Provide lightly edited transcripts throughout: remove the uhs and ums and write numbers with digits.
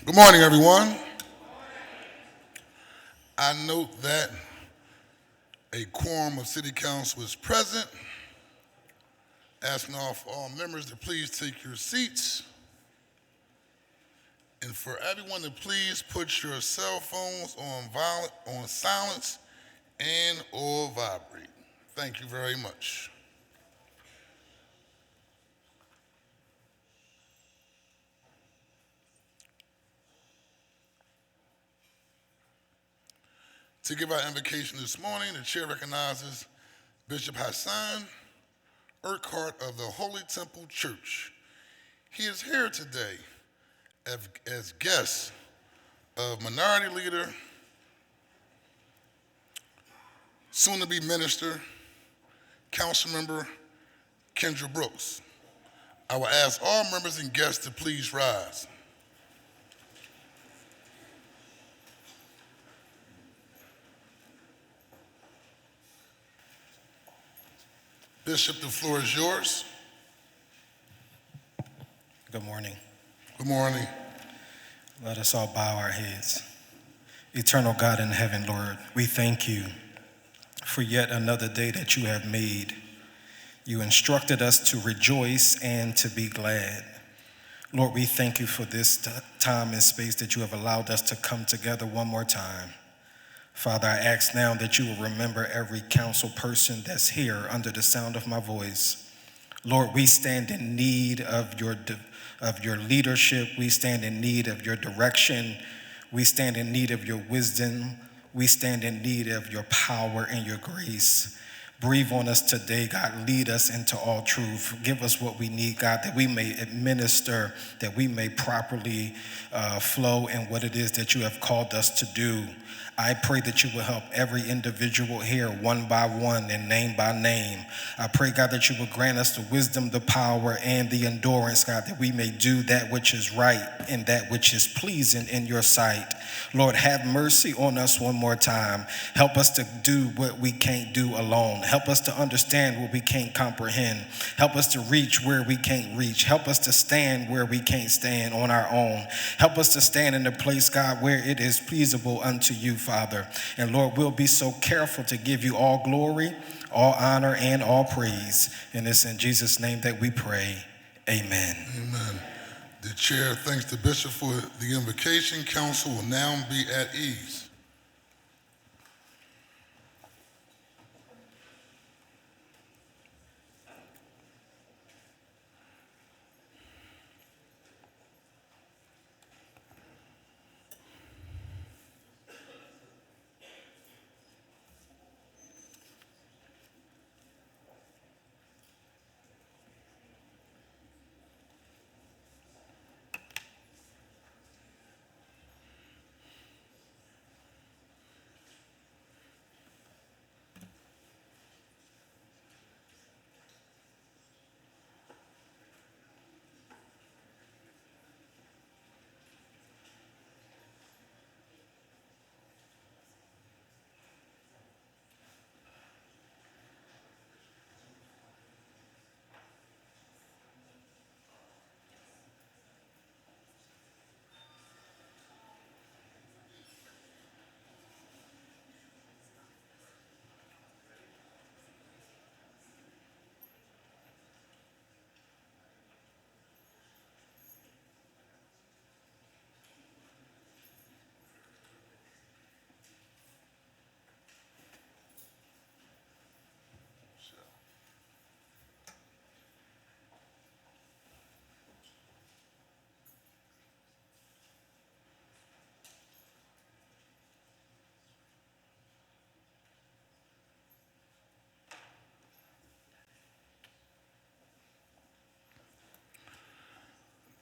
Good morning, everyone. I note that a quorum of City Council is present. Asking all members to please take your seats. And for everyone to please put your cell phones on silence and or vibrate. Thank you very much. To give our invocation this morning, the chair recognizes Bishop Hassan Urquhart of the Holy Temple Church. He is here today as guest of Minority Leader, soon-to-be Minister, Councilmember Kendra Brooks. I will ask all members and guests to please rise. Bishop, the floor is yours. Good morning. Good morning. Let us all bow our heads. Eternal God in heaven, Lord, we thank you for yet another day that you have made. You instructed us to rejoice and to be glad. Lord, we thank you for this time and space that you have allowed us to come together one more time. Father, I ask now that you will remember every council person that's here under the sound of my voice. Lord, we stand in need of your leadership. We stand in need of your direction. We stand in need of your wisdom. We stand in need of your power and your grace. Breathe on us today, God. Lead us into all truth. Give us what we need, God, that we may administer, that we may properly flow in what it is that you have called us to do. I pray that you will help every individual here one by one and name by name. I pray, God, that you will grant us the wisdom, the power, and the endurance, God, that we may do that which is right and that which is pleasing in your sight. Lord, have mercy on us one more time. Help us to do what we can't do alone. Help us to understand what we can't comprehend. Help us to reach where we can't reach. Help us to stand where we can't stand on our own. Help us to stand in the place, God, where it is pleasable unto you, Father. And Lord, we'll be so careful to give you all glory, all honor, and all praise. And it's in Jesus' name that we pray. Amen. Amen. The chair thanks the bishop for the invocation. Council will now be at ease.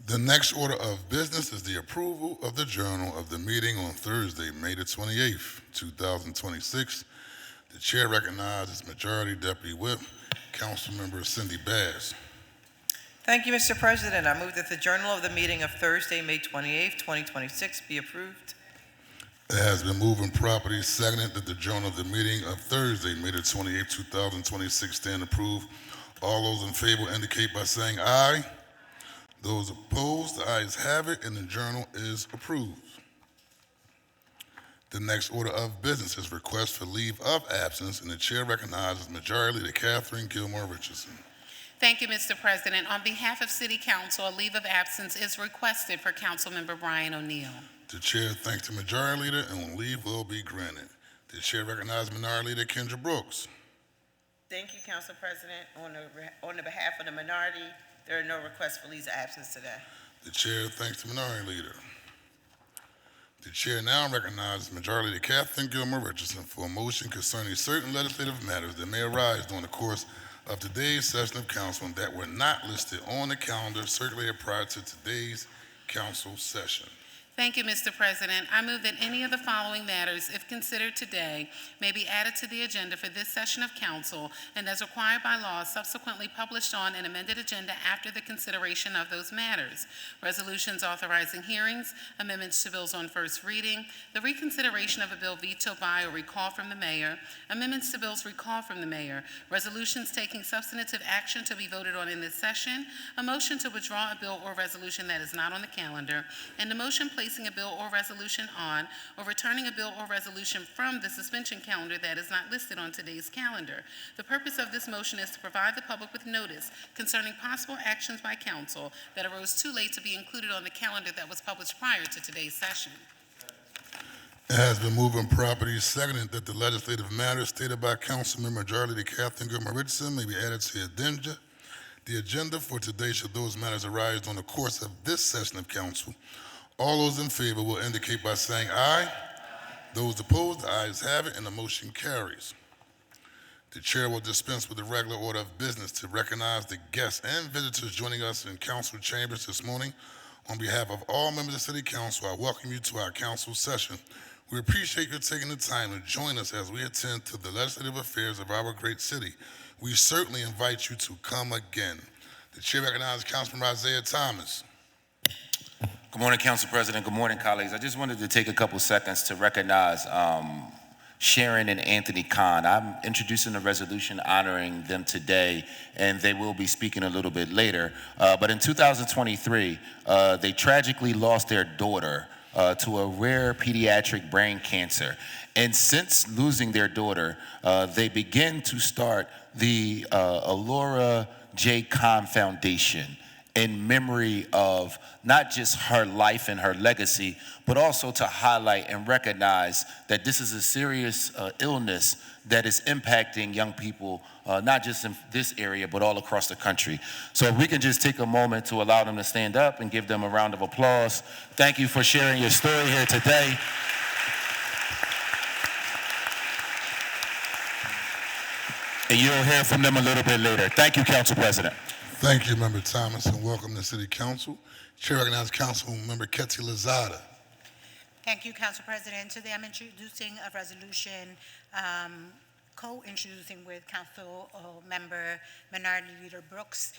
The next order of business is the approval of the journal of the meeting on Thursday, May the 28th, 2026. The chair recognizes Majority Deputy Whip, Councilmember Cindy Bass. Thank you, Mr. President. I move that the journal of the meeting of Thursday, May 28th, 2026 be approved. It has been moved and properly seconded that the journal of the meeting of Thursday, May the 28th, 2026 stand approved. All those in favor indicate by saying aye. Those opposed, the ayes have it, and the journal is approved. The next order of business is request for leave of absence, and the chair recognizes Majority Leader Catherine Gilmore Richardson. Thank you, Mr. President. On behalf of City Council, a leave of absence is requested for Councilmember Brian O'Neill. The chair thanks the Majority Leader, and leave will be granted. The chair recognizes Minority Leader Kendra Brooks. Thank you, Council President. On the behalf of the minority, there are no requests for leaves of absence today. The chair thanks the Minority Leader. The chair now recognizes Majority Leader Catherine Gilmore Richardson for a motion concerning certain legislative matters that may arise during the course of today's session of council and that were not listed on the calendar circulated prior to today's council session. Thank you, Mr. President. I move that any of the following matters, if considered today, may be added to the agenda for this session of council and as required by law, subsequently published on an amended agenda after the consideration of those matters. Resolutions authorizing hearings, amendments to bills on first reading, the reconsideration of a bill vetoed by or recalled from the mayor, amendments to bills recalled from the mayor, resolutions taking substantive action to be voted on in this session, a motion to withdraw a bill or resolution that is not on the calendar, and a motion placing a bill or resolution on or returning a bill or resolution from the suspension calendar that is not listed on today's calendar. The purpose of this motion is to provide the public with notice concerning possible actions by council that arose too late to be included on the calendar that was published prior to today's session. It has been moved and properly seconded that the legislative matters stated by Councilmember Majority Leader Catherine Gilmore Richardson may be added to the agenda. The agenda for today, should those matters arise during the course of this session of council. All those in favor will indicate by saying aye. Those opposed, the ayes have it, and the motion carries. The chair will dispense with the regular order of business to recognize the guests and visitors joining us in council chambers this morning. On behalf of all members of City Council, I welcome you to our council session. We appreciate you taking the time to join us as we attend to the legislative affairs of our great city. We certainly invite you to come again. The chair recognizes Councilman Isaiah Thomas. Good morning, Council President. Good morning, colleagues. I just wanted to take a couple seconds to recognize Sharon and Anthony Kahn. I'm introducing a resolution honoring them today, and they will be speaking a little bit later. But in 2023, they tragically lost their daughter to a rare pediatric brain cancer. And since losing their daughter, they began to start the Alora J. Kahn Foundation in memory of not just her life and her legacy, but also to highlight and recognize that this is a serious illness that is impacting young people, not just in this area, but all across the country. So if we can just take a moment to allow them to stand up and give them a round of applause. Thank you for sharing your story here today. And you'll hear from them a little bit later. Thank you, Council President. Thank you, Member Thomas, and welcome to City Council. Chair recognizes Councilmember Ketty Lozada. Thank you, Council President. Today I'm introducing a resolution, co-introducing with Council Member Minority Leader Brooks,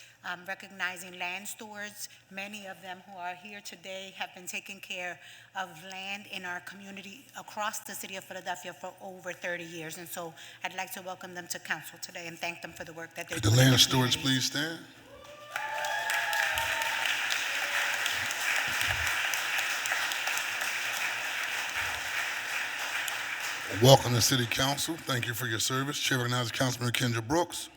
recognizing land stewards. Many of them who are here today have been taking care of land in our community across the city of Philadelphia for over 30 years. And so I'd like to welcome them to Council today and thank them for the work that they're Could doing. the in land stewards community. please stand? Welcome to City Council. Thank you for your service. Chair recognizes Councilman Kendra Brooks.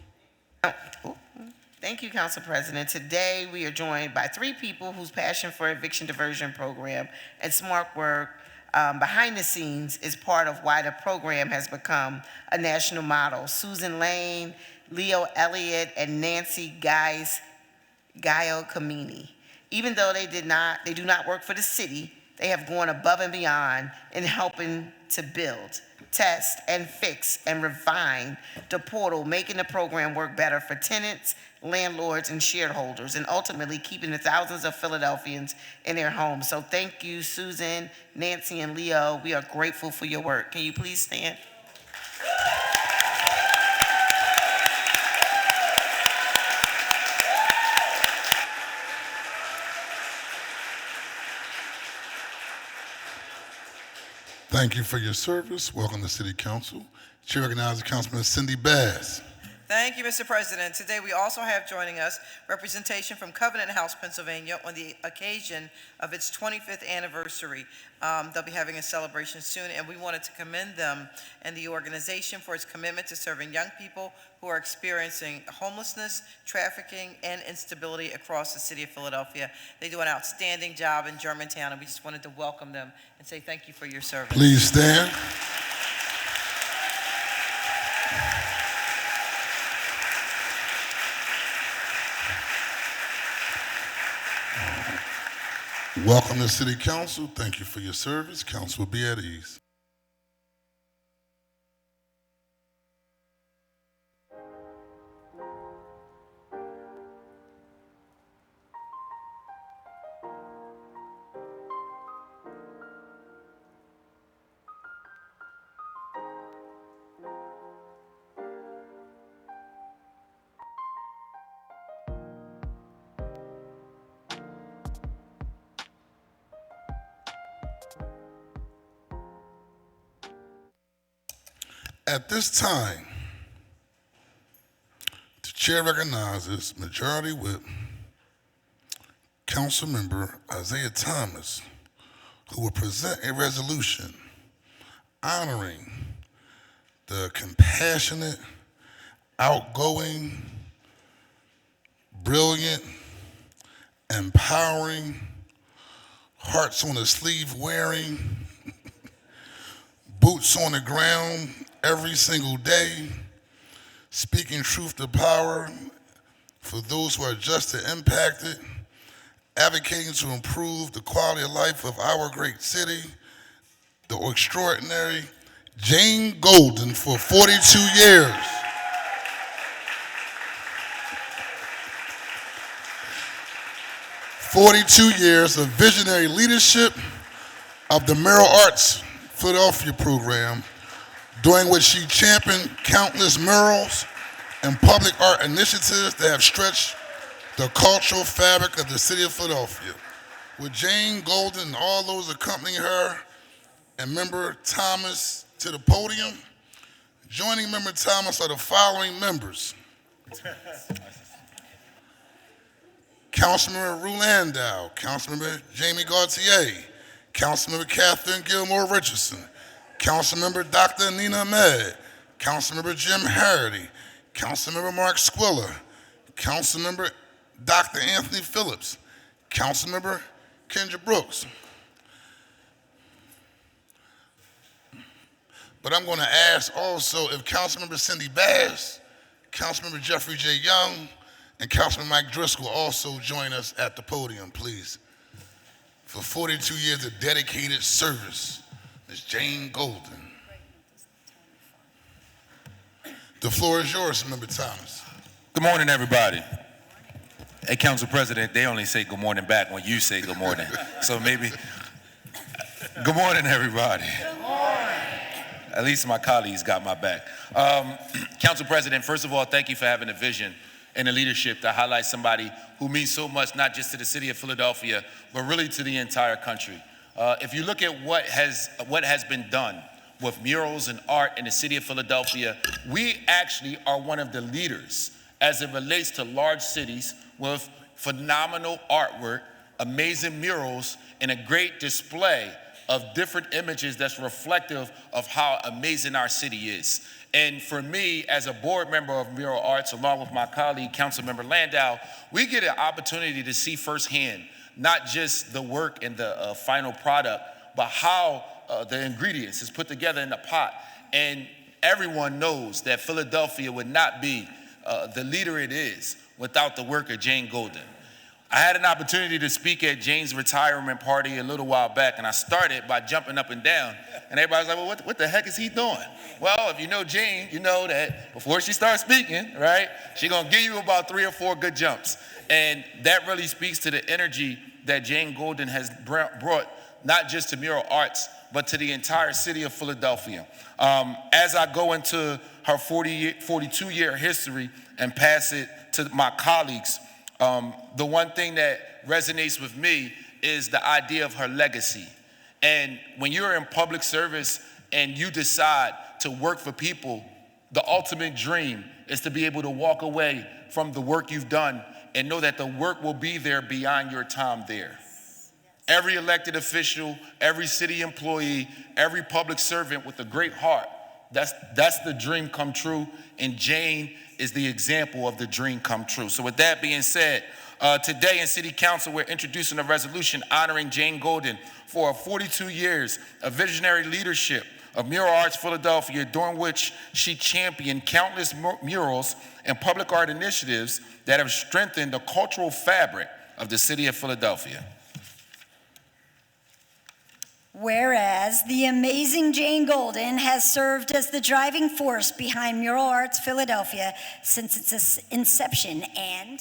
Thank you, Council President. Today, we are joined by three people whose passion for eviction diversion program and smart work behind the scenes is part of why the program has become a national model. Susan Lane, Leo Elliott, and Nancy Gaio Kamini. Even though they do not work for the city, they have gone above and beyond in helping to build, test, and fix and refine the portal, making the program work better for tenants, landlords, and shareholders, and ultimately keeping the thousands of Philadelphians in their homes. So thank you, Susan, Nancy, and Leo. We are grateful for your work. Can you please stand? Thank you for your service. Welcome to City Council. Chair recognizes Councilman Cindy Bass. Thank you, Mr. President. Today, we also have joining us representation from Covenant House, Pennsylvania, on the occasion of its 25th anniversary. They'll be having a celebration soon, and we wanted to commend them and the organization for its commitment to serving young people who are experiencing homelessness, trafficking, and instability across the city of Philadelphia. They do an outstanding job in Germantown, and we just wanted to welcome them and say thank you for your service. Please stand. Welcome to City Council. Thank you for your service. Council will be at ease. At this time, the chair recognizes Majority Whip Councilmember Isaiah Thomas, who will present a resolution honoring the compassionate, outgoing, brilliant, empowering, hearts on the sleeve wearing, boots on the ground every single day, speaking truth to power for those who are justly impacted, advocating to improve the quality of life of our great city, the extraordinary Jane Golden for 42 years. "42 years of visionary leadership of the Mural Arts Philadelphia program, during which she championed countless murals and public art initiatives that have stretched the cultural fabric of the city of Philadelphia. With Jane Golden and all those accompanying her and Member Thomas to the podium, joining Member Thomas are the following members. Councilmember Rue Landau, Councilmember Jamie Gaultier, Councilmember Catherine Gilmore Richardson, Councilmember Dr. Nina Ahmed, Councilmember Jim Harity, Councilmember Mark Squilla, Councilmember Dr. Anthony Phillips, Councilmember Kendra Brooks. But I'm going to ask also if Councilmember Cindy Bass, Councilmember Jeffrey J. Young, and Councilman Mike Driscoll also join us at the podium, please. For 42 years of dedicated service, Ms. Jane Golden. The floor is yours, Member Thomas. Good morning, everybody. Hey, Council President, they only say good morning back when you say good morning. So maybe, good morning, everybody. Good morning. At least my colleagues got my back. Council President, first of all, thank you for having a vision and a leadership to highlight somebody who means so much, not just to the city of Philadelphia, but really to the entire country. If you look at what has been done with murals and art in the city of Philadelphia, we actually are one of the leaders as it relates to large cities with phenomenal artwork, amazing murals, and a great display of different images that's reflective of how amazing our city is. And for me, as a board member of Mural Arts, along with my colleague, Councilmember Landau, we get an opportunity to see firsthand not just the work and the final product, but how the ingredients is put together in the pot. And everyone knows that Philadelphia would not be the leader it is without the work of Jane Golden. I had an opportunity to speak at Jane's retirement party a little while back, and I started by jumping up and down. And everybody's like, well, what the heck is he doing? Well, if you know Jane, you know that before she starts speaking, right, she's going to give you about 3 or 4 good jumps. And that really speaks to the energy that Jane Golden has brought, not just to Mural Arts, but to the entire city of Philadelphia. As I go into her 42-year history and pass it to my colleagues, the one thing that resonates with me is the idea of her legacy. And when you're in public service and you decide to work for people The ultimate dream is to be able to walk away from the work you've done and know that the work will be there beyond your time there. Every elected official, every city employee, every public servant with a great heart, that's the dream come true, and Jane is the example of the dream come true. So with that being said, today in City Council, we're introducing a resolution honoring Jane Golden for her 42 years of visionary leadership of Mural Arts Philadelphia, during which she championed countless murals and public art initiatives that have strengthened the cultural fabric of the city of Philadelphia. Whereas the amazing Jane Golden has served as the driving force behind Mural Arts Philadelphia since its inception, and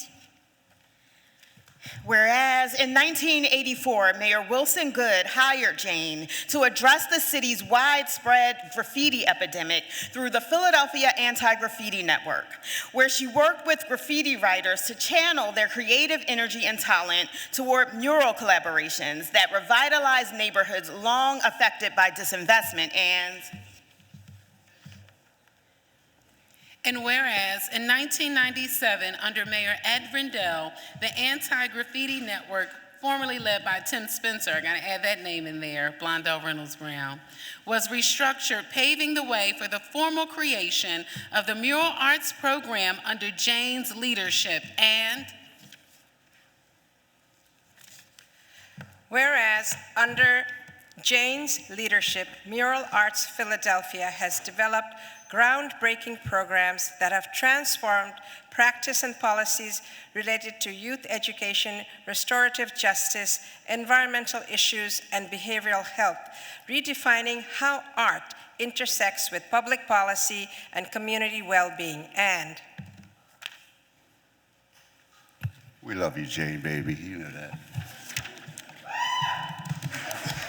whereas in 1984, Mayor Wilson Goode hired Jane to address the city's widespread graffiti epidemic through the Philadelphia Anti-Graffiti Network, where she worked with graffiti writers to channel their creative energy and talent toward mural collaborations that revitalize neighborhoods long affected by disinvestment. And whereas in 1997, under Mayor Ed Rendell, the Anti-Graffiti Network, formerly led by Tim Spencer, I gotta add that name in there, Blondell Reynolds Brown, was restructured, paving the way for the formal creation of the Mural Arts program under Jane's leadership. And whereas under Jane's leadership, Mural Arts Philadelphia has developed groundbreaking programs that have transformed practice and policies related to youth education, restorative justice, environmental issues, and behavioral health, redefining how art intersects with public policy and community well-being. And we love you, Jane, baby. You know that.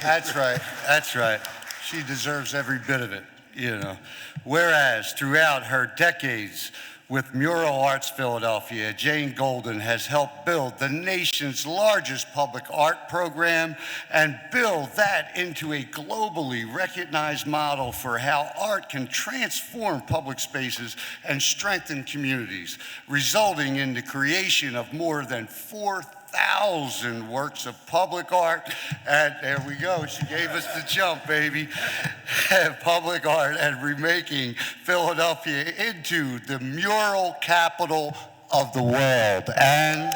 That's right. That's right. She deserves every bit of it, you know. Whereas throughout her decades with Mural Arts Philadelphia, Jane Golden has helped build the nation's largest public art program and build that into a globally recognized model for how art can transform public spaces and strengthen communities, resulting in the creation of more than 4,000 works of public art. And there we go, she gave us the jump, baby. Public art, and remaking Philadelphia into the mural capital of the world. And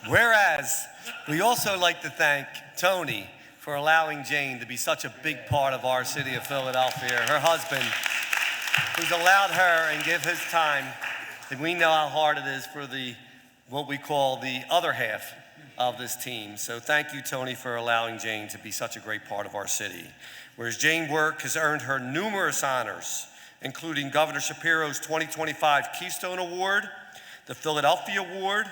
whereas we also like to thank Tony for allowing Jane to be such a big part of our city of Philadelphia, her husband, who's allowed her and give his time, and we know how hard it is for what we call the other half of this team. So thank you, Tony, for allowing Jane to be such a great part of our city. Whereas Jane's work has earned her numerous honors, including Governor Shapiro's 2025 Keystone Award, the Philadelphia Award,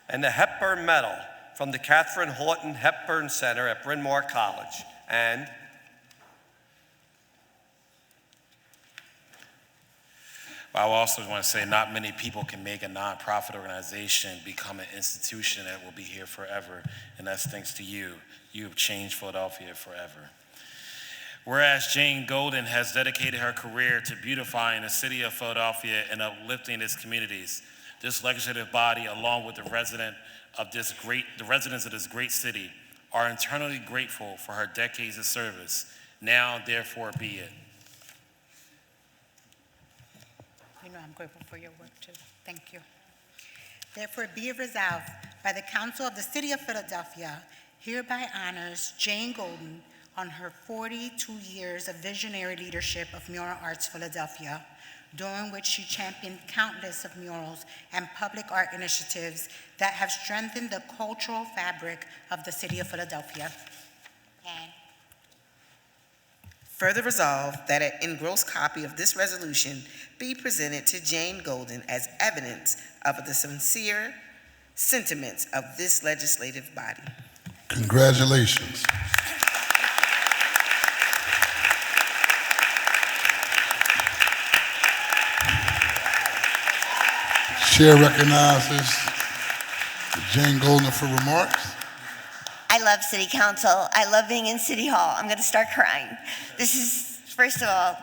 and the Hepburn Medal from the Catherine Houghton Hepburn Center at Bryn Mawr College. And I also want to say not many people can make a nonprofit organization become an institution that will be here forever, and that's thanks to you. You have changed Philadelphia forever. Whereas Jane Golden has dedicated her career to beautifying the city of Philadelphia and uplifting its communities, this legislative body, along with the residents of this great city, are eternally grateful for her decades of service. Now, therefore, be it. You know I'm grateful for your work too. Thank you. Therefore, be it resolved by the Council of the City of Philadelphia hereby honors Jane Golden on her 42 years of visionary leadership of Mural Arts Philadelphia, during which she championed countless of murals and public art initiatives that have strengthened the cultural fabric of the city of Philadelphia. And further resolved that an engrossed copy of this resolution be presented to Jane Golden as evidence of the sincere sentiments of this legislative body. Congratulations. Chair recognizes Jane Golden for remarks. I love City Council. I love being in City Hall. I'm going to start crying. This is, first of all,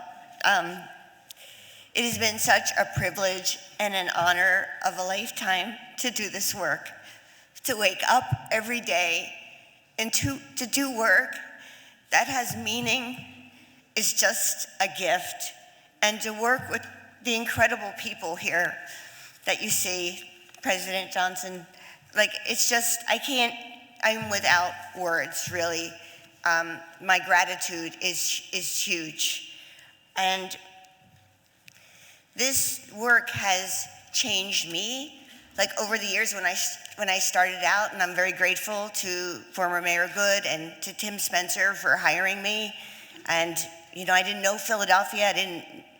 it has been such a privilege and an honor of a lifetime to do this work, to wake up every day and to do work that has meaning is just a gift. And to work with the incredible people here that you see, President Johnson, like it's just, I'm without words, really. My gratitude is huge. And this work has changed me, like over the years when I started out, and I'm very grateful to former Mayor Good and to Tim Spencer for hiring me. And you know, I didn't know Philadelphia.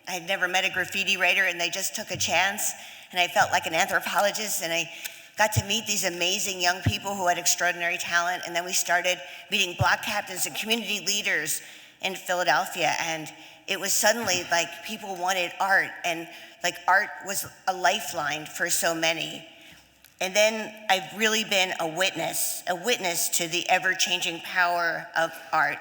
I had never met a graffiti writer, and they just took a chance. And I felt like an anthropologist, and I got to meet these amazing young people who had extraordinary talent. And then we started meeting block captains and community leaders in Philadelphia. And it was suddenly like people wanted art, and like art was a lifeline for so many. And then I've really been a witness to the ever-changing power of art.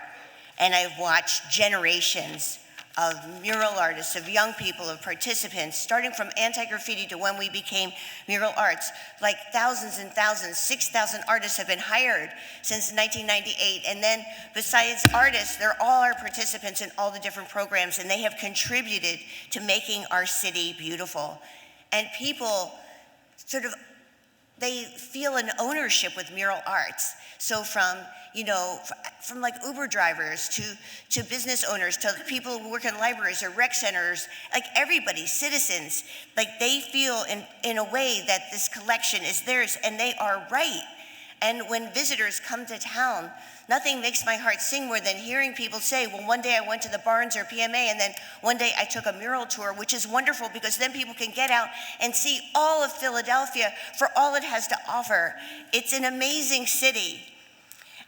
And I've watched generations of mural artists, of young people, of participants, starting from anti-graffiti to when we became mural arts. Like thousands and thousands, 6,000 artists have been hired since 1998. And then besides artists, they're all our participants in all the different programs, and they have contributed to making our city beautiful. And people sort of, they feel an ownership with mural arts. So from like Uber drivers to business owners, to people who work in libraries or rec centers, like everybody, citizens, like they feel in a way that this collection is theirs, and they are right. And when visitors come to town, nothing makes my heart sing more than hearing people say, well, one day I went to the Barnes or PMA, and then one day I took a mural tour, which is wonderful because then people can get out and see all of Philadelphia for all it has to offer. It's an amazing city.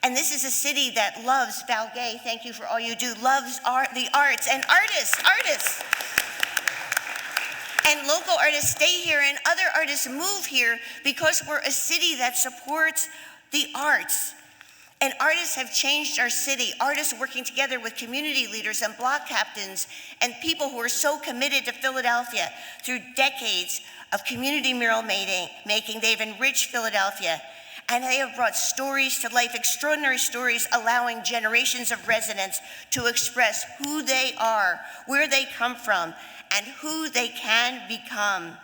And this is a city that loves, Val Gay, thank you for all you do, loves the arts and artists. And local artists stay here and other artists move here because we're a city that supports the arts. And artists have changed our city. Artists working together with community leaders and block captains and people who are so committed to Philadelphia through decades of community mural making. They've enriched Philadelphia. And they have brought stories to life, extraordinary stories, allowing generations of residents to express who they are, where they come from, and who they can become.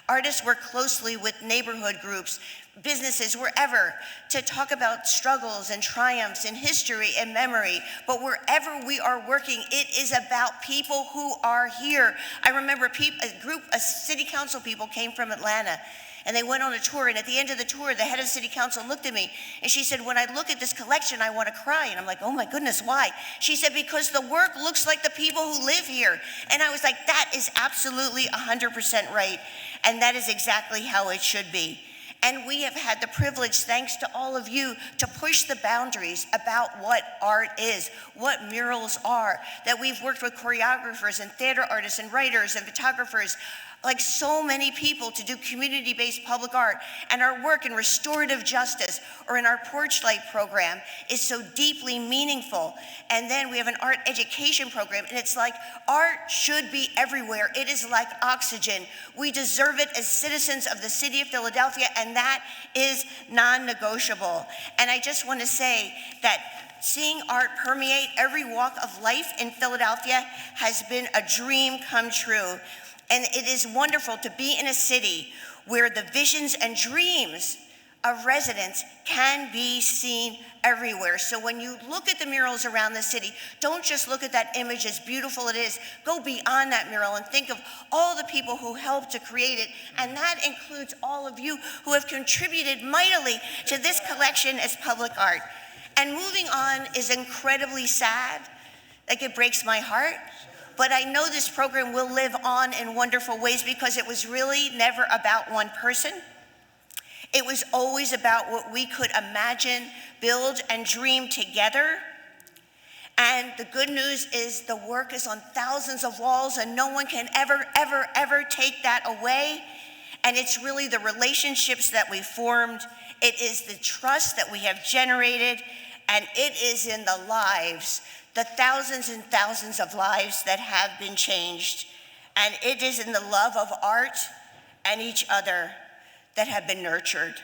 Artists work closely with neighborhood groups, businesses, wherever, to talk about struggles and triumphs and history and memory. But wherever we are working, it is about people who are here. I remember a group of city council people came from Atlanta, and they went on a tour, and at the end of the tour, the head of city council looked at me, and she said, when I look at this collection, I want to cry. And I'm like, oh my goodness, why? She said, because the work looks like the people who live here. And I was like, that is absolutely 100% right, and that is exactly how it should be. And we have had the privilege, thanks to all of you, to push the boundaries about what art is, what murals are, that we've worked with choreographers and theater artists and writers and photographers, like so many people, to do community-based public art. And our work in restorative justice or in our Porch Light program is so deeply meaningful. And then we have an art education program, and it's like art should be everywhere. It is like oxygen. We deserve it as citizens of the city of Philadelphia, and that is non-negotiable. And I just want to say that seeing art permeate every walk of life in Philadelphia has been a dream come true. And it is wonderful to be in a city where the visions and dreams of residents can be seen everywhere. So when you look at the murals around the city, don't just look at that image as beautiful it is. Go beyond that mural and think of all the people who helped to create it. And that includes all of you who have contributed mightily to this collection as public art. And moving on is incredibly sad. Like, it breaks my heart. But I know this program will live on in wonderful ways because it was really never about one person. It was always about what we could imagine, build, and dream together. And the good news is the work is on thousands of walls, and no one can ever, ever, ever take that away. And it's really the relationships that we formed. It is the trust that we have generated, and it is in the lives, the thousands and thousands of lives that have been changed. And it is in the love of art and each other that have been nurtured.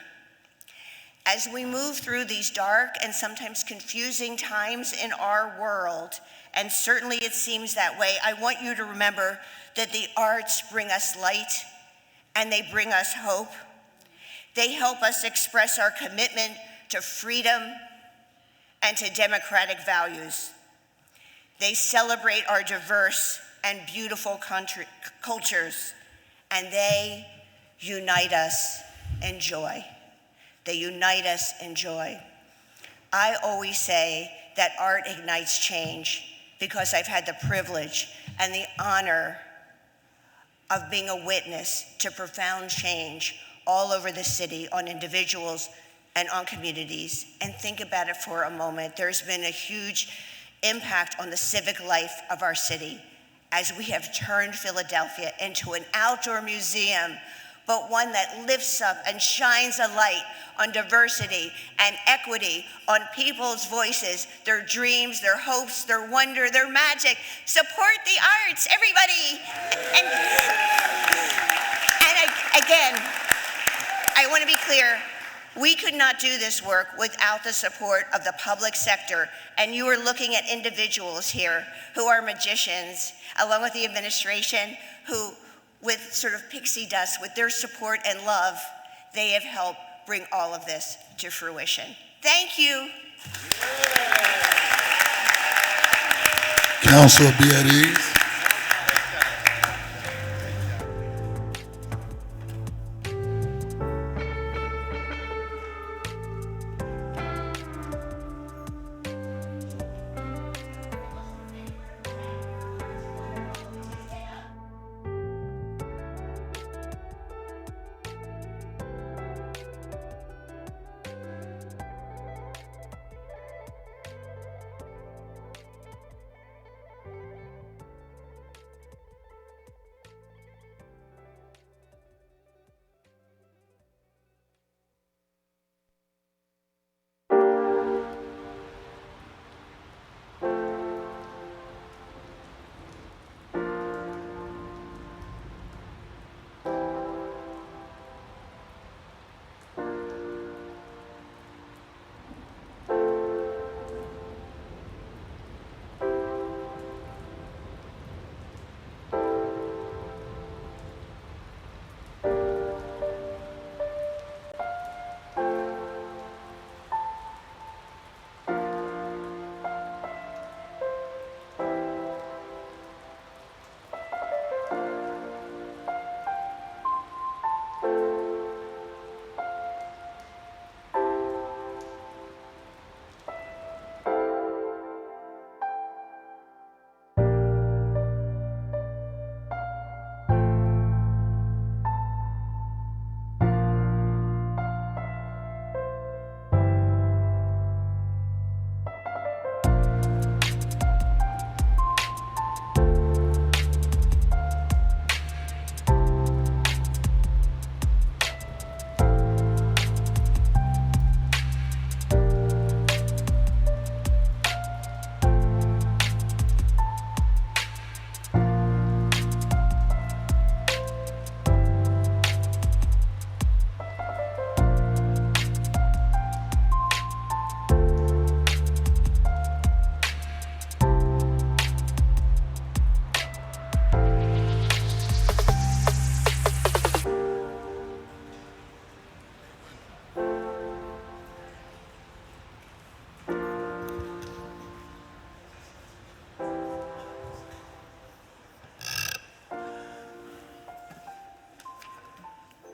As we move through these dark and sometimes confusing times in our world, and certainly it seems that way, I want you to remember that the arts bring us light and they bring us hope. They help us express our commitment to freedom and to democratic values. They celebrate our diverse and beautiful cultures, and they unite us in joy. They unite us in joy. I always say that art ignites change because I've had the privilege and the honor of being a witness to profound change all over the city on individuals and on communities. And think about it for a moment. There's been a huge impact on the civic life of our city as we have turned Philadelphia into an outdoor museum, but one that lifts up and shines a light on diversity and equity, on people's voices, their dreams, their hopes, their wonder, their magic. Support the arts, everybody. And again, I want to be clear, we could not do this work without the support of the public sector, and you are looking at individuals here who are magicians, along with the administration, who, with sort of pixie dust, with their support and love, they have helped bring all of this to fruition. Thank you. Council, be at ease.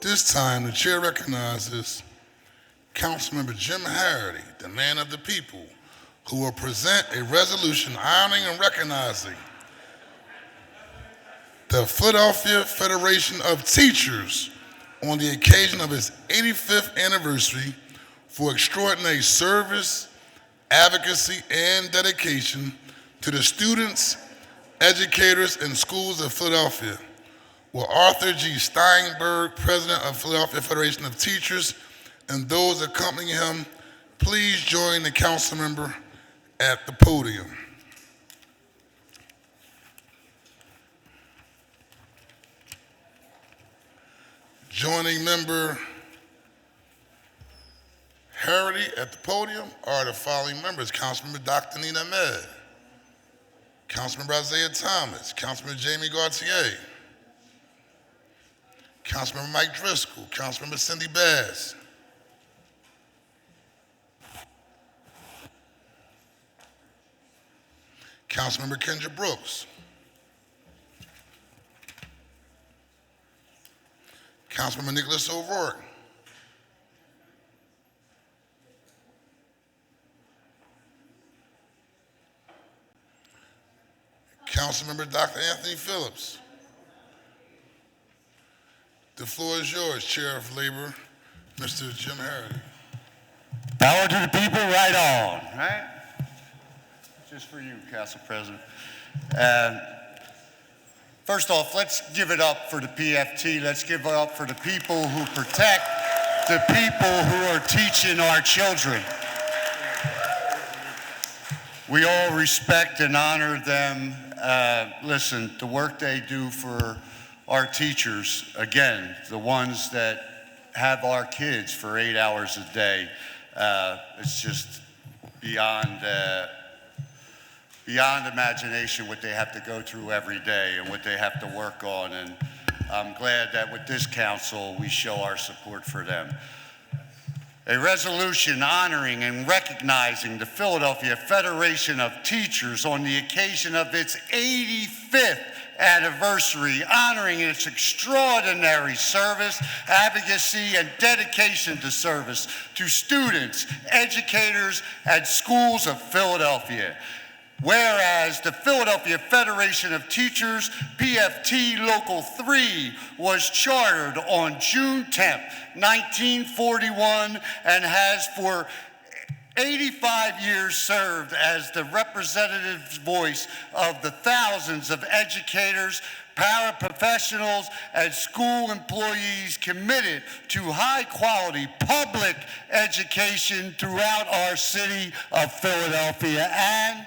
This time, the chair recognizes Councilmember Jim Harity, the man of the people, who will present a resolution honoring and recognizing the Philadelphia Federation of Teachers on the occasion of its 85th anniversary for extraordinary service, advocacy, and dedication to the students, educators, and schools of Philadelphia. Will Arthur G. Steinberg, President of Philadelphia Federation of Teachers, and those accompanying him, please join the council member at the podium. Joining member Harity at the podium are the following members: Councilmember Dr. Nina Ahmed, Councilmember Isaiah Thomas, Councilmember Jamie Gautier, Councilmember Mike Driscoll, Councilmember Cindy Bass, Councilmember Kendra Brooks, Councilmember Nicholas O'Rourke, Councilmember Dr. Anthony Phillips. The floor is yours, Chair of Labor, Mr. Jim Harity. Power to the people, right on, right? Just for you, Council President. First off, let's give it up for the PFT. Let's give it up for the people who protect the people who are teaching our children. We all respect and honor them. Listen, the work they do for our teachers, again, the ones that have our kids for 8 hours a day, it's just beyond imagination what they have to go through every day and what they have to work on. And I'm glad that with this council, we show our support for them. A resolution honoring and recognizing the Philadelphia Federation of Teachers on the occasion of its 85th anniversary, honoring its extraordinary service, advocacy, and dedication to service to students, educators, and schools of Philadelphia. Whereas the Philadelphia Federation of Teachers, PFT Local 3, was chartered on June 10, 1941, and has for 85 years served as the representative voice of the thousands of educators, paraprofessionals, and school employees committed to high-quality public education throughout our city of Philadelphia. And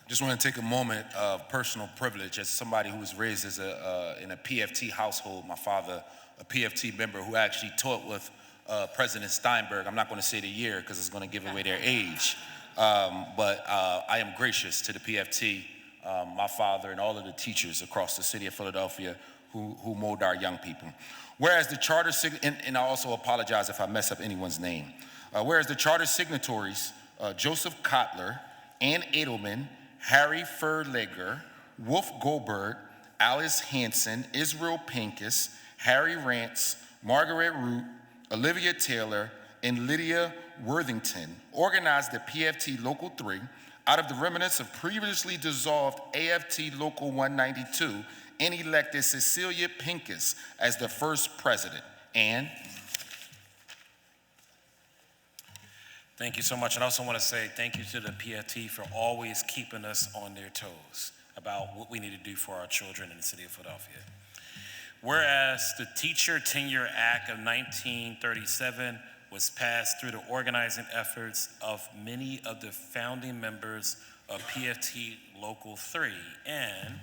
Just want to take a moment of personal privilege as somebody who was raised as in a PFT household. My father, a PFT member who actually taught with President Steinberg. I'm not going to say the year because it's going to give away their age. But I am gracious to the PFT, my father, and all of the teachers across the city of Philadelphia who mold our young people. Whereas the charter, and I also apologize if I mess up anyone's name. Whereas the charter signatories, Joseph Kotler, Ann Edelman, Harry Furlager, Wolf Goldberg, Alice Hansen, Israel Pincus, Harry Rance, Margaret Root, Olivia Taylor, and Lydia Worthington organized the PFT Local 3 out of the remnants of previously dissolved AFT Local 192 and elected Cecilia Pincus as the first president. And Thank you so much. And I also want to say thank you to the PFT for always keeping us on their toes about what we need to do for our children in the city of Philadelphia. Whereas the Teacher Tenure Act of 1937 was passed through the organizing efforts of many of the founding members of PFT Local 3. And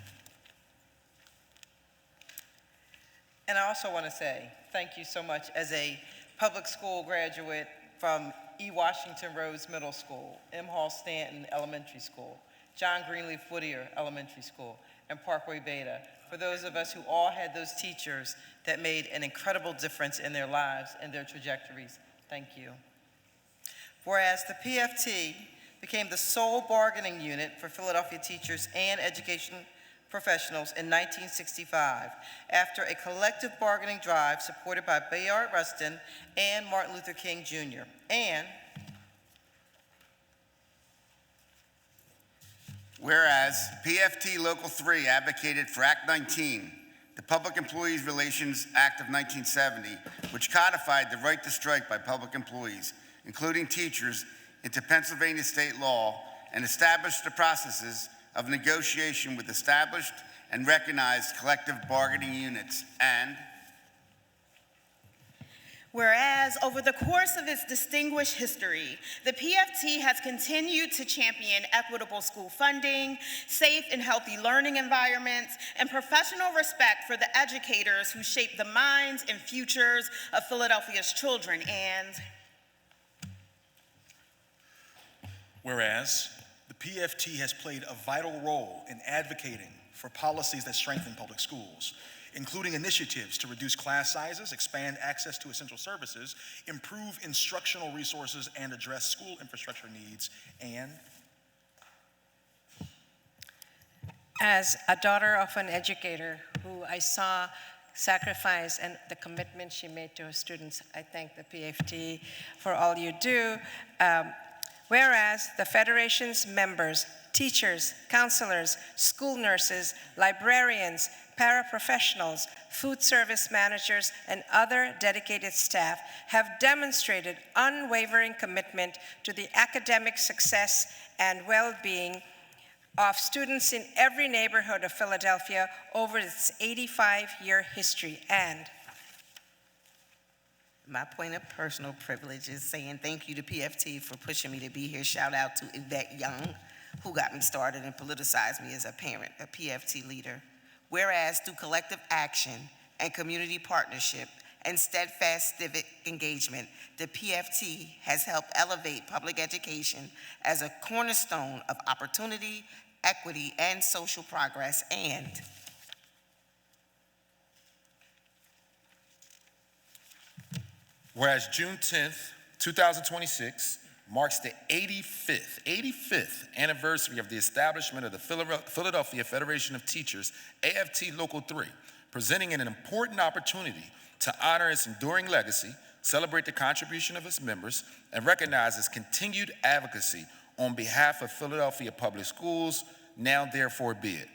I also want to say thank you so much as a public school graduate from E. Washington Rhodes Middle School, M. Hall Stanton Elementary School, John Greenleaf Whittier Elementary School, and Parkway Beta, for those of us who all had those teachers that made an incredible difference in their lives and their trajectories. Thank you. Whereas the PFT became the sole bargaining unit for Philadelphia teachers and education professionals in 1965 after a collective bargaining drive supported by Bayard Rustin and Martin Luther King Jr. And whereas PFT Local 3 advocated for Act 19, the Public Employees Relations Act of 1970, which codified the right to strike by public employees, including teachers, into Pennsylvania state law and established the processes of negotiation with established and recognized collective bargaining units. And Whereas over the course of its distinguished history, the PFT has continued to champion equitable school funding, safe and healthy learning environments, and professional respect for the educators who shape the minds and futures of Philadelphia's children. And whereas the PFT has played a vital role in advocating for policies that strengthen public schools, including initiatives to reduce class sizes, expand access to essential services, improve instructional resources, and address school infrastructure needs. And as a daughter of an educator who I saw sacrifice and the commitment she made to her students, I thank the PFT for all you do. Whereas the Federation's members, teachers, counselors, school nurses, librarians, paraprofessionals, food service managers, and other dedicated staff have demonstrated unwavering commitment to the academic success and well-being of students in every neighborhood of Philadelphia over its 85-year history. And my point of personal privilege is saying thank you to PFT for pushing me to be here. Shout out to Yvette Young, who got me started and politicized me as a parent, a PFT leader. Whereas through collective action and community partnership and steadfast civic engagement, the PFT has helped elevate public education as a cornerstone of opportunity, equity, and social progress. And whereas June 10th, 2026 marks the 85th anniversary of the establishment of the Philadelphia Federation of Teachers, AFT Local 3, presenting an important opportunity to honor its enduring legacy, celebrate the contribution of its members, and recognize its continued advocacy on behalf of Philadelphia Public Schools. Now therefore be it.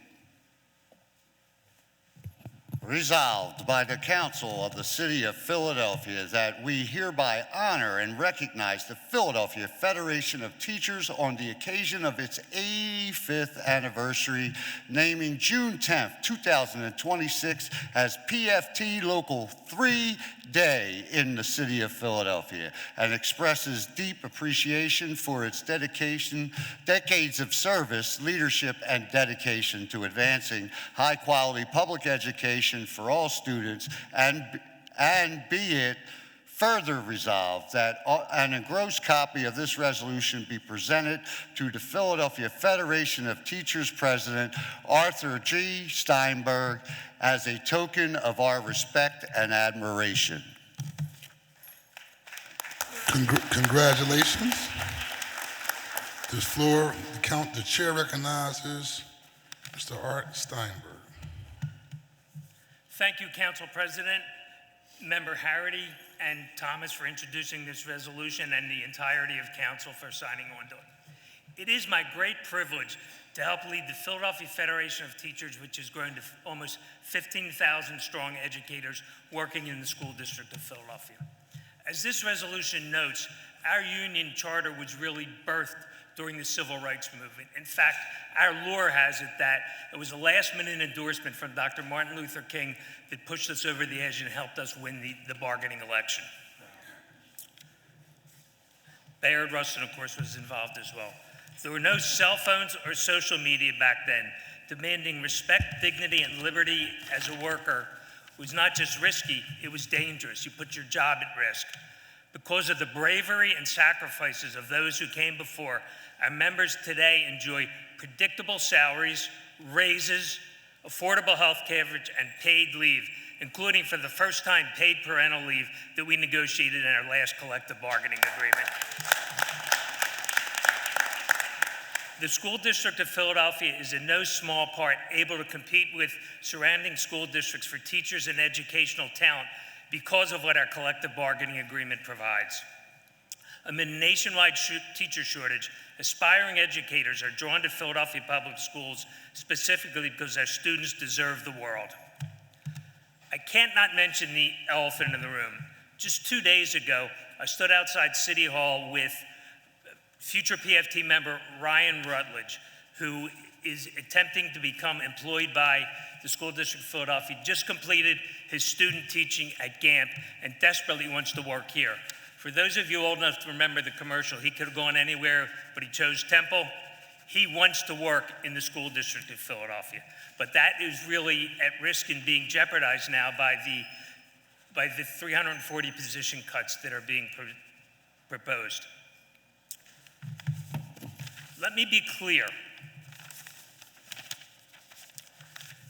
Resolved by the Council of the City of Philadelphia that we hereby honor and recognize the Philadelphia Federation of Teachers on the occasion of its 85th anniversary, naming June 10th, 2026 as PFT Local 3 Day in the City of Philadelphia, and expresses deep appreciation for its dedication, decades of service, leadership, and dedication to advancing high-quality public education for all students, and be it further resolved that an engrossed copy of this resolution be presented to the Philadelphia Federation of Teachers President Arthur G. Steinberg as a token of our respect and admiration. Congratulations. This floor, the chair recognizes Mr. Art Steinberg. Thank you, Council President, Member Harity, and Thomas for introducing this resolution, and the entirety of Council for signing on to it. It is my great privilege to help lead the Philadelphia Federation of Teachers, which has grown to almost 15,000 strong educators working in the school district of Philadelphia. As this resolution notes, our union charter was really birthed during the Civil Rights Movement. In fact, our lore has it that it was a last-minute endorsement from Dr. Martin Luther King that pushed us over the edge and helped us win the bargaining election. Bayard Rustin, of course, was involved as well. There were no cell phones or social media back then. Demanding respect, dignity, and liberty as a worker was not just risky, it was dangerous. You put your job at risk. Because of the bravery and sacrifices of those who came before, our members today enjoy predictable salaries, raises, affordable health coverage, and paid leave, including for the first time paid parental leave that we negotiated in our last collective bargaining agreement. The school district of Philadelphia is in no small part able to compete with surrounding school districts for teachers and educational talent because of what our collective bargaining agreement provides. Amid a nationwide teacher shortage, aspiring educators are drawn to Philadelphia Public Schools specifically because our students deserve the world. I can't not mention the elephant in the room. Just 2 days ago, I stood outside City Hall with future PFT member Ryan Rutledge, who is attempting to become employed by the School District of Philadelphia, just completed his student teaching at GAMP and desperately wants to work here. For those of you old enough to remember the commercial, he could have gone anywhere, but he chose Temple. He wants to work in the School District of Philadelphia. But that is really at risk and being jeopardized now by the 340 position cuts that are being proposed. Let me be clear.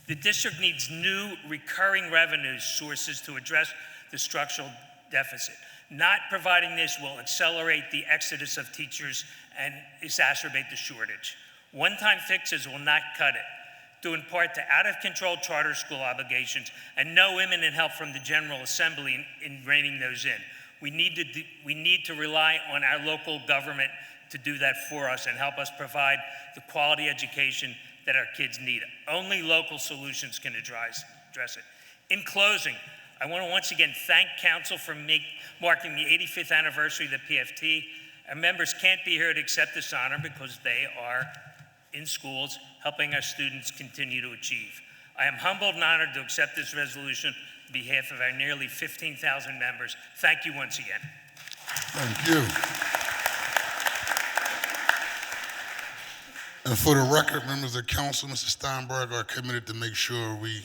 The district needs new recurring revenue sources to address the structural deficit. Not providing this will accelerate the exodus of teachers and exacerbate the shortage. One-time fixes will not cut it, due in part to out-of-control charter school obligations and no imminent help from the General Assembly in reining those in. We need to rely on our local government to do that for us and help us provide the quality education that our kids need. Only local solutions can address it. In closing, I want to once again thank Council for marking the 85th anniversary of the PFT. Our members can't be here to accept this honor because they are in schools helping our students continue to achieve. I am humbled and honored to accept this resolution on behalf of our nearly 15,000 members. Thank you once again. Thank you. And for the record, members of council, Mr. Steinberg are committed to make sure we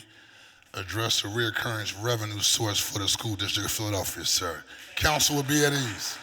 address the reoccurrence revenue source for the School District of Philadelphia, sir. Council will be at ease.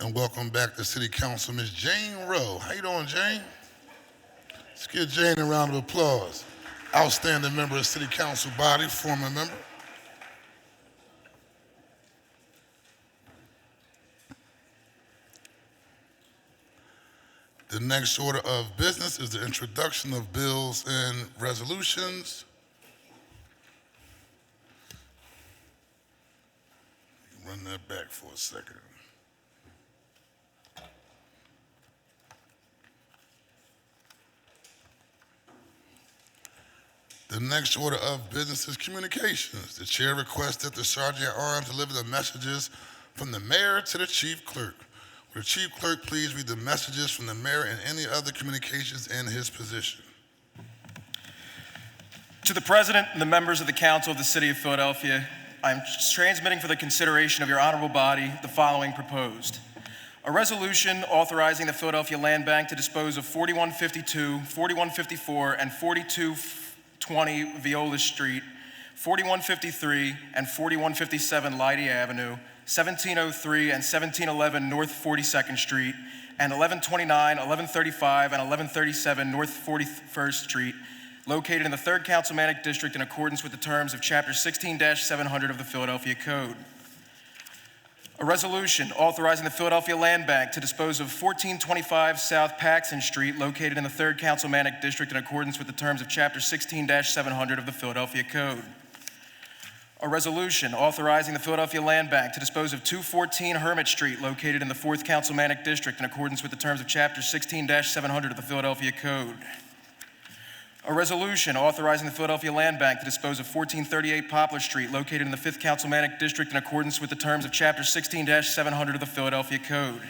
And welcome back to City Council, Ms. Jane Rowe. How you doing, Jane? Let's give Jane a round of applause. Outstanding member of City Council body, former member. The next order of business is the introduction of bills and resolutions. Run that back for a second. The next order of business is communications. The chair requests that the Sergeant at Arms deliver the messages from the mayor to the chief clerk. Will the chief clerk please read the messages from the mayor and any other communications in his position? To the President and the members of the Council of the City of Philadelphia, I am transmitting for the consideration of your honorable body the following proposed. A resolution authorizing the Philadelphia Land Bank to dispose of 4152, 4154, and 4220 Viola Street, 4153 and 4157 Leidy Avenue, 1703 and 1711 North 42nd Street, and 1129, 1135, and 1137 North 41st Street, located in the 3rd Councilmanic District in accordance with the terms of Chapter 16-700 of the Philadelphia Code. A resolution authorizing the Philadelphia Land Bank to dispose of 1425 South Paxton Street located in the 3rd Councilmanic District in accordance with the terms of Chapter 16-700 of the Philadelphia Code. A resolution authorizing the Philadelphia Land Bank to dispose of 214 Hermit Street located in the 4th Councilmanic District in accordance with the terms of Chapter 16-700 of the Philadelphia Code. A resolution authorizing the Philadelphia Land Bank to dispose of 1438 Poplar Street located in the 5th Councilmanic District in accordance with the terms of Chapter 16-700 of the Philadelphia Code.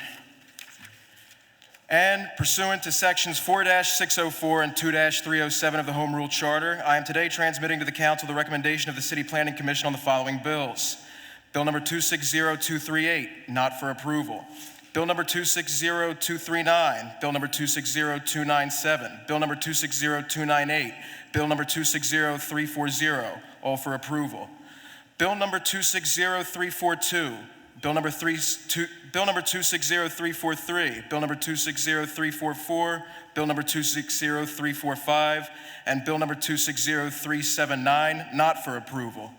And pursuant to Sections 4-604 and 2-307 of the Home Rule Charter, I am today transmitting to the Council the recommendation of the City Planning Commission on the following bills. Bill number 260238, not for approval. Bill number 260239, Bill number 260297, Bill number 260298, Bill number 260340, all for approval. Bill number 260342, Bill number 260343, Bill number 260344, Bill number 260345, and Bill number 260379, not for approval.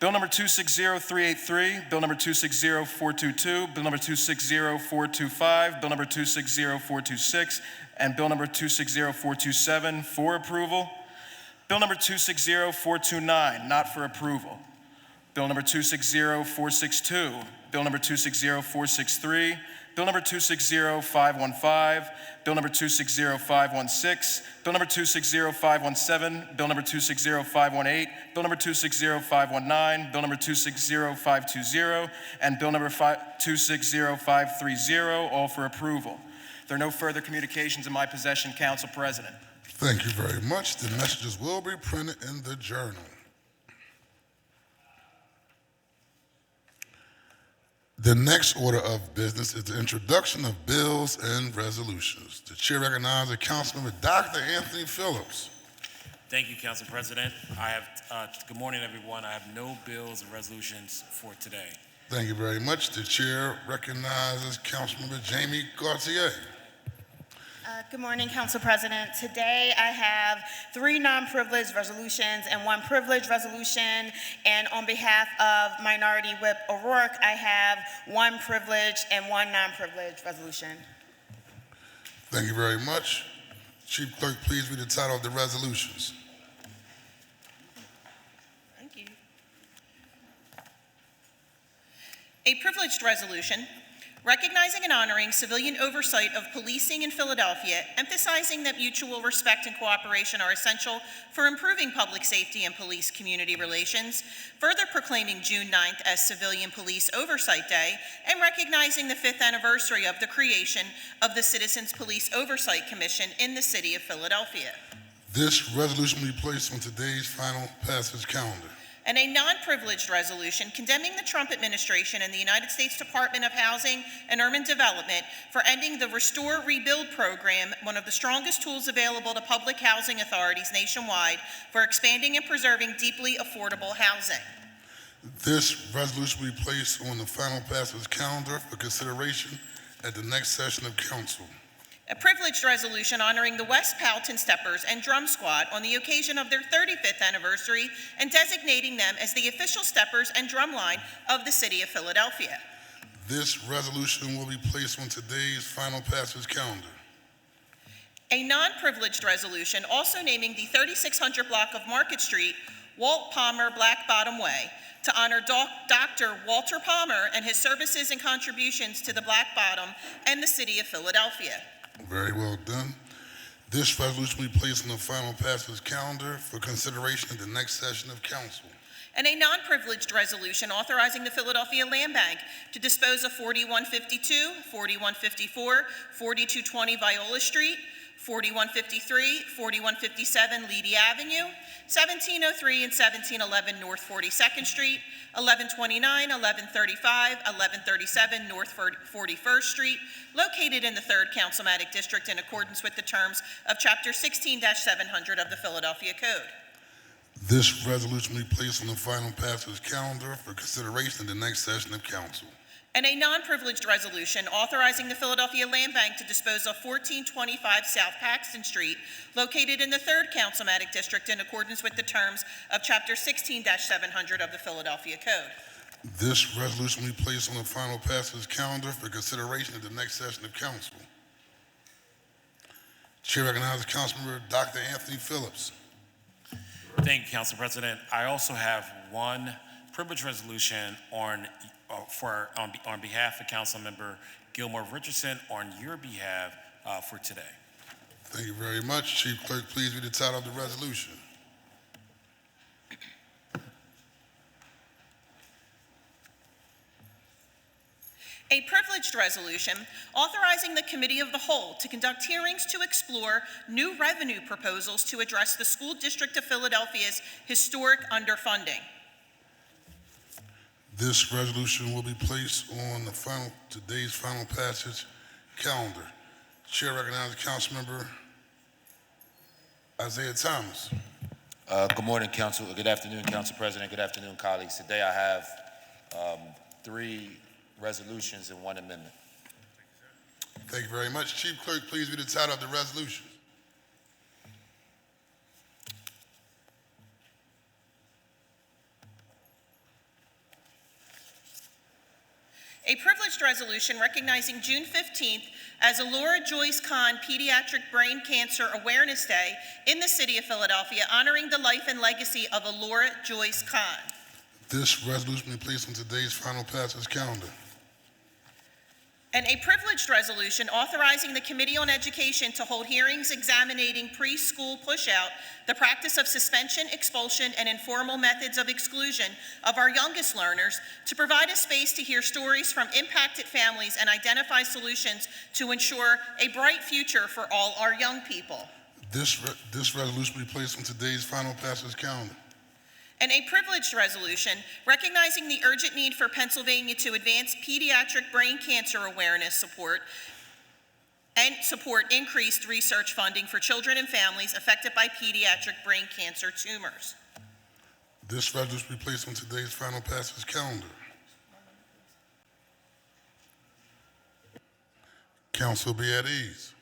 Bill number 260383, Bill number 260422, Bill number 260425, Bill number 260426, and Bill number 260427 for approval. Bill number 260429, not for approval. Bill number 260462, Bill number 260463, Bill number 260515, Bill number 260516, Bill number 260517, Bill number 260518, Bill number 260519, Bill number 260520, and Bill number 260530, all for approval. There are no further communications in my possession, Council President. Thank you very much. The messages will be printed in the journal. The next order of business is the introduction of bills and resolutions. The chair recognizes Councilmember Dr. Anthony Phillips. Thank you, Council President. Good morning, everyone. I have no bills or resolutions for today. Thank you very much. The chair recognizes Councilmember Jamie Gauthier. Good morning, Council President. Today I have 3 non-privileged resolutions and 1 privileged resolution. And on behalf of Minority Whip O'Rourke, I have 1 privileged and 1 non-privileged resolution. Thank you very much. Chief Clerk, please read the title of the resolutions. Thank you. A privileged resolution recognizing and honoring civilian oversight of policing in Philadelphia, emphasizing that mutual respect and cooperation are essential for improving public safety and police community relations, further proclaiming June 9th as Civilian Police Oversight Day, and recognizing the 5th anniversary of the creation of the Citizens Police Oversight Commission in the city of Philadelphia. This resolution will be placed on today's final passage calendar. And a non-privileged resolution condemning the Trump administration and the United States Department of Housing and Urban Development for ending the Restore Rebuild program, one of the strongest tools available to public housing authorities nationwide for expanding and preserving deeply affordable housing. This resolution will be placed on the final passage calendar for consideration at the next session of council. A privileged resolution honoring the West Powelton Steppers and Drum Squad on the occasion of their 35th anniversary and designating them as the official steppers and drum line of the city of Philadelphia. This resolution will be placed on today's final passage calendar. A non-privileged resolution also naming the 3600 block of Market Street, Walt Palmer Black Bottom Way, to honor Dr. Walter Palmer and his services and contributions to the Black Bottom and the city of Philadelphia. Very well done. This resolution will be placed on the final passage calendar for consideration at the next session of council. And a non-privileged resolution authorizing the Philadelphia Land Bank to dispose of 4152, 4154, 4220 Viola Street, 4153, 4157 Leedy Avenue, 1703 and 1711 North 42nd Street, 1129, 1135, 1137 North 41st Street, located in the 3rd Councilmanic District in accordance with the terms of Chapter 16-700 of the Philadelphia Code. This resolution will be placed on the final passage calendar for consideration at the next session of council. And a non-privileged resolution authorizing the Philadelphia Land Bank to dispose of 1425 South Paxton Street, located in the 3rd Councilmanic District in accordance with the terms of Chapter 16-700 of the Philadelphia Code. This resolution will be placed on the final passage calendar for consideration at the next session of council. Chair recognizes Councilmember Dr. Anthony Phillips. Thank you, Council President. I also have one privilege resolution on behalf of Councilmember Gilmore Richardson on your behalf for today. Thank you very much. Chief Clerk, please read the title of the resolution. A privileged resolution authorizing the Committee of the Whole to conduct hearings to explore new revenue proposals to address the School District of Philadelphia's historic underfunding. This resolution will be placed on today's final passage calendar. Chair recognizes Councilmember Isaiah Thomas. Good morning, Council. Good afternoon, Council President. Good afternoon, colleagues. Today I have 3 resolutions and 1 amendment. Thank you very much. Chief Clerk, please read the title of the resolution. A privileged resolution recognizing June 15th as Alora Joyce Kahn Pediatric Brain Cancer Awareness Day in the city of Philadelphia, honoring the life and legacy of Alora Joyce Kahn. This resolution will be placed on today's final passage calendar. And a privileged resolution authorizing the Committee on Education to hold hearings examining preschool pushout, the practice of suspension, expulsion, and informal methods of exclusion of our youngest learners, to provide a space to hear stories from impacted families and identify solutions to ensure a bright future for all our young people. This resolution will be placed on today's final passage calendar. And a privileged resolution recognizing the urgent need for Pennsylvania to advance pediatric brain cancer awareness support increased research funding for children and families affected by pediatric brain cancer tumors. This resolution will be placed on today's final passage calendar. Council be at ease.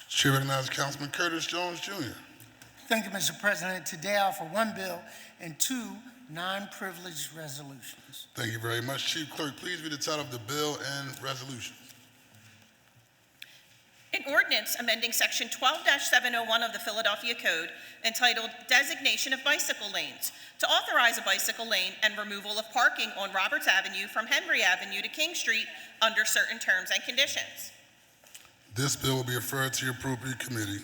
Chair recognizes Councilman Curtis Jones, Jr. Thank you, Mr. President. Today I offer 1 bill and 2 non-privileged resolutions. Thank you very much. Chief Clerk, please read the title of the bill and resolution. An ordinance amending Section 12-701 of the Philadelphia Code entitled Designation of Bicycle Lanes to authorize a bicycle lane and removal of parking on Roberts Avenue from Henry Avenue to King Street under certain terms and conditions. This bill will be referred to your appropriate committee.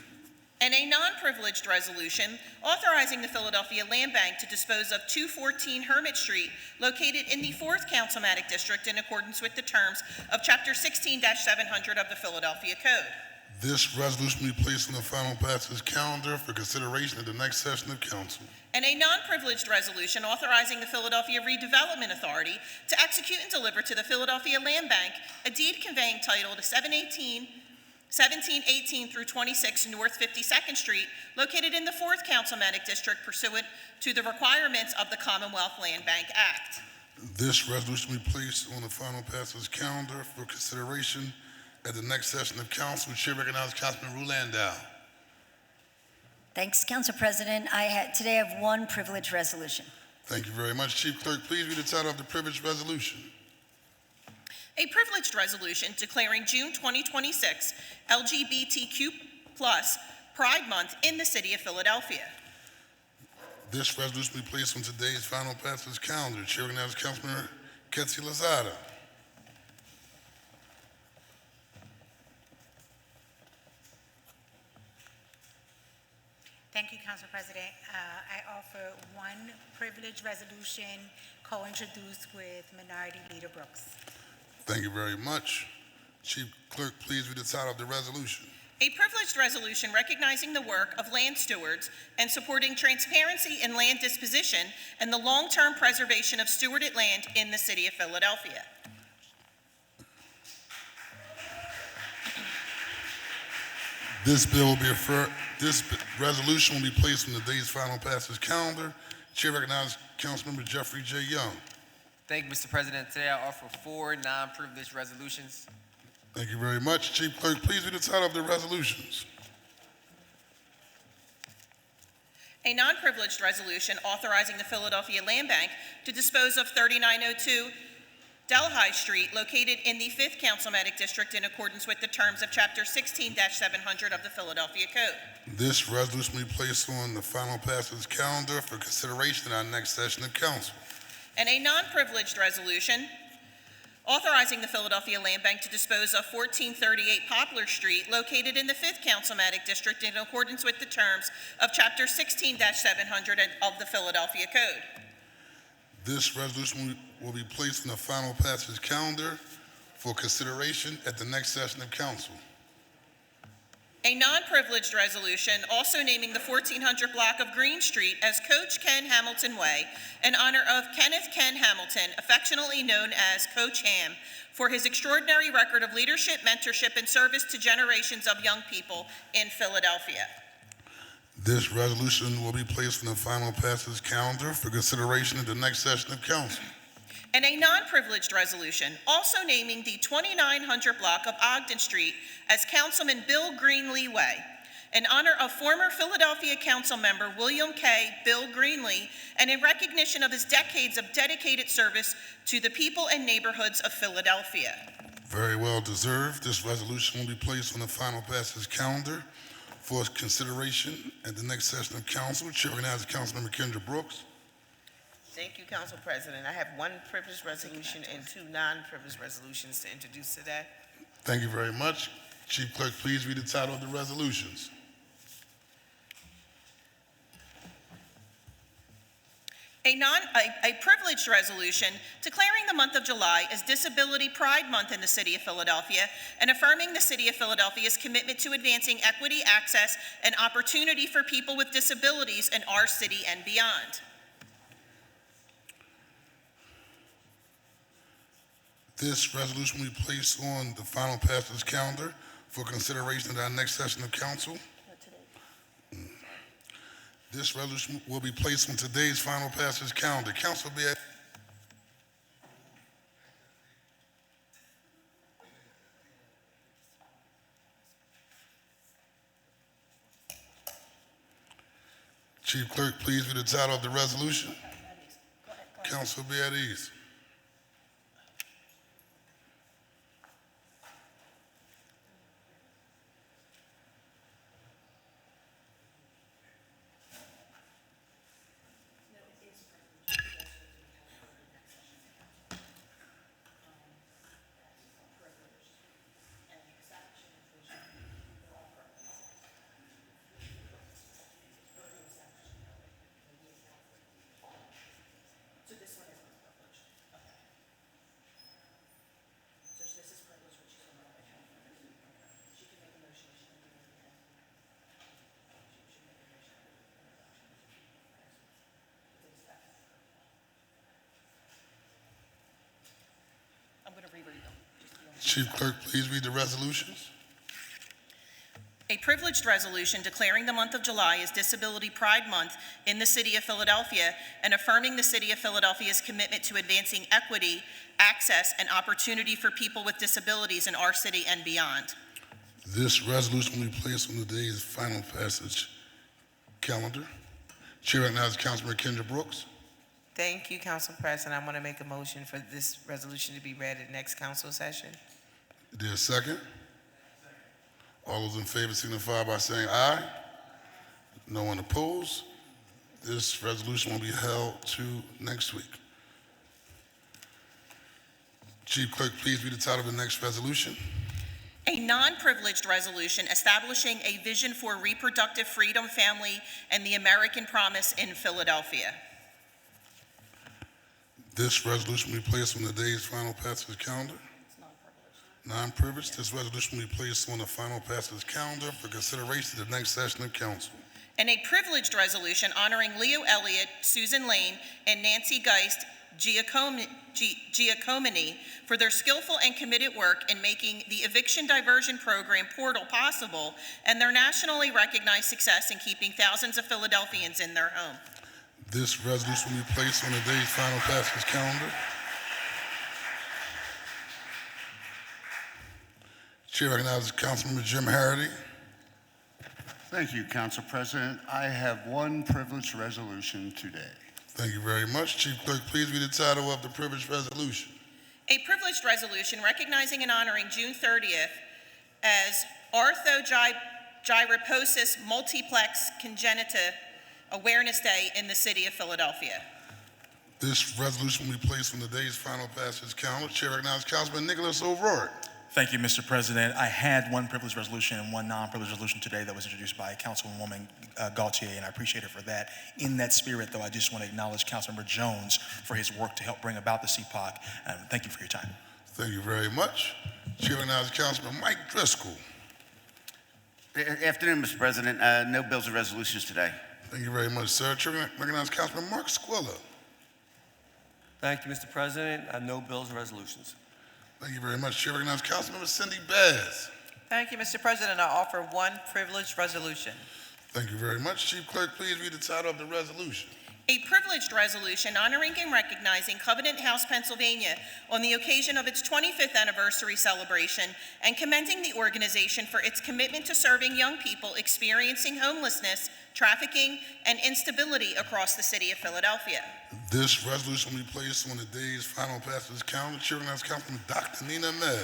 And a non-privileged resolution authorizing the Philadelphia Land Bank to dispose of 214 Hermit Street, located in the 4th Councilmatic District in accordance with the terms of Chapter 16-700 of the Philadelphia Code. This resolution will be placed on the final passage calendar for consideration at the next session of council. And a non-privileged resolution authorizing the Philadelphia Redevelopment Authority to execute and deliver to the Philadelphia Land Bank a deed conveying title to 1718 through 26 North 52nd Street, located in the 4th Councilmatic District pursuant to the requirements of the Commonwealth Land Bank Act. This resolution will be placed on the final passage calendar for consideration at the next session of council. Chair recognizes Councilman Rue Landau. Thanks, Council President. Today I have 1 privileged resolution. Thank you very much. Chief Clerk, please read the title of the privileged resolution. A privileged resolution declaring June 2026 LGBTQ+ Pride Month in the city of Philadelphia. This resolution will be placed on today's final passage calendar. Chair recognizes Councilman Ketsi Lozada. Thank you, Council President. I offer 1 privileged resolution co-introduced with Minority Leader Brooks. Thank you very much. Chief Clerk, please read the title of the resolution. A privileged resolution recognizing the work of land stewards and supporting transparency in land disposition and the long-term preservation of stewarded land in the city of Philadelphia. This resolution will be placed on today's final passage calendar. Chair recognizes Councilmember Jeffrey J. Young. Thank you, Mr. President. Today I offer 4 non-privileged resolutions. Thank you very much. Chief Clerk, please read the title of the resolutions. A non-privileged resolution authorizing the Philadelphia Land Bank to dispose of 3902 Delhi Street, located in the 5th Councilmanic District in accordance with the terms of Chapter 16-700 of the Philadelphia Code. This resolution will be placed on the final passage calendar for consideration in our next session of council. And a non-privileged resolution authorizing the Philadelphia Land Bank to dispose of 1438 Poplar Street, located in the 5th Councilmanic District in accordance with the terms of Chapter 16-700 of the Philadelphia Code. This resolution will be placed on the final passage calendar for consideration at the next session of council. A non-privileged resolution also naming the 1400 block of Green Street as Coach Ken Hamilton Way in honor of Kenneth Ken Hamilton, affectionately known as Coach Ham, for his extraordinary record of leadership, mentorship, and service to generations of young people in Philadelphia. This resolution will be placed on the final passage calendar for consideration at the next session of council. And a non-privileged resolution also naming the 2900 block of Ogden Street as Councilman Bill Greenlee Way in honor of former Philadelphia Council member William K. Bill Greenlee, and in recognition of his decades of dedicated service to the people and neighborhoods of Philadelphia. Very well deserved. This resolution will be placed on the final passage calendar for consideration at the next session of council. Chair recognizes Councilmember Kendra Brooks. Thank you, Council President. I have 1 privileged resolution and 2 non-privileged resolutions to introduce today. Thank you very much. Chief Clerk, please read the title of the resolutions. A privileged resolution declaring the month of July as Disability Pride Month in the City of Philadelphia and affirming the City of Philadelphia's commitment to advancing equity, access, and opportunity for people with disabilities in our city and beyond. This resolution will be placed on the final passage calendar for consideration at our next session of council. This resolution will be placed on today's final passage calendar. Council will be at Chief Clerk, please read the title of the resolution. Council will be at ease. Chief Clerk, please read the resolutions. A privileged resolution declaring the month of July as Disability Pride Month in the City of Philadelphia and affirming the City of Philadelphia's commitment to advancing equity, access, and opportunity for people with disabilities in our city and beyond. This resolution will be placed on today's final passage calendar. Chair recognizes Councilmember Kendra Brooks. Thank you, Council President. I want to make a motion for this resolution to be read at next council session. Is there a second? All those in favor signify by saying aye. No one opposed. This resolution will be held to next week. Chief Clerk, please read the title of the next resolution. A non-privileged resolution establishing a vision for reproductive freedom, family, and the American promise in Philadelphia. This resolution will be placed on today's final passage calendar. Non-privileged. This resolution will be placed on the final passage calendar for consideration at the next session of council. And a privileged resolution honoring Leo Elliott, Susan Lane, and Nancy Geist Giacomini for their skillful and committed work in making the eviction diversion program portal possible and their nationally recognized success in keeping thousands of Philadelphians in their home. This resolution will be placed on today's final passage calendar Chair recognizes Councilmember Jim Harity. Thank you, Council President. I have one privileged resolution today. Thank you very much. Chief Clerk, please read the title of the privileged resolution. A privileged resolution recognizing and honoring June 30th as Arthrogryposis Multiplex Congenita Awareness Day in the city of Philadelphia. This resolution will be placed on today's final passage calendar. Chair recognizes Councilman Nicholas O'Rourke. Thank you, Mr. President. I had one privileged resolution and one non-privileged resolution today that was introduced by Councilwoman Gaultier, and I appreciate her for that. In that spirit, though, I just want to acknowledge Councilmember Jones for his work to help bring about the CPOC. Thank you for your time. Thank you very much. Chair recognizes Councilman Mike Driscoll. Afternoon, Mr. President. No bills or resolutions today. Thank you very much, sir. Chair recognizes Councilman Mark Squilla. Thank you, Mr. President. No bills and resolutions. Thank you very much. Chair recognizes Councilmember Cindy Bass. Thank you, Mr. President. I offer one privileged resolution. Thank you very much. Chief Clerk, please read the title of the resolution. A privileged resolution honoring and recognizing Covenant House, Pennsylvania on the occasion of its 25th anniversary celebration and commending the organization for its commitment to serving young people experiencing homelessness, trafficking, and instability across the city of Philadelphia. This resolution will be placed on today's final passage calendar. Chair recognizes Councilman Dr. Nina Ahmed.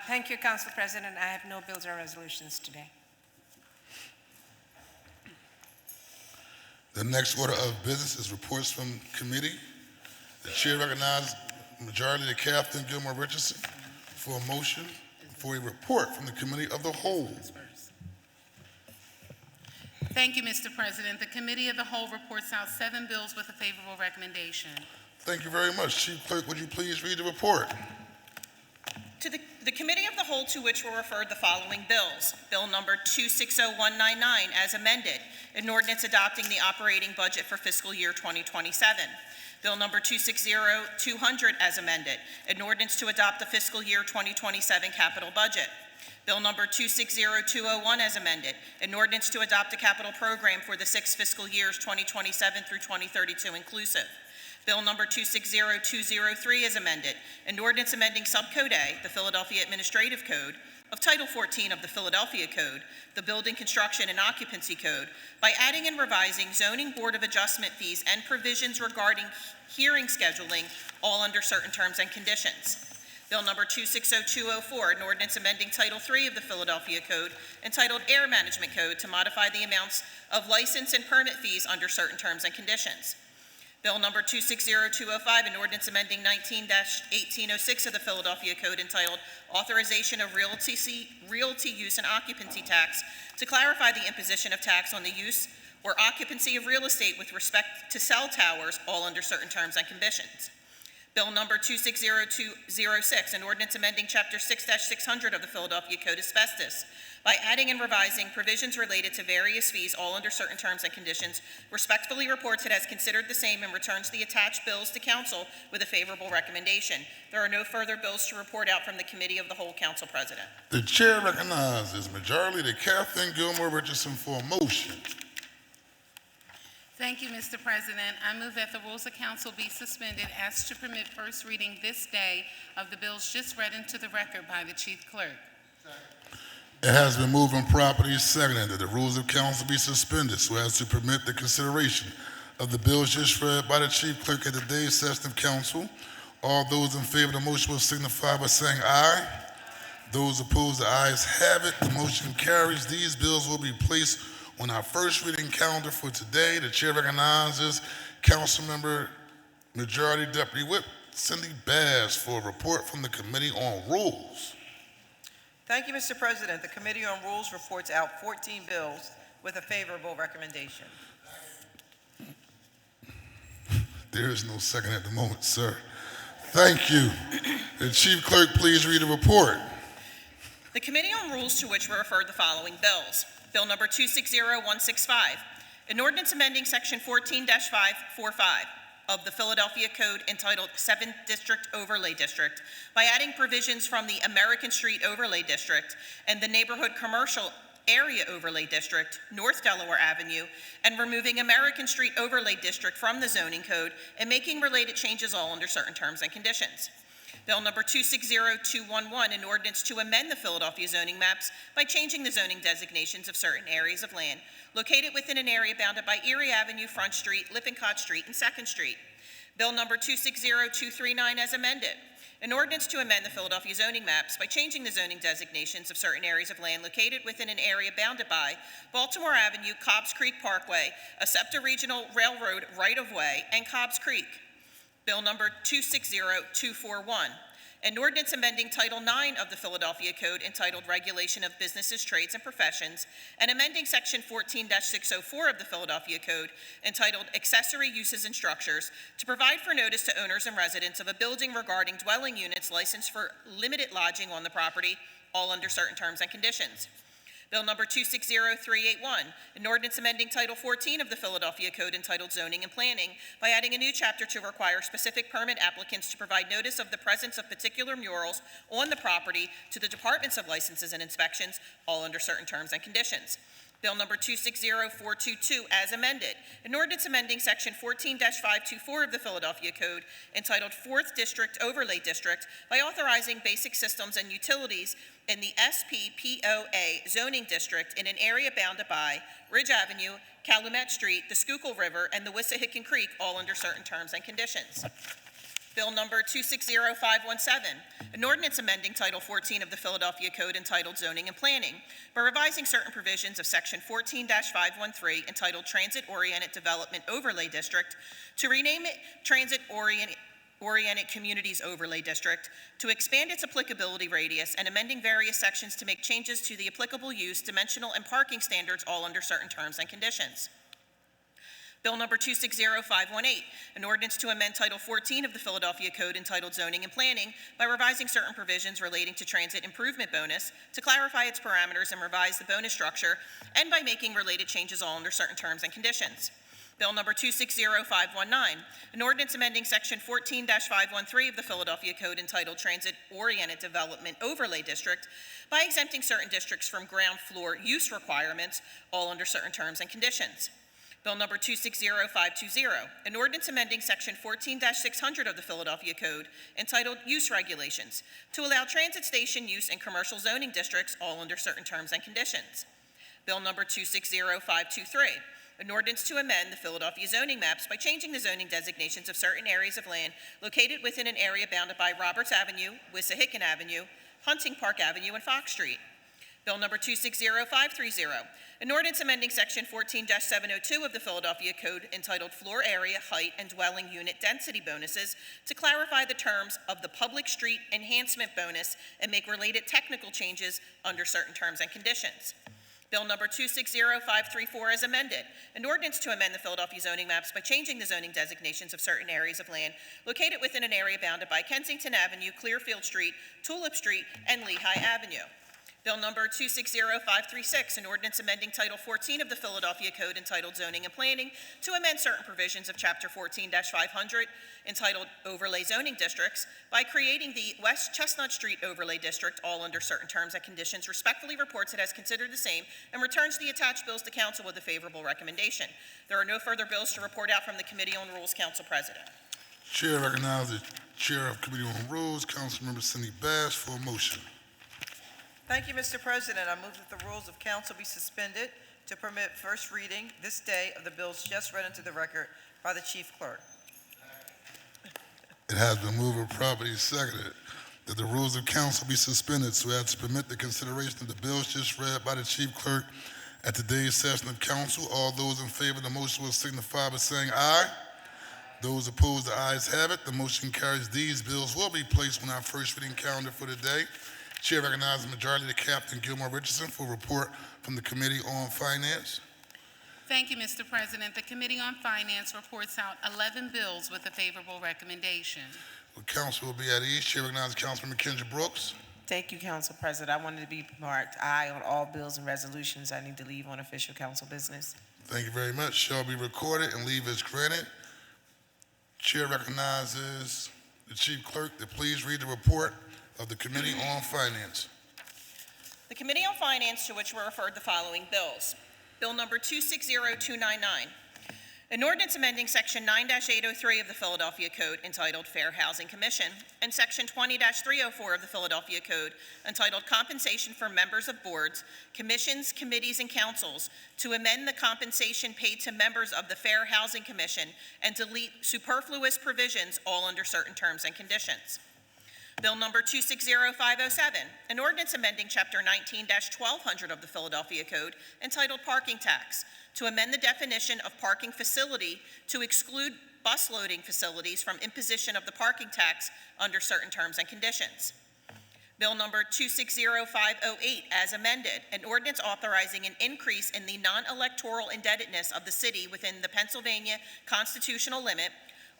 Thank you, Council President. I have no bills or resolutions today. The next order of business is reports from committee. The chair recognizes Majority Leader Catherine Gilmore Richardson for a motion for a report from the Committee of the Whole. Thank you, Mr. President. The Committee of the Whole reports out 7 bills with a favorable recommendation. Thank you very much. Chief Clerk, would you please read the report? To the Committee of the Whole, to which were referred the following bills. Bill number 260199 as amended, an ordinance adopting the operating budget for fiscal year 2027. Bill number 260200 as amended, an ordinance to adopt the fiscal year 2027 capital budget. Bill number 260201 as amended, an ordinance to adopt a capital program for the 6 fiscal years 2027 through 2032 inclusive. Bill number 260203 is amended, an ordinance amending Subcode A, the Philadelphia Administrative Code, of Title 14 of the Philadelphia Code, the Building Construction and Occupancy Code, by adding and revising zoning board of adjustment fees and provisions regarding hearing scheduling, all under certain terms and conditions. Bill number 260204, an ordinance amending Title 3 of the Philadelphia Code, entitled Air Management Code, to modify the amounts of license and permit fees under certain terms and conditions. Bill number 260205, an ordinance amending 19-1806 of the Philadelphia Code entitled Authorization of Realty Use and Occupancy Tax, to clarify the imposition of tax on the use or occupancy of real estate with respect to cell towers, all under certain terms and conditions. Bill number 260206, an ordinance amending Chapter 6-600 of the Philadelphia Code Asbestos, by adding and revising provisions related to various fees, all under certain terms and conditions, respectfully reports it has considered the same and returns the attached bills to council with a favorable recommendation. There are no further bills to report out from the Committee of the Whole, Council President. The chair recognizes Majority Leader Catherine Gilmore Richardson for a motion. Thank you, Mr. President. I move that the rules of council be suspended as to permit first reading this day of the bills just read into the record by the Chief Clerk. It has been moved and properly seconded that the rules of council be suspended so as to permit the consideration of the bills just read by the Chief Clerk at today's session of council. All those in favor of the motion will signify by saying aye. Those opposed, the ayes have it. The motion carries. These bills will be placed on our first reading calendar for today. The chair recognizes Councilmember Majority Deputy Whip Cindy Bass for a report from the Committee on Rules. Thank you, Mr. President. The Committee on Rules reports out 14 bills with a favorable recommendation. There is no second at the moment, sir. Thank you. The Chief Clerk, please read the report. The Committee on Rules, to which were referred the following bills. Bill number 260165, an ordinance amending Section 14-545 of the Philadelphia Code entitled 7th District Overlay District by adding provisions from the American Street Overlay District and the Neighborhood Commercial Area Overlay District, North Delaware Avenue, and removing American Street Overlay District from the zoning code and making related changes all under certain terms and conditions. Bill number 260211, an ordinance to amend the Philadelphia zoning maps by changing the zoning designations of certain areas of land located within an area bounded by Erie Avenue, Front Street, Lippincott Street, and Second Street. Bill number 260239 as amended, an ordinance to amend the Philadelphia zoning maps by changing the zoning designations of certain areas of land located within an area bounded by Baltimore Avenue, Cobbs Creek Parkway, a SEPTA Regional Railroad right-of-way, and Cobbs Creek. Bill number 260241, an ordinance amending Title IX of the Philadelphia Code entitled Regulation of Businesses, Trades, and Professions, and amending Section 14-604 of the Philadelphia Code entitled Accessory Uses and Structures to provide for notice to owners and residents of a building regarding dwelling units licensed for limited lodging on the property, all under certain terms and conditions. Bill number 260381, an ordinance amending Title 14 of the Philadelphia Code entitled Zoning and Planning by adding a new chapter to require specific permit applicants to provide notice of the presence of particular murals on the property to the Departments of Licenses and Inspections, all under certain terms and conditions. Bill number 260422 as amended, an ordinance amending Section 14-524 of the Philadelphia Code entitled 4th District Overlay District by authorizing basic systems and utilities in the SPPOA zoning district in an area bounded by Ridge Avenue, Calumet Street, the Schuylkill River, and the Wissahickon Creek, all under certain terms and conditions. Bill number 260517, an ordinance amending Title 14 of the Philadelphia Code entitled Zoning and Planning by revising certain provisions of Section 14-513 entitled Transit-Oriented Development Overlay District to rename it Transit-Oriented Communities Overlay District, to expand its applicability radius, and amending various sections to make changes to the applicable use, dimensional, and parking standards, all under certain terms and conditions. Bill number 260518, an ordinance to amend Title 14 of the Philadelphia Code entitled Zoning and Planning by revising certain provisions relating to transit improvement bonus to clarify its parameters and revise the bonus structure, and by making related changes, all under certain terms and conditions. Bill number 260519, an ordinance amending Section 14-513 of the Philadelphia Code entitled Transit-Oriented Development Overlay District by exempting certain districts from ground floor use requirements, all under certain terms and conditions. Bill number 260520, an ordinance amending Section 14-600 of the Philadelphia Code entitled Use Regulations to allow transit station use in commercial zoning districts, all under certain terms and conditions. Bill number 260523, an ordinance to amend the Philadelphia zoning maps by changing the zoning designations of certain areas of land located within an area bounded by Roberts Avenue, Wissahickon Avenue, Hunting Park Avenue, and Fox Street. Bill number 260530, an ordinance amending Section 14-702 of the Philadelphia Code entitled Floor Area, Height, and Dwelling Unit Density Bonuses to clarify the terms of the Public Street Enhancement Bonus and make related technical changes under certain terms and conditions. Bill number 260534 as amended, an ordinance to amend the Philadelphia zoning maps by changing the zoning designations of certain areas of land located within an area bounded by Kensington Avenue, Clearfield Street, Tulip Street, and Lehigh Avenue. Bill number 260536, an ordinance amending Title 14 of the Philadelphia Code entitled Zoning and Planning to amend certain provisions of Chapter 14-500 entitled Overlay Zoning Districts by creating the West Chestnut Street Overlay District, all under certain terms and conditions, respectfully reports it has considered the same and returns the attached bills to council with a favorable recommendation. There are no further bills to report out from the Committee on Rules, Council President. Chair recognizes the Chair of Committee on Rules, Councilmember Cindy Bass, for a motion. Thank you, Mr. President. I move that the rules of council be suspended to permit first reading this day of the bills just read into the record by the chief clerk. It has been moved and properly seconded that the rules of council be suspended so as to permit the consideration of the bills just read by the chief clerk at today's session of council. All those in favor of the motion will signify by saying aye. Those opposed, the ayes have it. The motion carries. These bills will be placed on our first reading calendar for today. Chair recognizes the Majority Leader Captain Gilmore Richardson for a report from the Committee on Finance. Thank you, Mr. President. The Committee on Finance reports out 11 bills with a favorable recommendation. The council will be at ease. Chair recognizes Councilman Kendra Brooks. Thank you, Council President. I wanted to be marked aye on all bills and resolutions I need to leave on official council business. Thank you very much. Shall be recorded and leave as granted. Chair recognizes the Chief Clerk to please read the report of the Committee on Finance. The Committee on Finance, to which were referred the following bills. Bill number 260299, An ordinance amending Section 9-803 of the Philadelphia Code entitled Fair Housing Commission and Section 20-304 of the Philadelphia Code entitled Compensation for Members of Boards, Commissions, Committees, and Councils to amend the compensation paid to members of the Fair Housing Commission and delete superfluous provisions, all under certain terms and conditions. Bill number 260507, an ordinance amending Chapter 19-1200 of the Philadelphia Code entitled Parking Tax to amend the definition of parking facility to exclude bus loading facilities from imposition of the parking tax under certain terms and conditions. Bill number 260508 as amended, an ordinance authorizing an increase in the non-electoral indebtedness of the city within the Pennsylvania constitutional limit,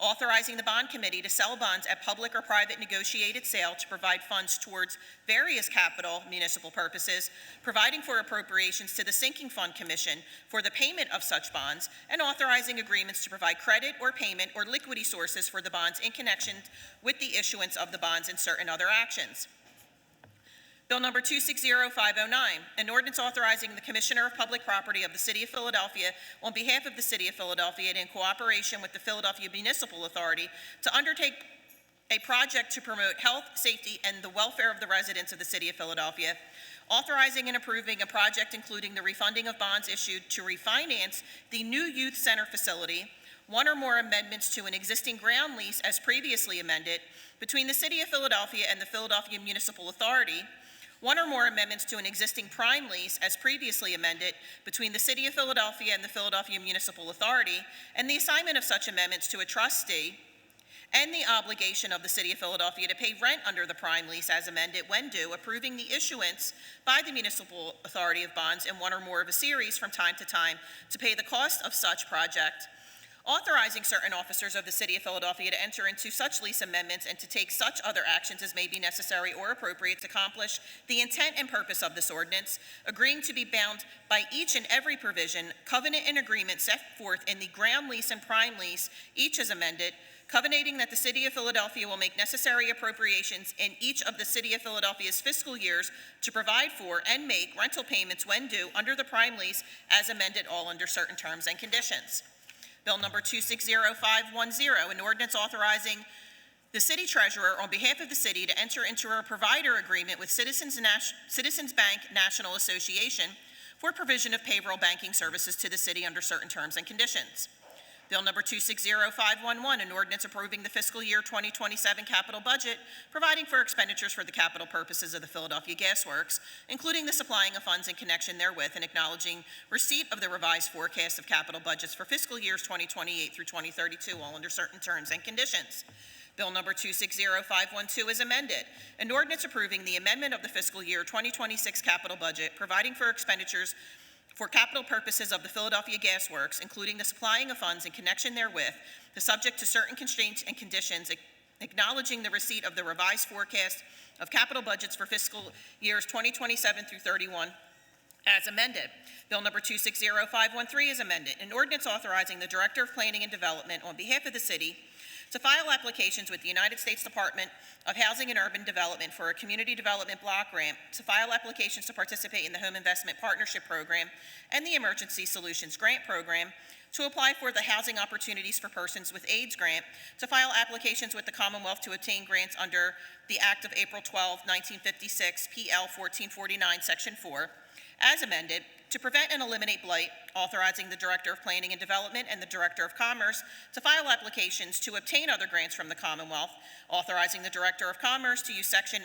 authorizing the bond committee to sell bonds at public or private negotiated sale to provide funds towards various capital municipal purposes, providing for appropriations to the sinking fund commission for the payment of such bonds, and authorizing agreements to provide credit or payment or liquidity sources for the bonds in connection with the issuance of the bonds and certain other actions. Bill number 260509, an ordinance authorizing the Commissioner of Public Property of the City of Philadelphia on behalf of the City of Philadelphia and in cooperation with the Philadelphia Municipal Authority to undertake a project to promote health, safety, and the welfare of the residents of the City of Philadelphia, authorizing and approving a project including the refunding of bonds issued to refinance the new youth center facility, one or more amendments to an existing ground lease as previously amended between the City of Philadelphia and the Philadelphia Municipal Authority, one or more amendments to an existing prime lease as previously amended between the City of Philadelphia and the Philadelphia Municipal Authority, and the assignment of such amendments to a trustee, and the obligation of the City of Philadelphia to pay rent under the prime lease as amended when due, approving the issuance by the Municipal Authority of bonds in one or more of a series from time to time to pay the cost of such project, authorizing certain officers of the City of Philadelphia to enter into such lease amendments and to take such other actions as may be necessary or appropriate to accomplish the intent and purpose of this ordinance, agreeing to be bound by each and every provision, covenant, and agreement set forth in the ground lease and prime lease, each as amended, covenanting that the City of Philadelphia will make necessary appropriations in each of the City of Philadelphia's fiscal years to provide for and make rental payments when due under the prime lease as amended, all under certain terms and conditions. Bill number 260510, an ordinance authorizing the city treasurer on behalf of the city to enter into a provider agreement with Citizens Bank National Association for provision of payroll banking services to the city under certain terms and conditions. Bill number 260511, an ordinance approving the fiscal year 2027 capital budget, providing for expenditures for the capital purposes of the Philadelphia Gas Works, including the supplying of funds in connection therewith, and acknowledging receipt of the revised forecast of capital budgets for fiscal years 2028 through 2032, all under certain terms and conditions. Bill number 260512 is amended, an ordinance approving the amendment of the fiscal year 2026 capital budget, providing for expenditures for capital purposes of the Philadelphia Gas Works, including the supplying of funds in connection therewith, the subject to certain constraints and conditions, acknowledging the receipt of the revised forecast of capital budgets for fiscal years 2027 through 31 as amended. Bill number 260513 is amended, an ordinance authorizing the Director of Planning and Development on behalf of the city to file applications with the United States Department of Housing and Urban Development for a Community Development Block Grant, to file applications to participate in the Home Investment Partnership Program and the Emergency Solutions Grant Program, to apply for the Housing Opportunities for Persons with AIDS Grant, to file applications with the Commonwealth to obtain grants under the Act of April 12, 1956, PL 1449, Section 4, as amended, to prevent and eliminate blight, authorizing the Director of Planning and Development and the Director of Commerce to file applications to obtain other grants from the Commonwealth, authorizing the Director of Commerce to use Section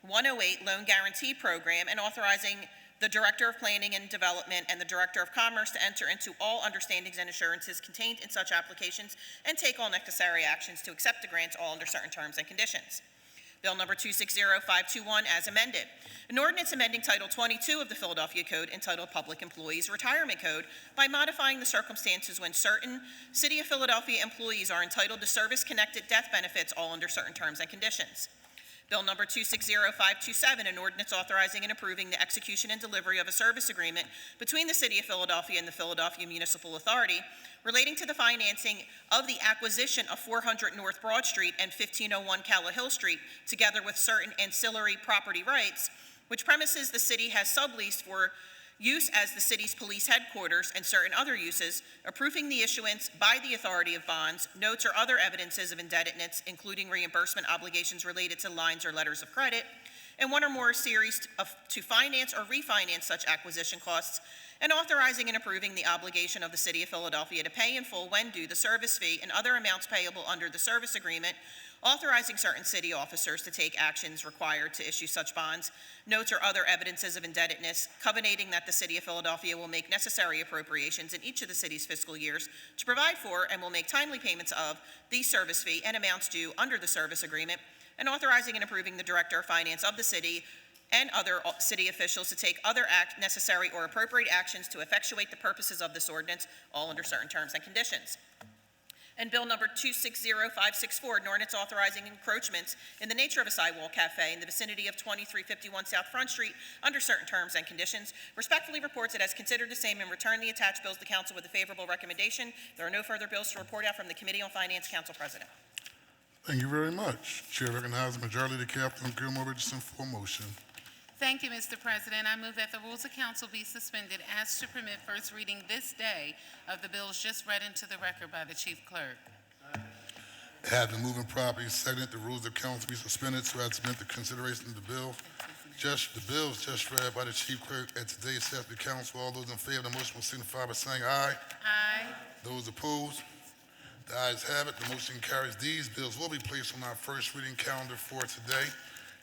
108 Loan Guarantee Program, and authorizing the Director of Planning and Development and the Director of Commerce to enter into all understandings and assurances contained in such applications and take all necessary actions to accept the grants, all under certain terms and conditions. Bill number 260521 as amended, an ordinance amending Title 22 of the Philadelphia Code entitled Public Employees Retirement Code by modifying the circumstances when certain City of Philadelphia employees are entitled to service-connected death benefits, all under certain terms and conditions. Bill number 260527, an ordinance authorizing and approving the execution and delivery of a service agreement between the City of Philadelphia and the Philadelphia Municipal Authority relating to the financing of the acquisition of 400 North Broad Street and 1501 Calla Hill Street, together with certain ancillary property rights, which premises the city has subleased for use as the city's police headquarters, and certain other uses, approving the issuance by the authority of bonds, notes, or other evidences of indebtedness, including reimbursement obligations related to lines or letters of credit, and one or more series to finance or refinance such acquisition costs, and authorizing and approving the obligation of the City of Philadelphia to pay in full when due the service fee and other amounts payable under the service agreement, authorizing certain city officers to take actions required to issue such bonds, notes, or other evidences of indebtedness, covenanting that the City of Philadelphia will make necessary appropriations in each of the city's fiscal years to provide for and will make timely payments of the service fee and amounts due under the service agreement, and authorizing and approving the Director of Finance of the city and other city officials to take other necessary or appropriate actions to effectuate the purposes of this ordinance, all under certain terms and conditions. And Bill number 260564, an ordinance authorizing encroachments in the nature of a sidewalk cafe in the vicinity of 2351 South Front Street under certain terms and conditions. Respectfully reports it has considered the same and returned the attached bills to council with a favorable recommendation. There are no further bills to report out from the Committee on Finance. Council President. Thank you very much. Chair recognizes Majority Leader Captain Gilmore Richardson for a motion. Thank you, Mr. President. I move that the rules of council be suspended as to permit first reading this day of the bills just read into the record by the chief clerk. It has been moved and properly seconded the rules of council be suspended so as to permit the consideration of the bills just read by the chief clerk at today's session of the council. All those in favor of the motion will signify by saying aye. Aye. Those opposed? The ayes have it. The motion carries. These bills will be placed on our first reading calendar for today.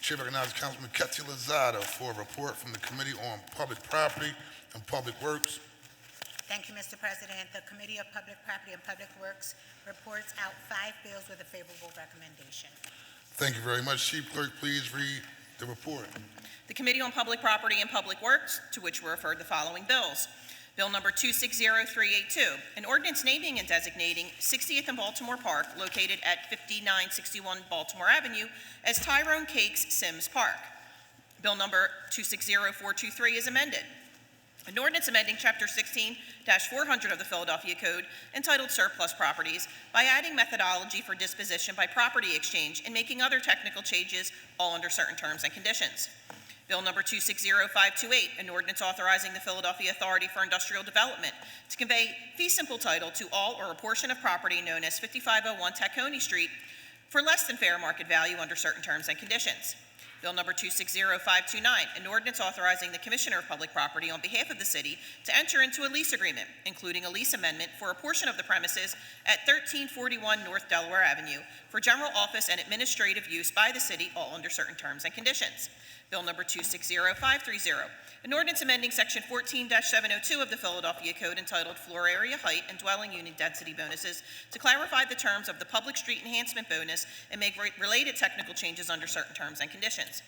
Chair recognizes Councilman Ketty Lozada for a report from the Committee on Public Property and Public Works. Thank you, Mr. President. The Committee of Public Property and Public Works reports out 5 bills with a favorable recommendation. Thank you very much. Chief Clerk, please read the report. The Committee on Public Property and Public Works, to which were referred the following bills. Bill number 260382, an ordinance naming and designating 60th and Baltimore Park, located at 5961 Baltimore Avenue, as Tyrone Cakes Sims Park. Bill number 260423 is amended. An ordinance amending Chapter 16-400 of the Philadelphia Code entitled Surplus Properties by adding methodology for disposition by property exchange and making other technical changes, all under certain terms and conditions. Bill number 260528, an ordinance authorizing the Philadelphia Authority for Industrial Development to convey fee simple title to all or a portion of property known as 5501 Tacony Street for less than fair market value under certain terms and conditions. Bill number 260529, an ordinance authorizing the Commissioner of Public Property on behalf of the city to enter into a lease agreement, including a lease amendment for a portion of the premises at 1341 North Delaware Avenue for general office and administrative use by the city, all under certain terms and conditions. Bill number 260530, an ordinance amending Section 14-702 of the Philadelphia Code entitled Floor Area Height and Dwelling Unit Density Bonuses to clarify the terms of the Public Street Enhancement Bonus and make related technical changes under certain terms and conditions.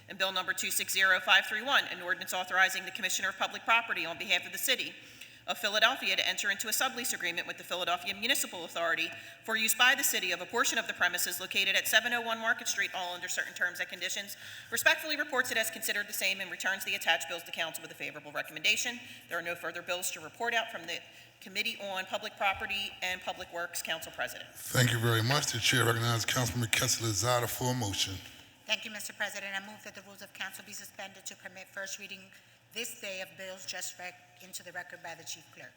And Bill number 260531, an ordinance authorizing the Commissioner of Public Property on behalf of the City of Philadelphia to enter into a sublease agreement with the Philadelphia Municipal Authority for use by the city of a portion of the premises located at 701 Market Street, all under certain terms and conditions. Respectfully reports it has considered the same and returns the attached bills to council with a favorable recommendation. There are no further bills to report out from the Committee on Public Property and Public Works. Council President. Thank you very much. The chair recognizes Councilman Ketty Lozada for a motion. Thank you, Mr. President. I move that the rules of council be suspended to permit first reading this day of bills just read into the record by the chief clerk.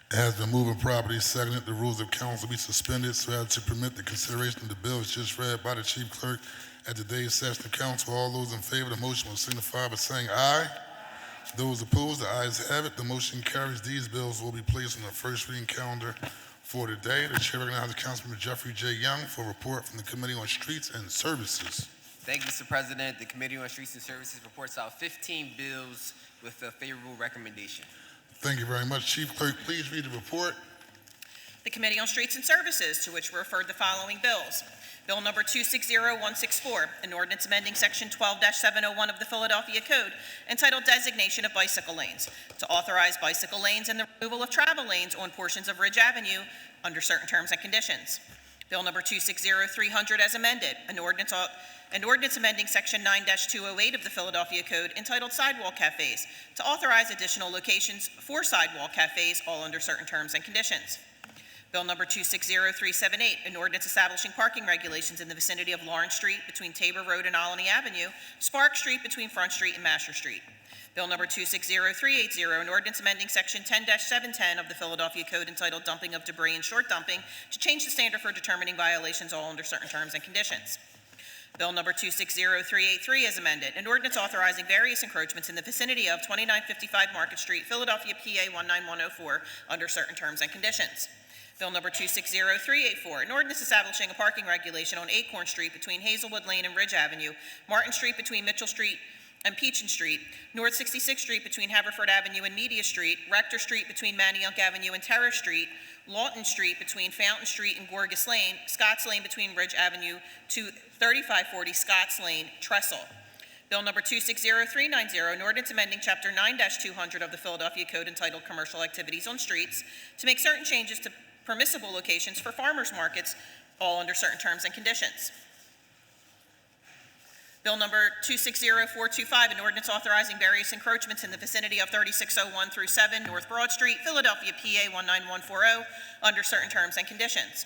It has been moved and properly seconded the rules of council be suspended so as to permit the consideration of the bills just read by the chief clerk at today's session of council. All those in favor of the motion will signify by saying aye. Those opposed, the ayes have it. The motion carries. These bills will be placed on the first reading calendar for today. The chair recognizes Councilman Jeffrey J. Young for a report from the Committee on Streets and Services. Thank you, Mr. President. The Committee on Streets and Services reports out 15 bills with a favorable recommendation. Thank you very much. Chief Clerk, please read the report. The Committee on Streets and Services, to which were referred the following bills. Bill number 260164, an ordinance amending Section 12-701 of the Philadelphia Code entitled Designation of Bicycle Lanes to authorize bicycle lanes and the removal of travel lanes on portions of Ridge Avenue under certain terms and conditions. Bill number 260300 as amended, an ordinance amending Section 9-208 of the Philadelphia Code entitled Sidewalk Cafes to authorize additional locations for sidewalk cafes, all under certain terms and conditions. Bill number 260378, an ordinance establishing parking regulations in the vicinity of Lawrence Street between Tabor Road and Alany Avenue, Spark Street between Front Street and Masher Street. Bill number 260380, an ordinance amending section 10-710 of the Philadelphia Code entitled Dumping of Debris and Short Dumping to change the standard for determining violations all under certain terms and conditions. Bill number 260383 is amended, an ordinance authorizing various encroachments in the vicinity of 2955 Market Street, Philadelphia, PA 19104 under certain terms and conditions. Bill number 260384, an ordinance establishing a parking regulation on Acorn Street between Hazelwood Lane and Ridge Avenue, Martin Street between Mitchell Street and Peachin Street, North 66th Street between Haverford Avenue and Media Street, Rector Street between Manayunk Avenue and Terrace Street, Lawton Street between Fountain Street and Gorgas Lane, Scotts Lane between Ridge Avenue to 3540 Scotts Lane, Trestle. Bill number 260390, an ordinance amending Chapter 9-200 of the Philadelphia Code entitled Commercial Activities on Streets to make certain changes to permissible locations for farmers markets, all under certain terms and conditions. Bill number 260425, an ordinance authorizing various encroachments in the vicinity of 3601 through 7 North Broad Street, Philadelphia, PA 19140, under certain terms and conditions.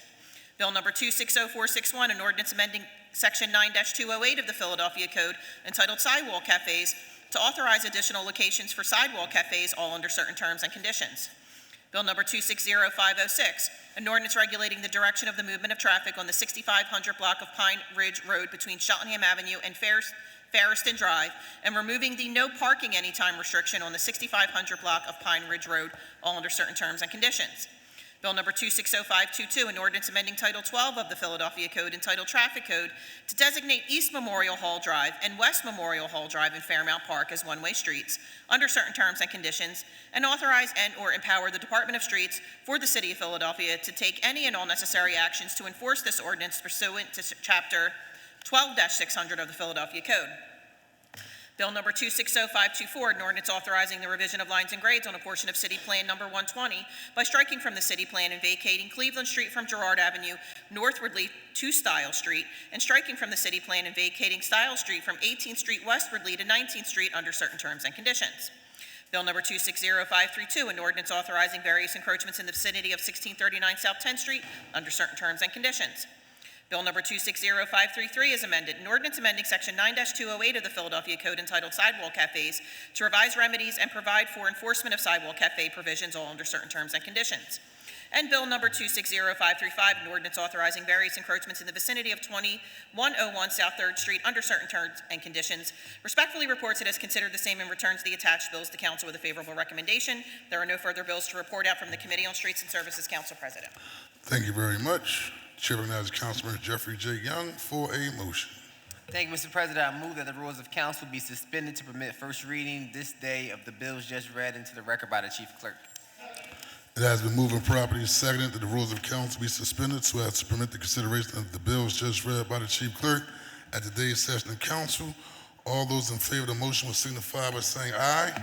Bill number 260461, an ordinance amending section 9-208 of the Philadelphia Code entitled Sidewalk Cafes to authorize additional locations for sidewalk cafes, all under certain terms and conditions. Bill number 260506, an ordinance regulating the direction of the movement of traffic on the 6500 block of Pine Ridge Road between Cheltenham Avenue and Ferriston Drive, and removing the no parking anytime restriction on the 6500 block of Pine Ridge Road, all under certain terms and conditions. Bill number 260522, an ordinance amending Title 12 of the Philadelphia Code entitled Traffic Code to designate East Memorial Hall Drive and West Memorial Hall Drive in Fairmount Park as one-way streets under certain terms and conditions, and authorize and or empower the Department of Streets for the City of Philadelphia to take any and all necessary actions to enforce this ordinance pursuant to Chapter 12-600 of the Philadelphia Code. Bill number 260524, an ordinance authorizing the revision of lines and grades on a portion of City Plan number 120 by striking from the city plan and vacating Cleveland Street from Girard Avenue northwardly to Stiles Street, and striking from the city plan and vacating Stiles Street from 18th Street westwardly to 19th Street under certain terms and conditions. Bill number 260532, an ordinance authorizing various encroachments in the vicinity of 1639 South 10th Street under certain terms and conditions. Bill number 260533 is amended, an ordinance amending section 9-208 of the Philadelphia Code entitled Sidewalk Cafes to revise remedies and provide for enforcement of sidewalk cafe provisions, all under certain terms and conditions. And Bill number 260535, an ordinance authorizing various encroachments in the vicinity of 2101 South 3rd Street under certain terms and conditions. Respectfully reports it has considered the same and returns the attached bills to council with a favorable recommendation. There are no further bills to report out from the Committee on Streets and Services. Council President. Thank you very much. Chair recognizes Councilman Jeffrey J. Young for a motion. Thank you, Mr. President. I move that the rules of council be suspended to permit first reading this day of the bills just read into the record by the chief clerk. It has been moved and properly seconded that the rules of council be suspended so as to permit the consideration of the bills just read by the chief clerk at today's session of council. All those in favor of the motion will signify by saying aye.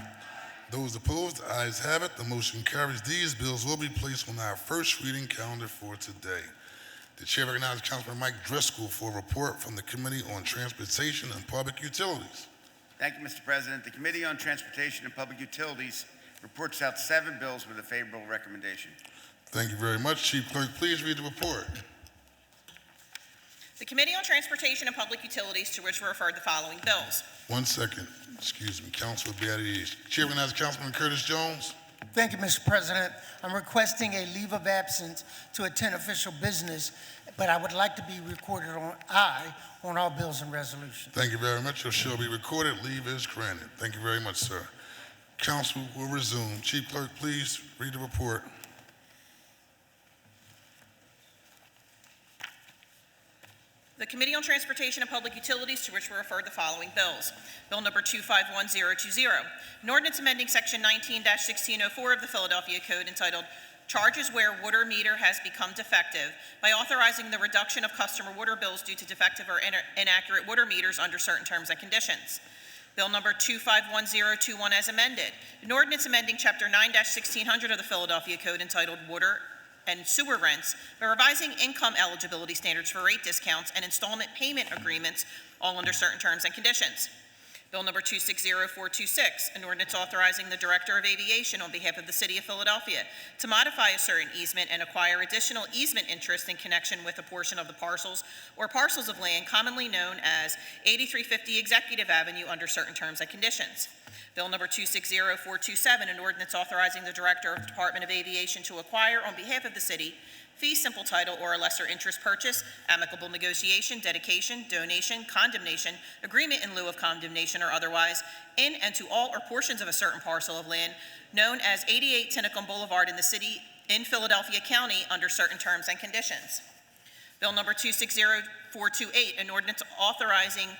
Those opposed, the ayes have it. The motion carries. These bills will be placed on our first reading calendar for today. The chair recognizes Councilman Mike Driscoll for a report from the Committee on Transportation and Public Utilities. Thank you, Mr. President. The Committee on Transportation and Public Utilities reports out 7 bills with a favorable recommendation. Thank you very much. Chief Clerk, please read the report. The Committee on Transportation and Public Utilities, to which were referred the following bills. 1 second. Excuse me, Councilor Beatty. Chair recognizes Councilman Curtis Jones. Thank you, Mr. President. I'm requesting a leave of absence to attend official business, but I would like to be recorded on all bills and resolutions. Thank you very much. It shall be recorded. Leave is granted. Thank you very much, sir. Council will resume. Chief Clerk, please read the report. The Committee on Transportation and Public Utilities, to which were referred the following bills. Bill number 251020, an ordinance amending section 19-1604 of the Philadelphia Code entitled Charges Where Water Meter Has Become Defective by authorizing the reduction of customer water bills due to defective or inaccurate water meters under certain terms and conditions. Bill number 251021 as amended, an ordinance amending chapter 9-1600 of the Philadelphia Code entitled Water and Sewer Rents by revising income eligibility standards for rate discounts and installment payment agreements, all under certain terms and conditions. Bill number 260426, an ordinance authorizing the Director of Aviation on behalf of the City of Philadelphia to modify a certain easement and acquire additional easement interest in connection with a portion of the parcels or parcels of land commonly known as 8350 Executive Avenue under certain terms and conditions. Bill number 260427, an ordinance authorizing the Director of the Department of Aviation to acquire on behalf of the city fee simple title or a lesser interest purchase, amicable negotiation, dedication, donation, condemnation, agreement in lieu of condemnation or otherwise, in and to all or portions of a certain parcel of land known as 88 Tinicum Boulevard in the city in Philadelphia County under certain terms and conditions. Bill number 260428, an ordinance authorizing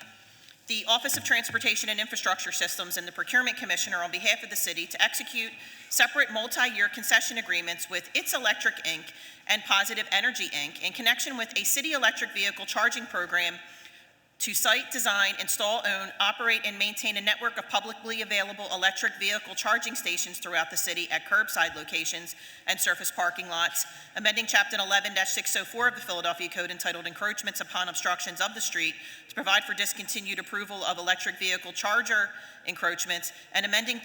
the Office of Transportation and Infrastructure Systems and the Procurement Commissioner on behalf of the city to execute separate multi-year concession agreements with It's Electric, Inc. and Positive Energy, Inc. in connection with a city electric vehicle charging program to site, design, install, own, operate, and maintain a network of publicly available electric vehicle charging stations throughout the city at curbside locations and surface parking lots, amending Chapter 11-604 of the Philadelphia Code entitled Encroachments Upon Obstructions of the Street to provide for discontinued approval of electric vehicle charger encroachments, and amending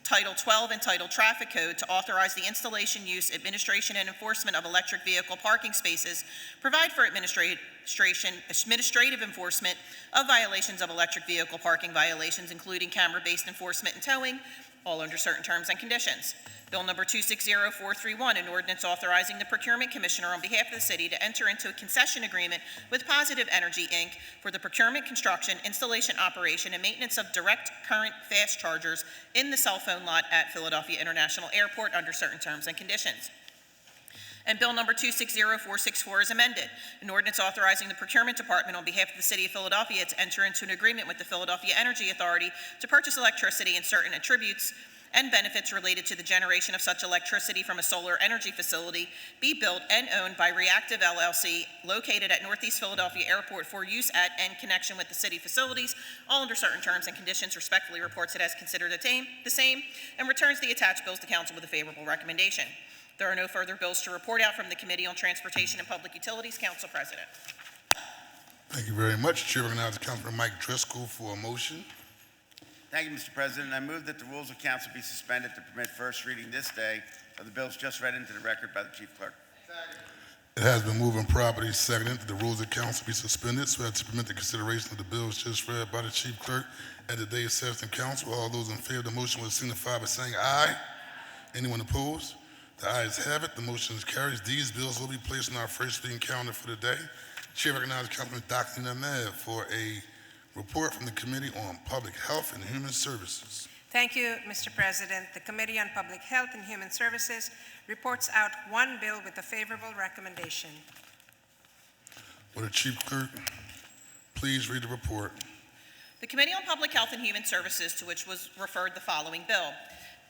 Title 12 entitled Traffic Code to authorize the installation, use, administration, and enforcement of electric vehicle parking spaces, provide for administrative enforcement of violations of electric vehicle parking violations, including camera-based enforcement and towing, all under certain terms and conditions. Bill number 260431, an ordinance authorizing the Procurement Commissioner on behalf of the city to enter into a concession agreement with Positive Energy, Inc. for the procurement, construction, installation, operation, and maintenance of direct current fast chargers in the cell phone lot at Philadelphia International Airport under certain terms and conditions. And Bill number 260464 is amended, an ordinance authorizing the Procurement Department on behalf of the City of Philadelphia to enter into an agreement with the Philadelphia Energy Authority to purchase electricity and certain attributes and benefits related to the generation of such electricity from a solar energy facility be built and owned by Reactive LLC located at Northeast Philadelphia Airport for use at and connection with the city facilities, all under certain terms and conditions. Respectfully reports it as considered the same and returns the attached bills to council with a favorable recommendation. There are no further bills to report out from the Committee on Transportation and Public Utilities. Council President. Thank you very much. Chair recognizes Councilman Mike Driscoll for a motion. Thank you, Mr. President. I move that the rules of council be suspended to permit first reading this day of the bills just read into the record by the Chief Clerk. It has been moved and properly seconded that the rules of council be suspended so as to permit the consideration of the bills just read by the Chief Clerk at today's session of council. All those in favor of the motion will signify by saying aye. Anyone opposed? The ayes have it. The motion is carried. These bills will be placed on our first reading calendar for the day. Chair recognizes Councilman Dr. Ahmed for a report from the Committee on Public Health and Human Services. Thank you, Mr. President. The Committee on Public Health and Human Services reports out one bill with a favorable recommendation. Will the Chief Clerk please read the report? The Committee on Public Health and Human Services, to which was referred the following bill.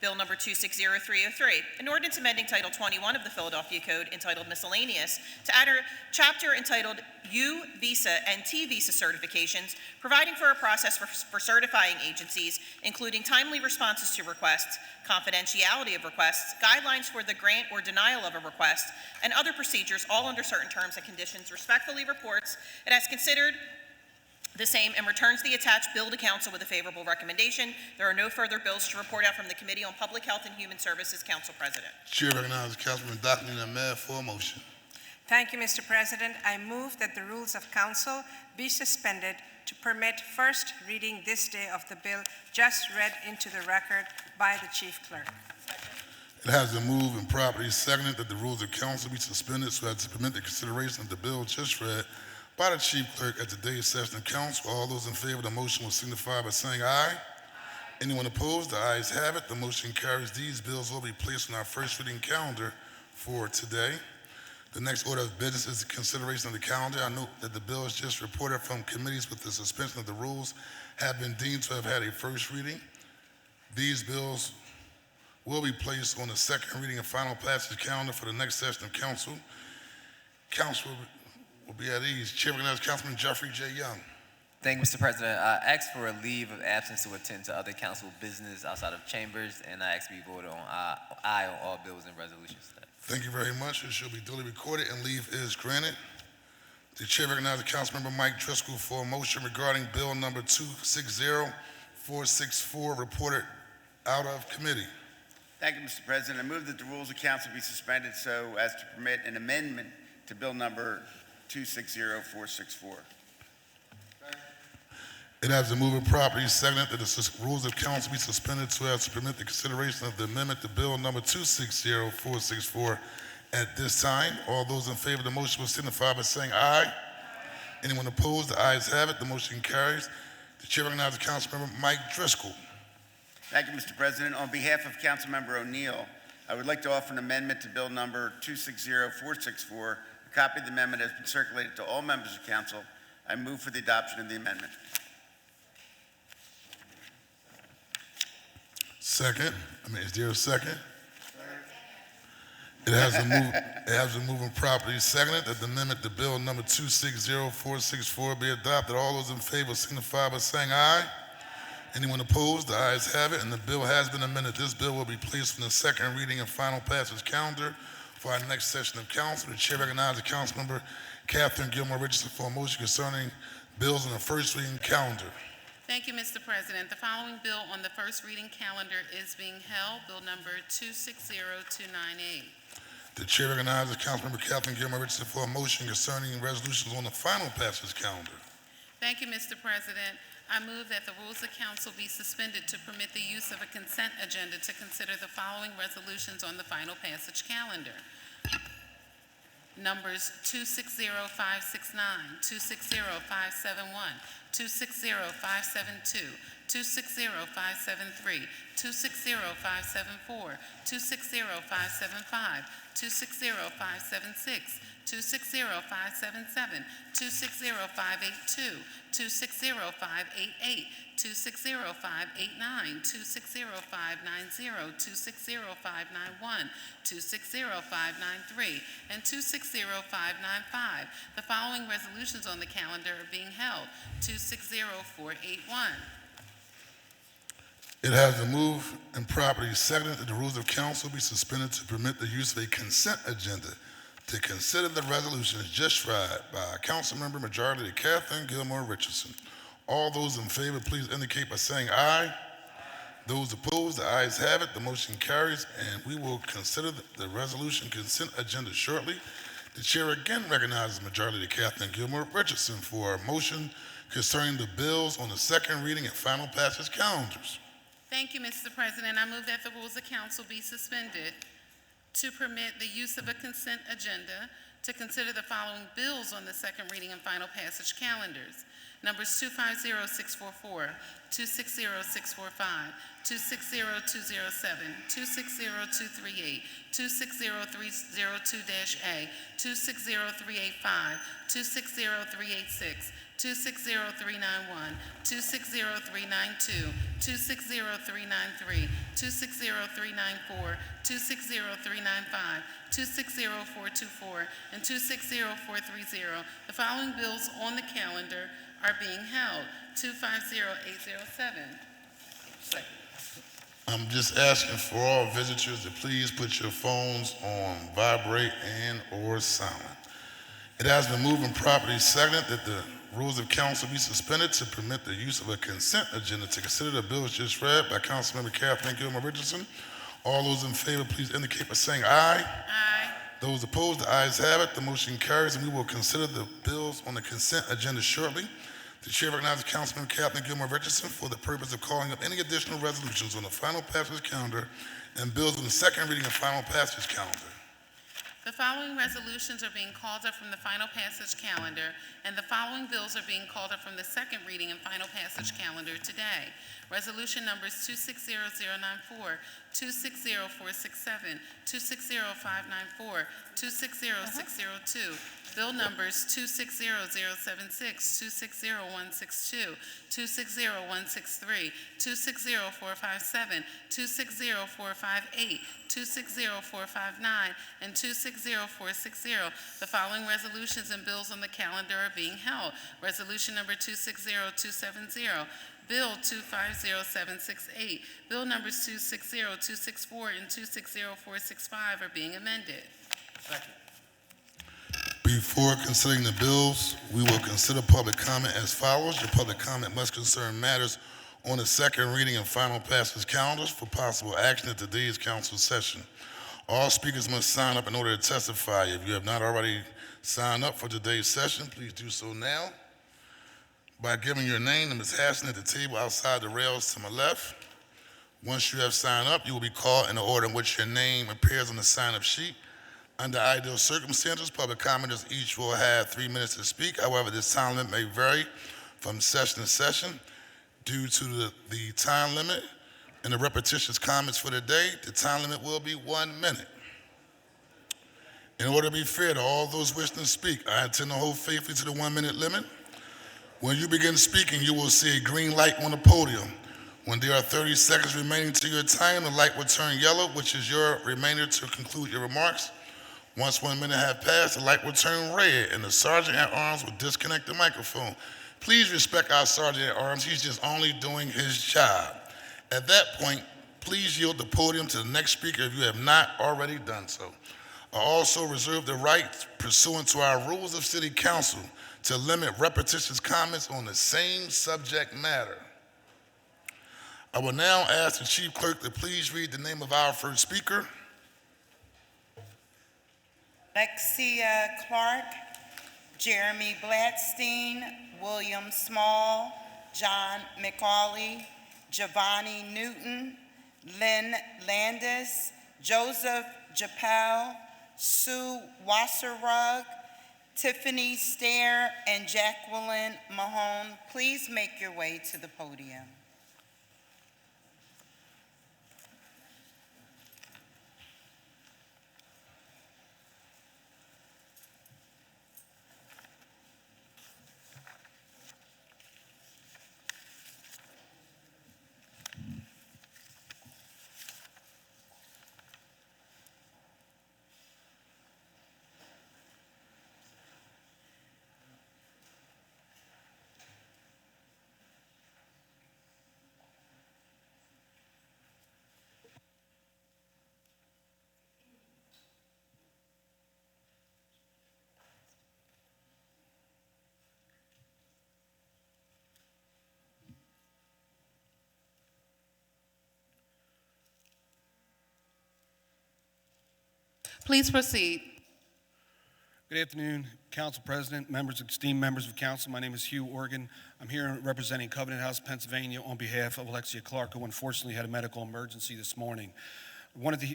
Bill number 260303, an ordinance amending Title 21 of the Philadelphia Code entitled Miscellaneous to add a chapter entitled U Visa and T Visa certifications, providing for a process for certifying agencies, including timely responses to requests, confidentiality of requests, guidelines for the grant or denial of a request, and other procedures, all under certain terms and conditions. Respectfully reports it has considered the same and returns the attached bill to council with a favorable recommendation. There are no further bills to report out from the Committee on Public Health and Human Services. Council President. Chair recognizes Councilman Dr. Ahmed for a motion. Thank you, Mr. President. I move that the rules of council be suspended to permit first reading this day of the bill just read into the record by the Chief Clerk. It has been moved and properly seconded that the rules of council be suspended so as to permit the consideration of the bill just read by the Chief Clerk at today's session of council. All those in favor of the motion will signify by saying aye. Anyone opposed? The ayes have it. The motion carries. These bills will be placed on our first reading calendar for today. The next order of business is the consideration of the calendar. I note that the bills just reported from committees with the suspension of the rules have been deemed to have had a first reading. These bills will be placed on the second reading and final passage calendar for the next session of council. Council will be at ease. Chair recognizes Councilman Jeffrey J. Young. Thank you, Mr. President. I ask for a leave of absence to attend to other council business outside of chambers, and I ask to be voted on aye on all bills and resolutions today. Thank you very much. It shall be duly recorded and leave is granted. The chair recognizes Councilmember Mike Driscoll for a motion regarding Bill number 2604 464 reported out of committee. Thank you, Mr. President. I move that the rules of council be suspended so as to permit an amendment to Bill number 260464. It has been moved and properly seconded that the rules of council be suspended so as to permit the consideration of the amendment to Bill number 260464 at this time. All those in favor of the motion will signify by saying aye. Anyone opposed? The ayes have it. The motion carries. The chair recognizes Councilmember Mike Driscoll. Thank you, Mr. President. On behalf of Councilmember O'Neill, I would like to offer an amendment to Bill number 260464. A copy of the amendment has been circulated to all members of council. I move for the adoption of the amendment. Second. Is there a second? It has been moved and properly seconded that the amendment to Bill number 260464 be adopted. All those in favor signify by saying aye. Anyone opposed? The ayes have it, and the bill has been amended. This bill will be placed on the second reading and final passage calendar for our next session of council. The chair recognizes Councilmember Catherine Gilmore Richardson for a motion concerning bills on the first reading calendar. Thank you, Mr. President. The following bill on the first reading calendar is being held, Bill number 260298. The chair recognizes Councilmember Catherine Gilmore Richardson for a motion concerning resolutions on the final passage calendar. Thank you, Mr. President. I move that the rules of council be suspended to permit the use of a consent agenda to consider the following resolutions on the final passage calendar. Numbers 260569, 260571, 260572, 260573, 260574, 260575, 260576, 260577, 260582, 260588, 260589, 260590, 260591, 260593, and 260595. The following resolutions on the calendar are being held. 260481. It has been moved and properly seconded that the rules of council be suspended to permit the use of a consent agenda to consider the resolutions just read by Councilmember Majority Leader Catherine Gilmore Richardson. All those in favor, please indicate by saying aye. Those opposed, the ayes have it. The motion carries, and we will consider the resolution consent agenda shortly. The chair again recognizes Majority Leader Catherine Gilmore Richardson for a motion concerning the bills on the second reading and final passage calendars. Thank you, Mr. President. I move that the rules of council be suspended to permit the use of a consent agenda to consider the following bills on the second reading and final passage calendars. Numbers 250644, 260645, 260207, 260238, 260302-A, 260385, 260386, 260391, 260392, 260393, 260394, 260395, 260424, and 260430. The following bills on the calendar are being held. 250807. I'm just asking for all visitors to please put your phones on vibrate and or silent. It has been moved and properly seconded that the rules of council be suspended to permit the use of a consent agenda to consider the bills just read by Councilmember Catherine Gilmore Richardson. All those in favor, please indicate by saying aye. Aye. Those opposed, the ayes have it. The motion carries, and we will consider the bills on the consent agenda shortly. The chair recognizes Councilmember Catherine Gilmore Richardson for the purpose of calling up any additional resolutions on the final passage calendar and bills on the second reading and final passage calendar. The following resolutions are being called up from the final passage calendar, and the following bills are being called up from the second reading and final passage calendar today. Resolution numbers 260094, 260467, 260594, 260602, bill numbers 260076, 260162, 260163, 260457, 260458, 260459, and 260460. The following resolutions and bills on the calendar are being held. Resolution number 260270, Bill 250768, Bill numbers 260264 and 260465 are being amended. Before considering the bills, we will consider public comment as follows. Your public comment must concern matters on the second reading and final passage calendars for possible action at today's council session. All speakers must sign up in order to testify. If you have not already signed up for today's session, please do so now by giving your name to Ms. Hassan at the table outside the rails to my left. Once you have signed up, you will be called in the order in which your name appears on the sign-up sheet. Under ideal circumstances, public commenters each will have 3 minutes to speak. However, this time limit may vary from session to session. Due to the time limit and the repetitious comments for the day, the time limit will be 1 minute. In order to be fair to all those wishing to speak, I intend to hold faithfully to the 1 minute limit. When you begin speaking, you will see a green light on the podium. When there are 30 seconds remaining to your time, the light will turn yellow, which is your remainder to conclude your remarks. Once 1 minute has passed, the light will turn red and the sergeant at arms will disconnect the microphone. Please respect our sergeant at arms. He's just only doing his job. At that point, please yield the podium to the next speaker if you have not already done so. I also reserve the right, pursuant to our rules of city council, to limit repetitious comments on the same subject matter. I will now ask the chief clerk to please read the name of our first speaker. Lexia Clark, Jeremy Blatstein, William Small, John McCauley, Giovanni Newton, Lynn Landis, Joseph Japel, Sue Wasserrug, Tiffany Stair, and Jacqueline Mahone. Please make your way to the podium. Please proceed. Good afternoon, Council President, esteemed members of Council. My name is Hugh Organ. I'm here representing Covenant House, Pennsylvania on behalf of Alexia Clark, who unfortunately had a medical emergency this morning.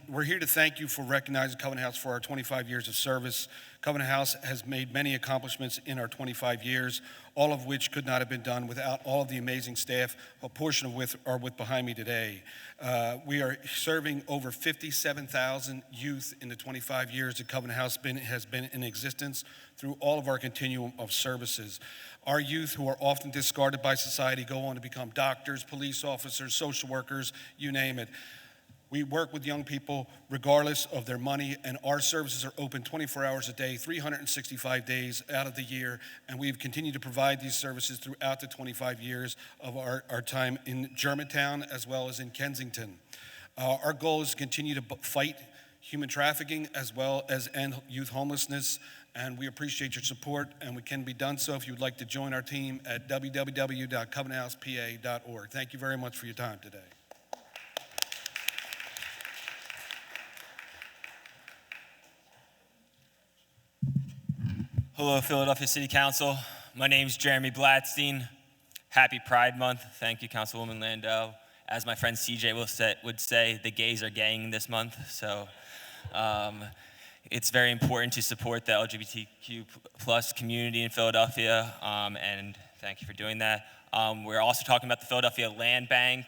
We're here to thank you for recognizing Covenant House for our 25 years of service. Covenant House has made many accomplishments in our 25 years, all of which could not have been done without all of the amazing staff, a portion of which are behind me today. We are serving over 57,000 youth in the 25 years that Covenant House has been in existence through all of our continuum of services. Our youth, who are often discarded by society, go on to become doctors, police officers, social workers, you name it. We work with young people regardless of their money, and our services are open 24 hours a day, 365 days out of the year, and we've continued to provide these services throughout the 25 years of our time in Germantown as well as in Kensington. Our goal is to continue to fight human trafficking as well as end youth homelessness, and we appreciate your support, and we can be done so if you would like to join our team at www.covenanthousepa.org. Thank you very much for your time today. Hello, Philadelphia City Council. My name is Jeremy Blatstein. Happy Pride Month. Thank you, Councilwoman Landau. As my friend CJ would say, the gays are gaying this month, so it's very important to support the LGBTQ plus community in Philadelphia, and thank you for doing that. We're also talking about the Philadelphia Land Bank.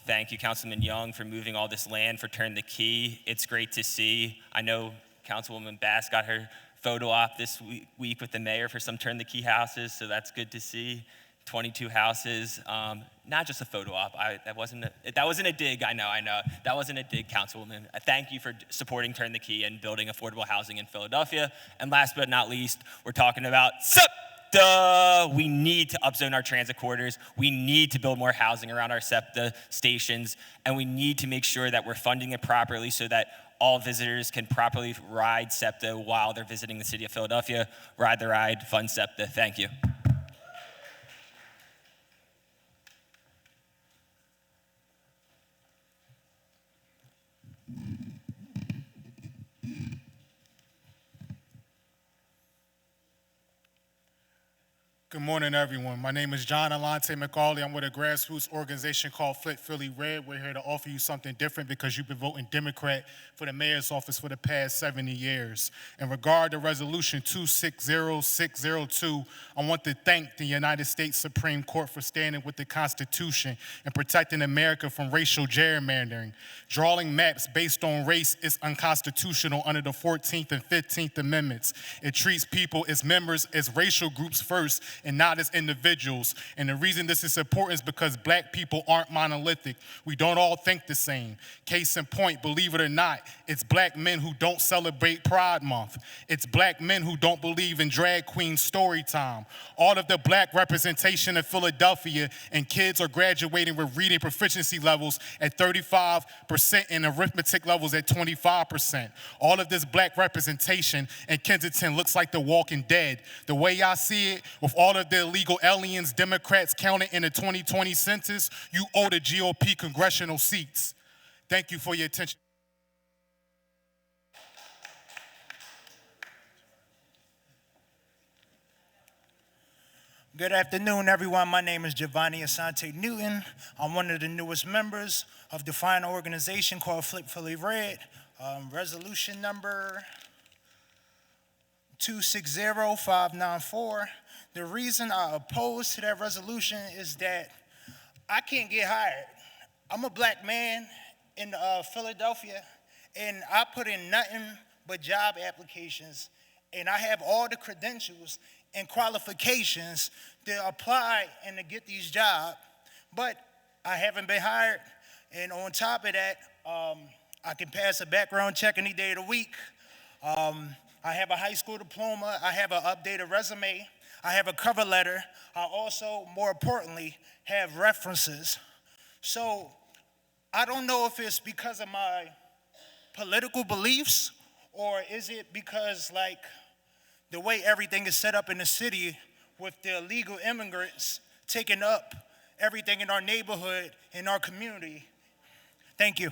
Thank you, Councilman Young, for moving all this land for Turn the Key. It's great to see. I know Councilwoman Bass got her photo op this week with the mayor for some Turn the Key houses, so that's good to see. 22 houses, not just a photo op. That wasn't a dig, I know. That wasn't a dig, Councilwoman. Thank you for supporting Turn the Key and building affordable housing in Philadelphia. And last but not least, we're talking about SEPTA. We need to upzone our transit corridors. We need to build more housing around our SEPTA stations, and we need to make sure that we're funding it properly so that all visitors can properly ride SEPTA while they're visiting the city of Philadelphia. Ride the ride, fund SEPTA. Thank you. Good morning, everyone. My name is John Alante McCauley. I'm with a grassroots organization called Flip Philly Red. We're here to offer you something different because you've been voting Democrat for the mayor's office for the past 70 years. In regard to Resolution 260602, I want to thank the United States Supreme Court for standing with the Constitution and protecting America from racial gerrymandering. Drawing maps based on race is unconstitutional under the 14th and 15th Amendments. It treats people as members as racial groups first and not as individuals. And the reason this is important is because black people aren't monolithic. We don't all think the same. Case in point, believe it or not, it's black men who don't celebrate Pride Month. It's black men who don't believe in drag queen story time. All of the black representation in Philadelphia, and kids are graduating with reading proficiency levels at 35% and arithmetic levels at 25%. All of this black representation in Kensington looks like The Walking Dead. The way I see it, with all of the illegal aliens Democrats counted in the 2020 census, you owe the GOP congressional seats. Thank you for your attention. Good afternoon, everyone. My name is Giovanni Asante Newton. I'm one of the newest members of the fine organization called Flip Philly Red. Resolution number 260594. The reason I oppose to that resolution is that I can't get hired. I'm a black man in Philadelphia, and I put in nothing but job applications, and I have all the credentials and qualifications to apply and to get these jobs, but I haven't been hired. And on top of that, I can pass a background check any day of the week. I have a high school diploma. I have an updated resume. I have a cover letter. I also, more importantly, have references. So I don't know if it's because of my political beliefs, or is it because, like, the way everything is set up in the city with the illegal immigrants taking up everything in our neighborhood, in our community. Thank you.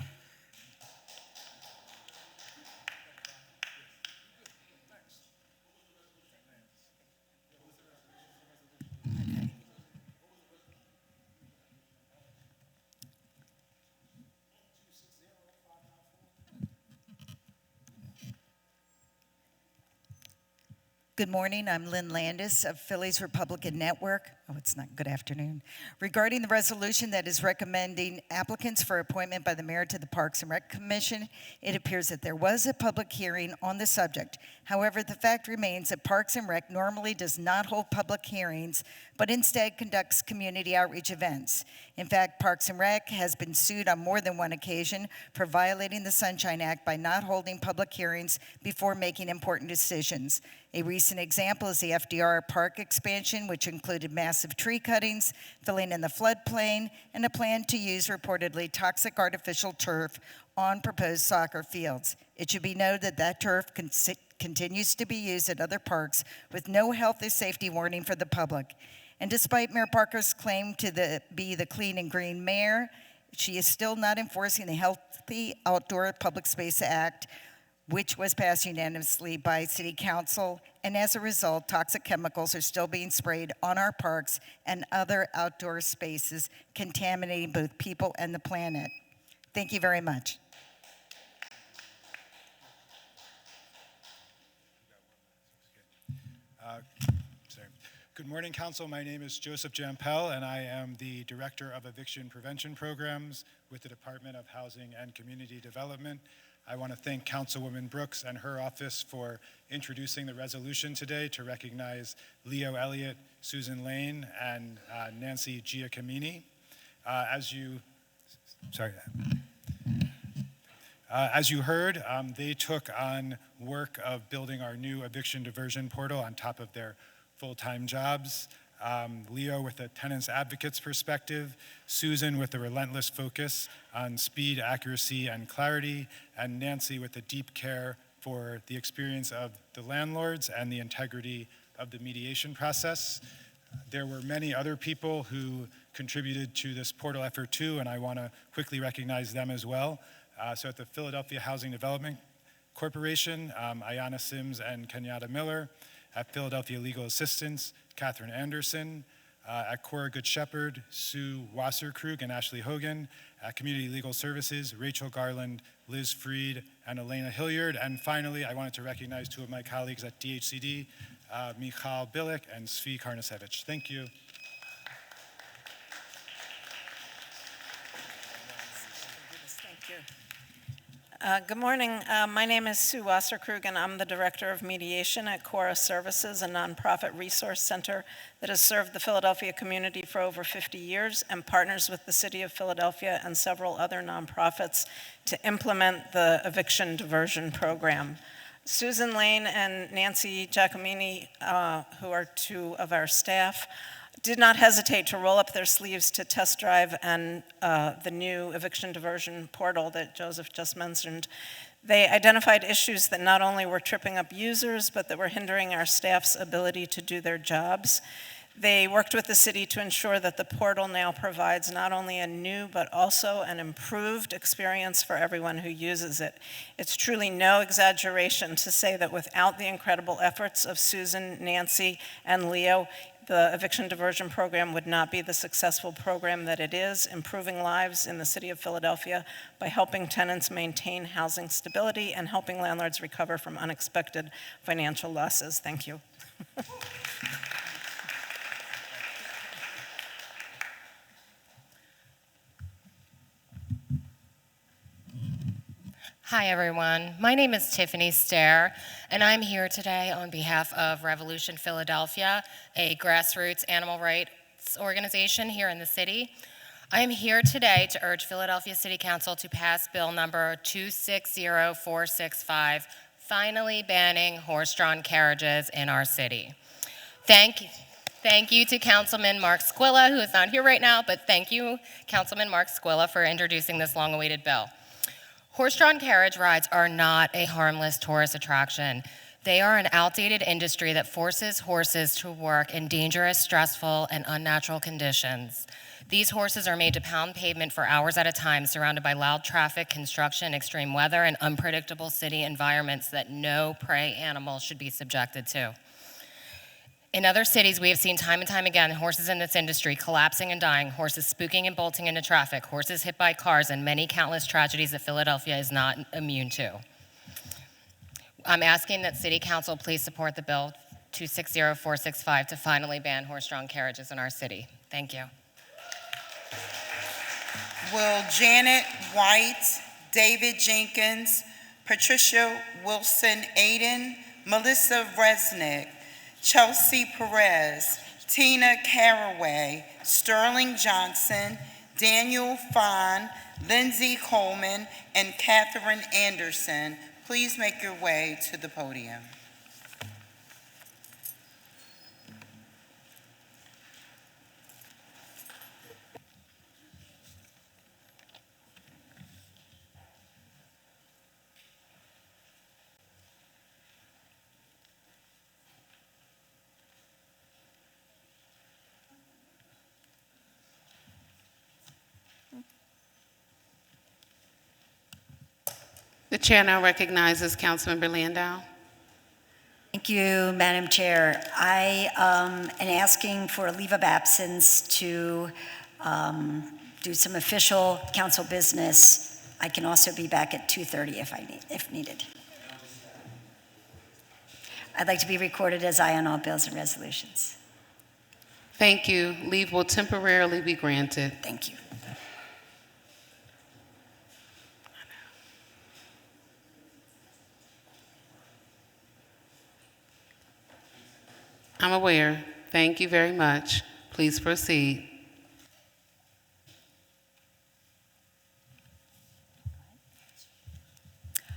Good morning, I'm Lynn Landis of Philly's Republican Network. Oh, it's not good afternoon. Regarding the resolution that is recommending applicants for appointment by the mayor to the Parks and Rec Commission, it appears that there was a public hearing on the subject. However, the fact remains that Parks and Rec normally does not hold public hearings, but instead conducts community outreach events. In fact, Parks and Rec has been sued on more than one occasion for violating the Sunshine Act by not holding public hearings before making important decisions. A recent example is the FDR Park expansion, which included massive tree cuttings, filling in the floodplain, and a plan to use reportedly toxic artificial turf on proposed soccer fields. It should be noted that turf continues to be used at other parks with no health or safety warning for the public. And despite Mayor Parker's claim to be the clean and green mayor, she is still not enforcing the Healthy Outdoor Public Space Act, which was passed unanimously by City Council, and as a result, toxic chemicals are still being sprayed on our parks and other outdoor spaces, contaminating both people and the planet. Thank you very much. Good morning, Council. My name is Joseph Jampel, and I am the Director of Eviction Prevention Programs with the Department of Housing and Community Development. I want to thank Councilwoman Brooks and her office for introducing the resolution today to recognize Leo Elliott, Susan Lane, and Nancy Giacomini. As you heard, they took on work of building our new eviction diversion portal on top of their full-time jobs. Leo with a tenants advocate's perspective, Susan with a relentless focus on speed, accuracy, and clarity, and Nancy with a deep care for the experience of the landlords and the integrity of the mediation process. There were many other people who contributed to this portal effort too, and I want to quickly recognize them as well. So at the Philadelphia Housing Development Corporation, Ayanna Sims and Kenyatta Miller. At Philadelphia Legal Assistance, Catherine Anderson. At Cora Good Shepherd, Sue Wasserkrug and Ashley Hogan. At Community Legal Services, Rachel Garland, Liz Freed, and Elena Hilliard. And finally, I wanted to recognize two of my colleagues at DHCD, Michal Bilik and Svi Karnasevich. Thank you. Thank you. Good morning. My name is Sue Wasserkrug, and I'm the Director of Mediation at Cora Services, a nonprofit resource center that has served the Philadelphia community for over 50 years and partners with the City of Philadelphia and several other nonprofits to implement the eviction diversion program. Susan Lane and Nancy Giacomini, who are two of our staff, did not hesitate to roll up their sleeves to test drive and the new eviction diversion portal that Joseph just mentioned. They identified issues that not only were tripping up users, but that were hindering our staff's ability to do their jobs. They worked with the city to ensure that the portal now provides not only a new, but also an improved experience for everyone who uses it. It's truly no exaggeration to say that without the incredible efforts of Susan, Nancy, and Leo, the eviction diversion program would not be the successful program that it is, improving lives in the city of Philadelphia by helping tenants maintain housing stability and helping landlords recover from unexpected financial losses. Thank you. Hi, everyone. My name is Tiffany Stair, and I'm here today on behalf of Revolution Philadelphia, a grassroots animal rights organization here in the city. I am here today to urge Philadelphia City Council to pass Bill number 260465, finally banning horse-drawn carriages in our city. Thank you to Councilman Mark Squilla, who is not here right now, but thank you, Councilman Mark Squilla, for introducing this long-awaited bill. Horse-drawn carriage rides are not a harmless tourist attraction. They are an outdated industry that forces horses to work in dangerous, stressful, and unnatural conditions. These horses are made to pound pavement for hours at a time, surrounded by loud traffic, construction, extreme weather, and unpredictable city environments that no prey animal should be subjected to. In other cities, we have seen time and time again horses in this industry collapsing and dying, horses spooking and bolting into traffic, horses hit by cars, and many countless tragedies that Philadelphia is not immune to. I'm asking that City Council please support the bill 260465 to finally ban horse-drawn carriages in our city. Thank you. Will Janet White, David Jenkins, Patricia Wilson Aiden, Melissa Resnick, Chelsea Perez, Tina Caraway, Sterling Johnson, Daniel Fahn, Lindsay Coleman, and Catherine Anderson please make your way to the podium. The chair now recognizes Councilmember Landau. Thank you, Madam Chair. I am asking for a leave of absence to do some official council business. I can also be back at 2:30 if needed. I'd like to be recorded as aye on all bills and resolutions. Thank you. Leave will temporarily be granted. Thank you. I'm aware. Thank you very much. Please proceed.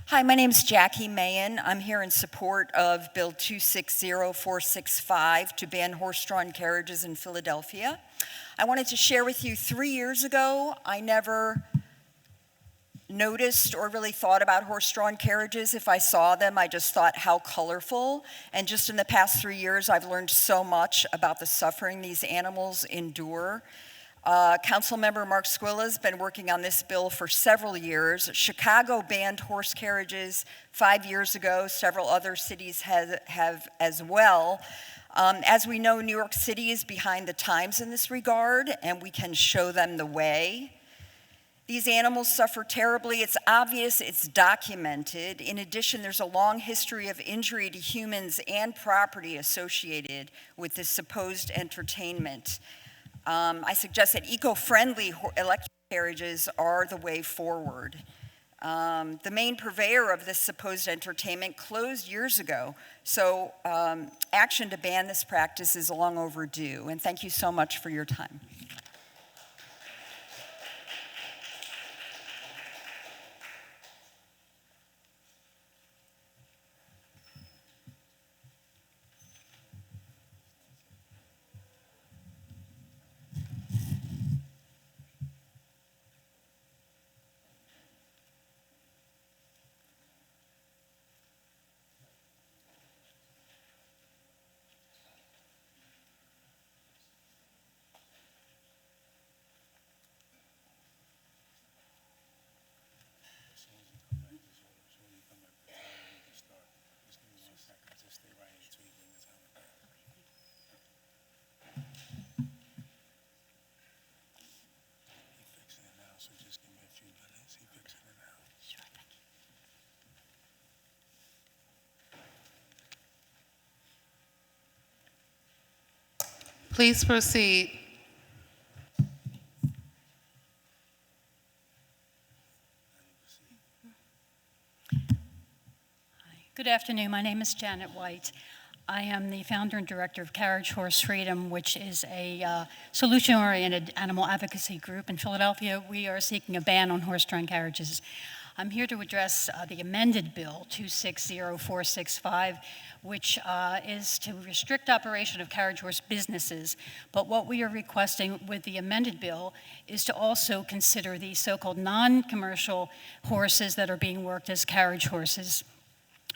Hi, my name is Jackie Mayen. I'm here in support of Bill 260465 to ban horse-drawn carriages in Philadelphia. I wanted to share with you 3 years ago, I never noticed or really thought about horse-drawn carriages. If I saw them, I just thought how colorful. And just in the past 3 years, I've learned so much about the suffering these animals endure. Councilmember Mark Squilla has been working on this bill for several years. Chicago banned horse carriages 5 years ago. Several other cities have as well. As we know, New York City is behind the times in this regard, and we can show them the way. These animals suffer terribly. It's obvious, it's documented. In addition, there's a long history of injury to humans and property associated with this supposed entertainment. I suggest that eco-friendly electric carriages are the way forward. The main purveyor of this supposed entertainment closed years ago, so action to ban this practice is long overdue. And thank you so much for your time. Please proceed. Good afternoon. My name is Janet White. I am the founder and director of Carriage Horse Freedom, which is a solution-oriented animal advocacy group in Philadelphia. We are seeking a ban on horse-drawn carriages. I'm here to address the amended bill 260465, which is to restrict operation of carriage horse businesses. But what we are requesting with the amended bill is to also consider the so-called non-commercial horses that are being worked as carriage horses.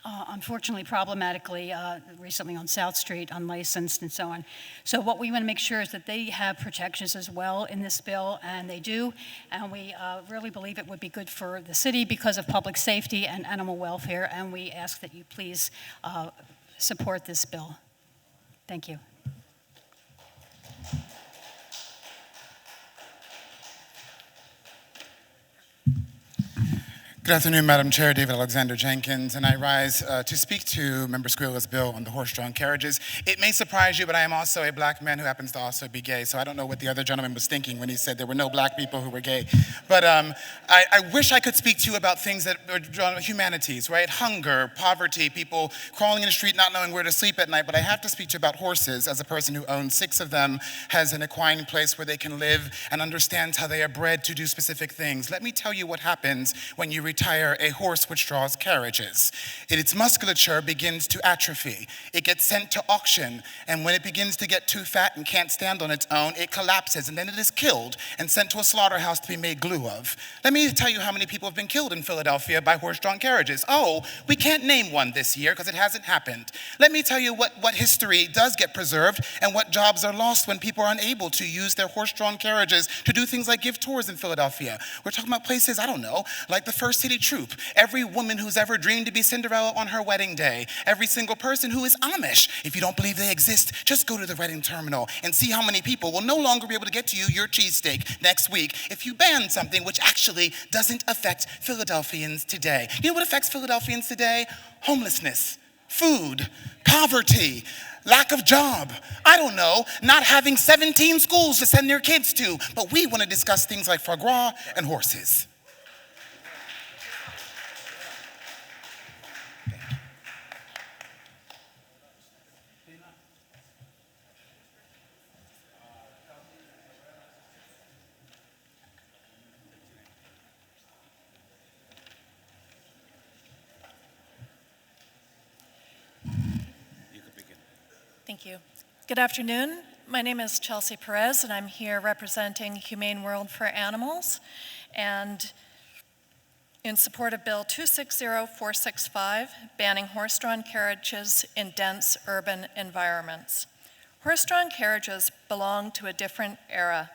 Unfortunately, problematically, recently on South Street, unlicensed and so on. So what we want to make sure is that they have protections as well in this bill, and they do, and we really believe it would be good for the city because of public safety and animal welfare, and we ask that you please support this bill. Thank you. Good afternoon, Madam Chair, David Alexander Jenkins, and I rise to speak to Member Squilla's bill on the horse-drawn carriages. It may surprise you, but I am also a black man who happens to also be gay, so I don't know what the other gentleman was thinking when he said there were no black people who were gay. But I wish I could speak to you about things that are drawn humanities, right? Hunger, poverty, people crawling in the street not knowing where to sleep at night, but I have to speak to you about horses as a person who owns 6 of them, has an equine place where they can live, and understands how they are bred to do specific things. Let me tell you what happens when you retire a horse which draws carriages. Its musculature begins to atrophy. It gets sent to auction, and when it begins to get too fat and can't stand on its own, it collapses, and then it is killed and sent to a slaughterhouse to be made glue of. Let me tell you how many people have been killed in Philadelphia by horse-drawn carriages. Oh, we can't name one this year because it hasn't happened. Let me tell you what history does get preserved and what jobs are lost when people are unable to use their horse-drawn carriages to do things like give tours in Philadelphia. We're talking about places, I don't know, like the First City Troop. Every woman who's ever dreamed to be Cinderella on her wedding day. Every single person who is Amish. If you don't believe they exist, just go to the Reading Terminal and see how many people will no longer be able to get to you your cheesesteak next week if you ban something which actually doesn't affect Philadelphians today. You know what affects Philadelphians today? Homelessness, food, poverty, lack of job, I don't know, not having 17 schools to send their kids to. But we want to discuss things like foie gras and horses. Thank you. Good afternoon. My name is Chelsea Perez, and I'm here representing Humane World for Animals and in support of Bill 260465, banning horse-drawn carriages in dense urban environments. Horse-drawn carriages belong to a different era.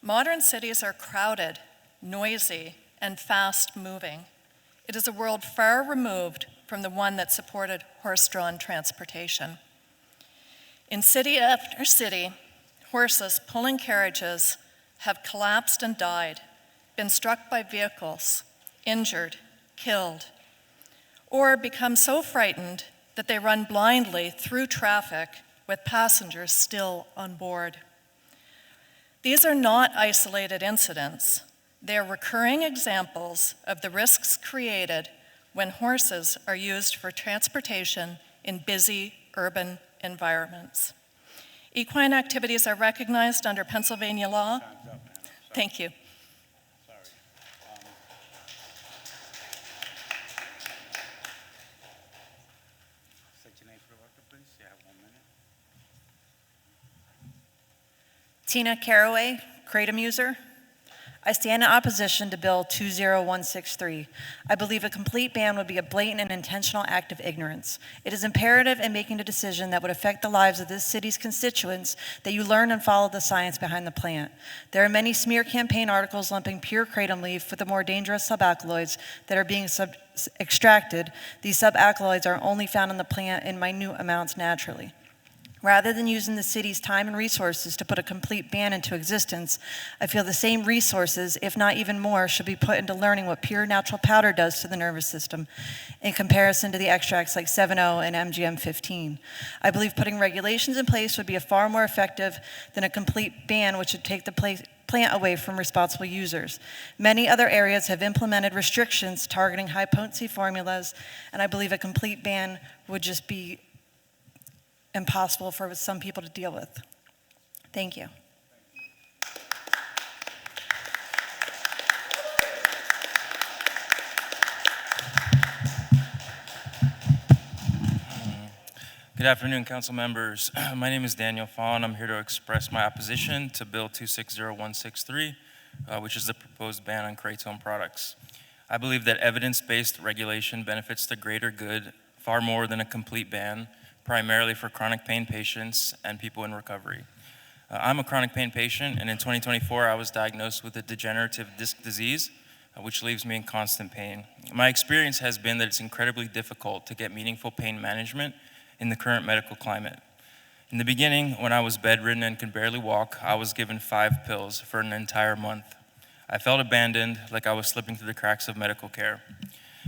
Modern cities are crowded, noisy, and fast-moving. It is a world far removed from the one that supported horse-drawn transportation. In city after city, horses pulling carriages have collapsed and died, been struck by vehicles, injured, killed, or become so frightened that they run blindly through traffic with passengers still on board. These are not isolated incidents. They are recurring examples of the risks created when horses are used for transportation in busy urban environments. Equine activities are recognized under Pennsylvania law. Thank you. Tina Caraway, Kratom user. I stand in opposition to Bill 20163. I believe a complete ban would be a blatant and intentional act of ignorance. It is imperative in making a decision that would affect the lives of this city's constituents that you learn and follow the science behind the plant. There are many smear campaign articles lumping pure kratom leaf with the more dangerous subalkaloids that are being extracted. These subalkaloids are only found in the plant in minute amounts naturally. Rather than using the city's time and resources to put a complete ban into existence, I feel the same resources, if not even more, should be put into learning what pure natural powder does to the nervous system in comparison to the extracts like 7-0 and MGM-15. I believe putting regulations in place would be far more effective than a complete ban, which would take the plant away from responsible users. Many other areas have implemented restrictions targeting high-potency formulas, and I believe a complete ban would just be impossible for some people to deal with. Thank you. Good afternoon, council members. My name is Daniel Fawn. I'm here to express my opposition to Bill 260163, which is the proposed ban on kratom products. I believe that evidence-based regulation benefits the greater good far more than a complete ban, primarily for chronic pain patients and people in recovery. I'm a chronic pain patient, and in 2024, I was diagnosed with a degenerative disc disease, which leaves me in constant pain. My experience has been that it's incredibly difficult to get meaningful pain management in the current medical climate. In the beginning, when I was bedridden and could barely walk, I was given 5 pills for an entire month. I felt abandoned, like I was slipping through the cracks of medical care.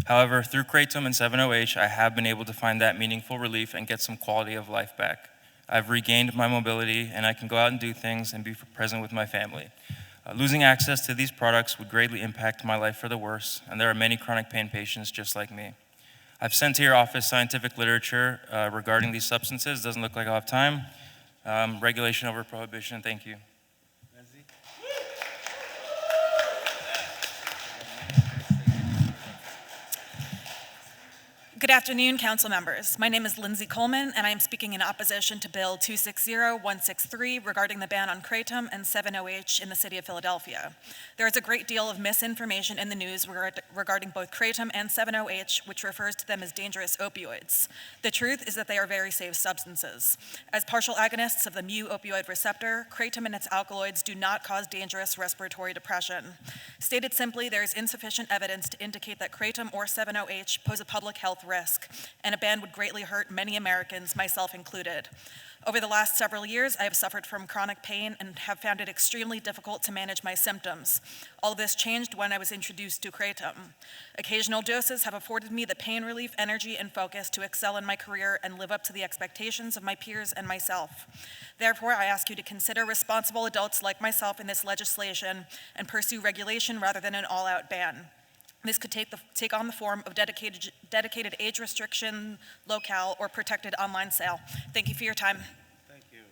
However, through kratom and 7-OH, I have been able to find that meaningful relief and get some quality of life back. I've regained my mobility, and I can go out and do things and be present with my family. Losing access to these products would greatly impact my life for the worse, and there are many chronic pain patients just like me. I've sent to your office scientific literature regarding these substances. Doesn't look like I'll have time. Regulation over prohibition. Thank you. Good afternoon, council members. My name is Lindsay Coleman, and I am speaking in opposition to Bill 260163 regarding the ban on kratom and 7-OH in the city of Philadelphia. There is a great deal of misinformation in the news regarding both kratom and 7-OH, which refers to them as dangerous opioids. The truth is that they are very safe substances. As partial agonists of the mu opioid receptor, kratom and its alkaloids do not cause dangerous respiratory depression. Stated simply, there is insufficient evidence to indicate that kratom or 7-OH pose a public health risk, and a ban would greatly hurt many Americans, myself included. Over the last several years, I have suffered from chronic pain and have found it extremely difficult to manage my symptoms. All of this changed when I was introduced to kratom. Occasional doses have afforded me the pain relief, energy, and focus to excel in my career and live up to the expectations of my peers and myself. Therefore, I ask you to consider responsible adults like myself in this legislation and pursue regulation rather than an all-out ban. This could take on the form of dedicated age restriction, locale, or protected online sale. Thank you for your time. Thank you.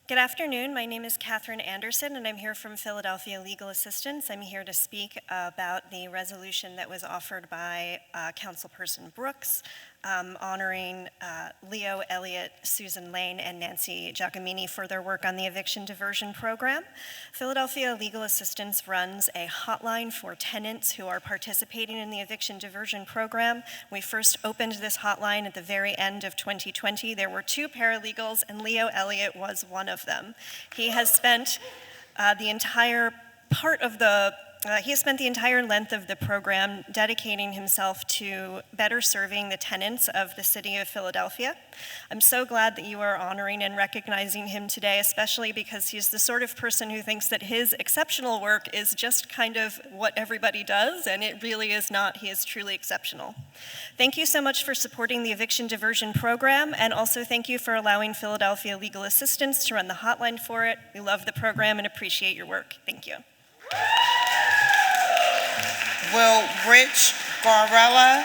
Good afternoon. My name is Catherine Anderson, and I'm here from Philadelphia Legal Assistance. I'm here to speak about the resolution that was offered by Councilperson Brooks honoring Leo Elliott, Susan Lane, and Nancy Giacomini for their work on the eviction diversion program. Philadelphia Legal Assistance runs a hotline for tenants who are participating in the eviction diversion program. We first opened this hotline at the very end of 2020. There were 2 paralegals, and Leo Elliott was one of them. He has spent the entire length of the program dedicating himself to better serving the tenants of the city of Philadelphia. I'm so glad that you are honoring and recognizing him today, especially because he's the sort of person who thinks that his exceptional work is just kind of what everybody does, and it really is not. He is truly exceptional. Thank you so much for supporting the eviction diversion program, and also thank you for allowing Philadelphia Legal Assistance to run the hotline for it. We love the program and appreciate your work. Thank you. Will Rich Garella,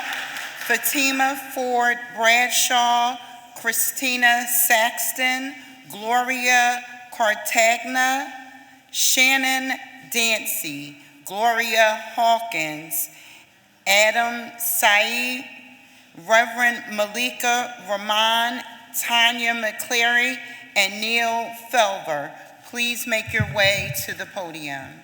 Fatima Ford Bradshaw, Christina Saxton, Gloria Cartagna, Shannon Dancy, Gloria Hawkins, Adam Saeed, Reverend Malika Rahman, Tanya McCleary, and Neil Felver. Please make your way to the podium.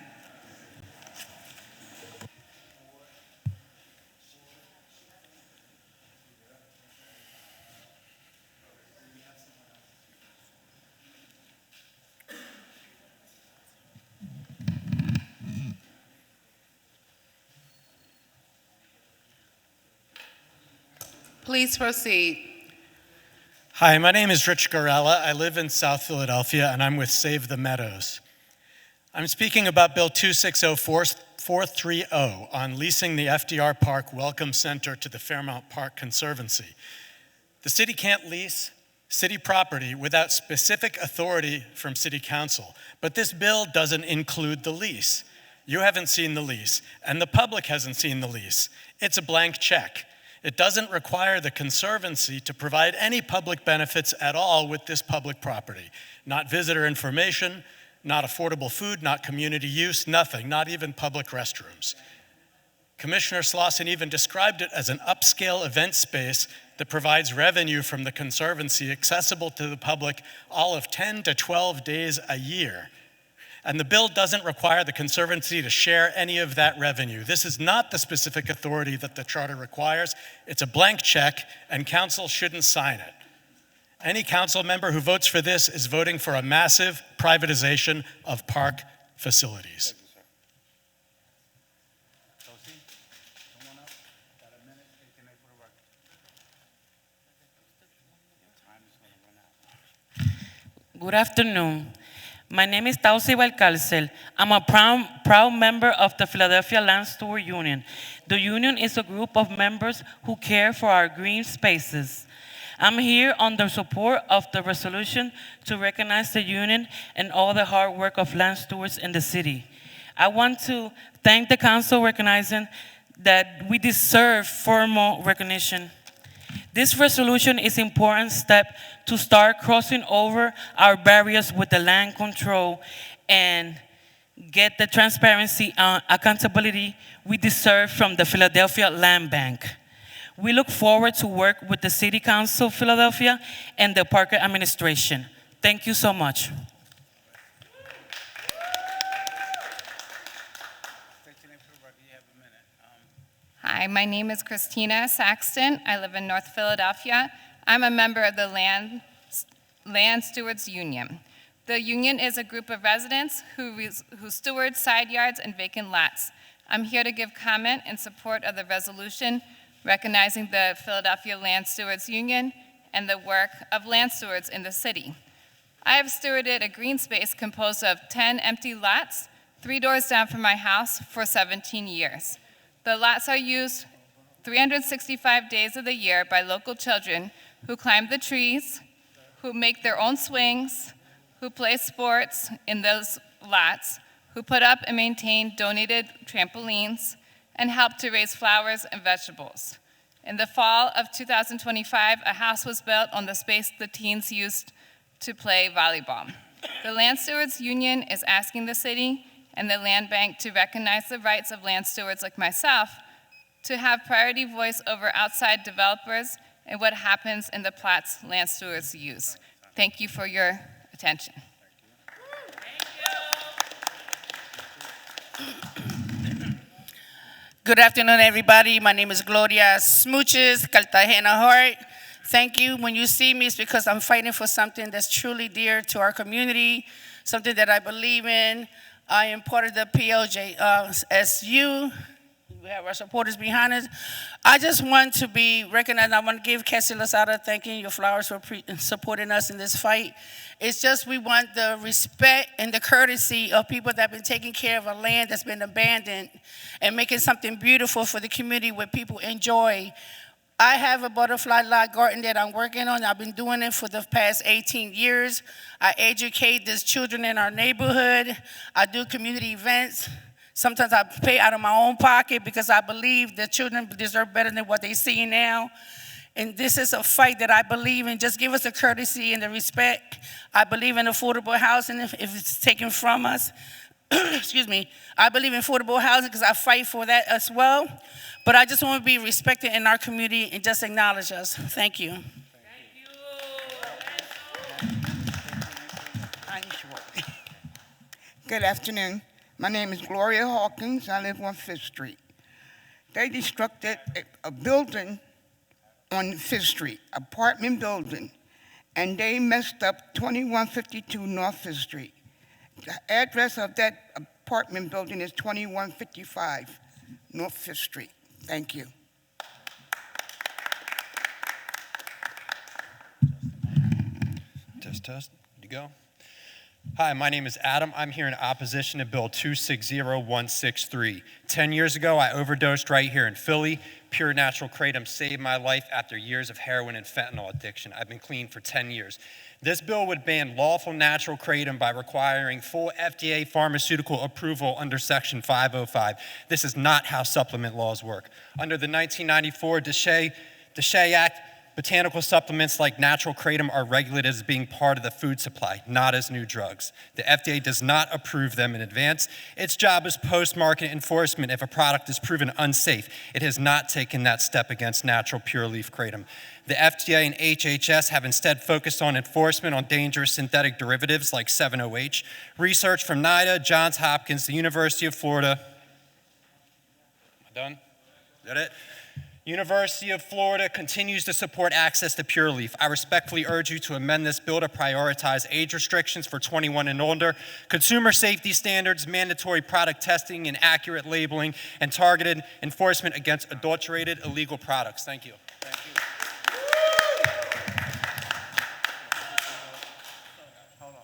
Please proceed. Hi, my name is Rich Garella. I live in South Philadelphia, and I'm with Save the Meadows. I'm speaking about Bill 260430 on leasing the FDR Park Welcome Center to the Fairmount Park Conservancy. The city can't lease city property without specific authority from City Council, but this bill doesn't include the lease. You haven't seen the lease, and the public hasn't seen the lease. It's a blank check. It doesn't require the Conservancy to provide any public benefits at all with this public property. Not visitor information, not affordable food, not community use, nothing, not even public restrooms. Commissioner Slauson even described it as an upscale event space that provides revenue from the Conservancy accessible to the public all of 10 to 12 days a year. And the bill doesn't require the Conservancy to share any of that revenue. This is not the specific authority that the charter requires. It's a blank check, and council shouldn't sign it. Any council member who votes for this is voting for a massive privatization of park facilities. Good afternoon. My name is Tausi Valcárcel. I'm a proud member of the Philadelphia Land Steward Union. The union is a group of members who care for our green spaces. I'm here on the support of the resolution to recognize the union and all the hard work of land stewards in the city. I want to thank the council recognizing that we deserve formal recognition. This resolution is an important step to start crossing over our barriers with the land control and get the transparency and accountability we deserve from the Philadelphia Land Bank. We look forward to work with the City Council of Philadelphia and the Park Administration. Thank you so much. Hi, my name is Christina Saxton. I live in North Philadelphia. I'm a member of the Land Stewards Union. The union is a group of residents who steward side yards and vacant lots. I'm here to give comment in support of the resolution recognizing the Philadelphia Land Stewards Union and the work of land stewards in the city. I have stewarded a green space composed of 10 empty lots, 3 doors down from my house, for 17 years. The lots are used 365 days of the year by local children who climb the trees, who make their own swings, who play sports in those lots, who put up and maintain donated trampolines, and help to raise flowers and vegetables. In the fall of 2025, a house was built on the space the teens used to play volleyball. The Land Stewards Union is asking the city and the Land Bank to recognize the rights of land stewards like myself to have priority voice over outside developers and what happens in the plots land stewards use. Thank you for your attention. Good afternoon, everybody. My name is Gloria Smooches Cartagena Hart. Thank you. When you see me, it's because I'm fighting for something that's truly dear to our community, something that I believe in. I am part of the PLJSU. We have our supporters behind us. I just want to be recognized. I want to give Cassie Lozada thanking your flowers for supporting us in this fight. It's just we want the respect and the courtesy of people that have been taking care of a land that's been abandoned and making something beautiful for the community where people enjoy. I have a butterfly lot garden that I'm working on. I've been doing it for the past 18 years. I educate these children in our neighborhood. I do community events. Sometimes I pay out of my own pocket because I believe the children deserve better than what they see now. And this is a fight that I believe in. Just give us the courtesy and the respect. I believe in affordable housing if it's taken from us. Excuse me. I believe in affordable housing because I fight for that as well. But I just want to be respected in our community and just acknowledge us. Thank you. Good afternoon. My name is Gloria Hawkins. I live on Fifth Street. They destructed a building on Fifth Street, apartment building, and they messed up 2152 North Fifth Street. The address of that apartment building is 2155 North Fifth Street. Thank you. Test, test. Good to go. Hi, my name is Adam. I'm here in opposition to Bill 260163. 10 years ago, I overdosed right here in Philly. Pure natural kratom saved my life after years of heroin and fentanyl addiction. I've been clean for 10 years. This bill would ban lawful natural kratom by requiring full FDA pharmaceutical approval under Section 505. This is not how supplement laws work. Under the 1994 DSHEA Act, botanical supplements like natural kratom are regulated as being part of the food supply, not as new drugs. The FDA does not approve them in advance. Its job is post-market enforcement if a product is proven unsafe. It has not taken that step against natural pure leaf kratom. The FDA and HHS have instead focused on enforcement on dangerous synthetic derivatives like 7-OH. Research from NIDA, Johns Hopkins, the University of Florida. Am I done? Is that it? University of Florida continues to support access to Pure Leaf. I respectfully urge you to amend this bill to prioritize age restrictions for 21 and older, consumer safety standards, mandatory product testing and accurate labeling, and targeted enforcement against adulterated illegal products. Thank you. Thank you. Hold on.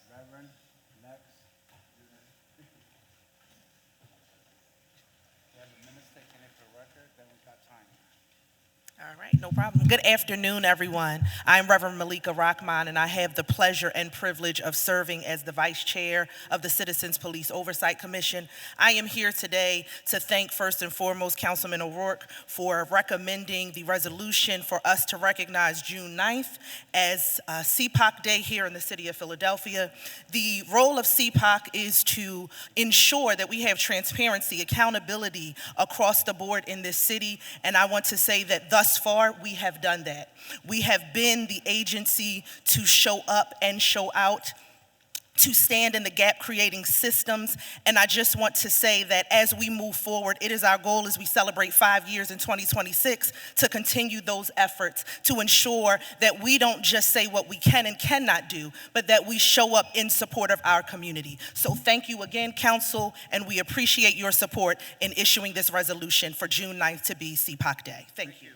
Reverend, next. We have a minute taking it for record, then we've got time. All right, no problem. Good afternoon, everyone. I'm Reverend Malika Rahman, and I have the pleasure and privilege of serving as the Vice Chair of the Citizens Police Oversight Commission. I am here today to thank first and foremost Councilman O'Rourke for recommending the resolution for us to recognize June 9th as CPOC Day here in the city of Philadelphia. The role of CPOC is to ensure that we have transparency, accountability across the board in this city, and I want to say that thus far, we have done that. We have been the agency to show up and show out, to stand in the gap creating systems, and I just want to say that as we move forward, it is our goal as we celebrate 5 years in 2026 to continue those efforts to ensure that we don't just say what we can and cannot do, but that we show up in support of our community. So thank you again, Council, and we appreciate your support in issuing this resolution for June 9th to be CPOC Day. Thank you.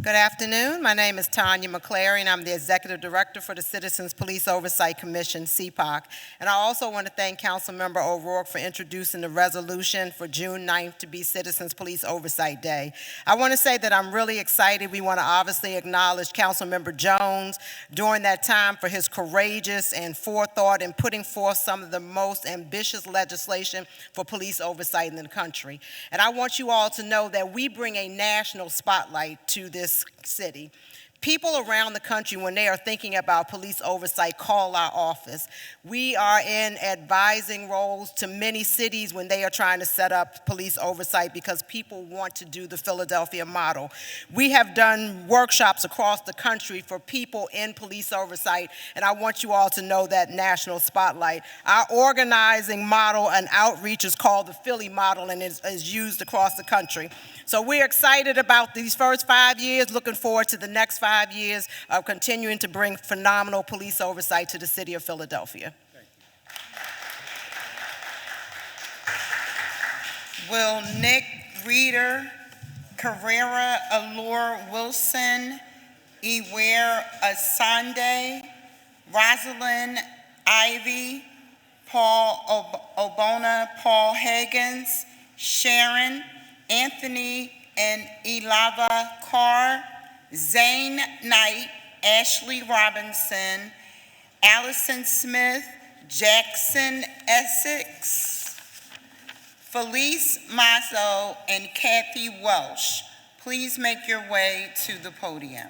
Good afternoon. My name is Tanya McClary, and I'm the Executive Director for the Citizens Police Oversight Commission, CPOC. And I also want to thank Councilmember O'Rourke for introducing the resolution for June 9th to be Citizens Police Oversight Day. I want to say that I'm really excited. We want to obviously acknowledge Councilmember Jones during that time for his courageous and forethought in putting forth some of the most ambitious legislation for police oversight in the country. And I want you all to know that we bring a national spotlight to this city. People around the country, when they are thinking about police oversight, call our office. We are in advising roles to many cities when they are trying to set up police oversight because people want to do the Philadelphia model. We have done workshops across the country for people in police oversight, and I want you all to know that national spotlight. Our organizing model and outreach is called the Philly model and is used across the country. So we're excited about these first 5 years, looking forward to the next 5 years of continuing to bring phenomenal police oversight to the city of Philadelphia. Will Nick Reeder, Carrera Allure Wilson, Iwer Asande, Rosalind Ivy, Paul Obona, Paul Higgins, Sharon, Anthony and Elava Carr, Zane Knight, Ashley Robinson, Allison Smith, Jackson Essex, Felice Mazzo, and Kathy Welsh. Please make your way to the podium.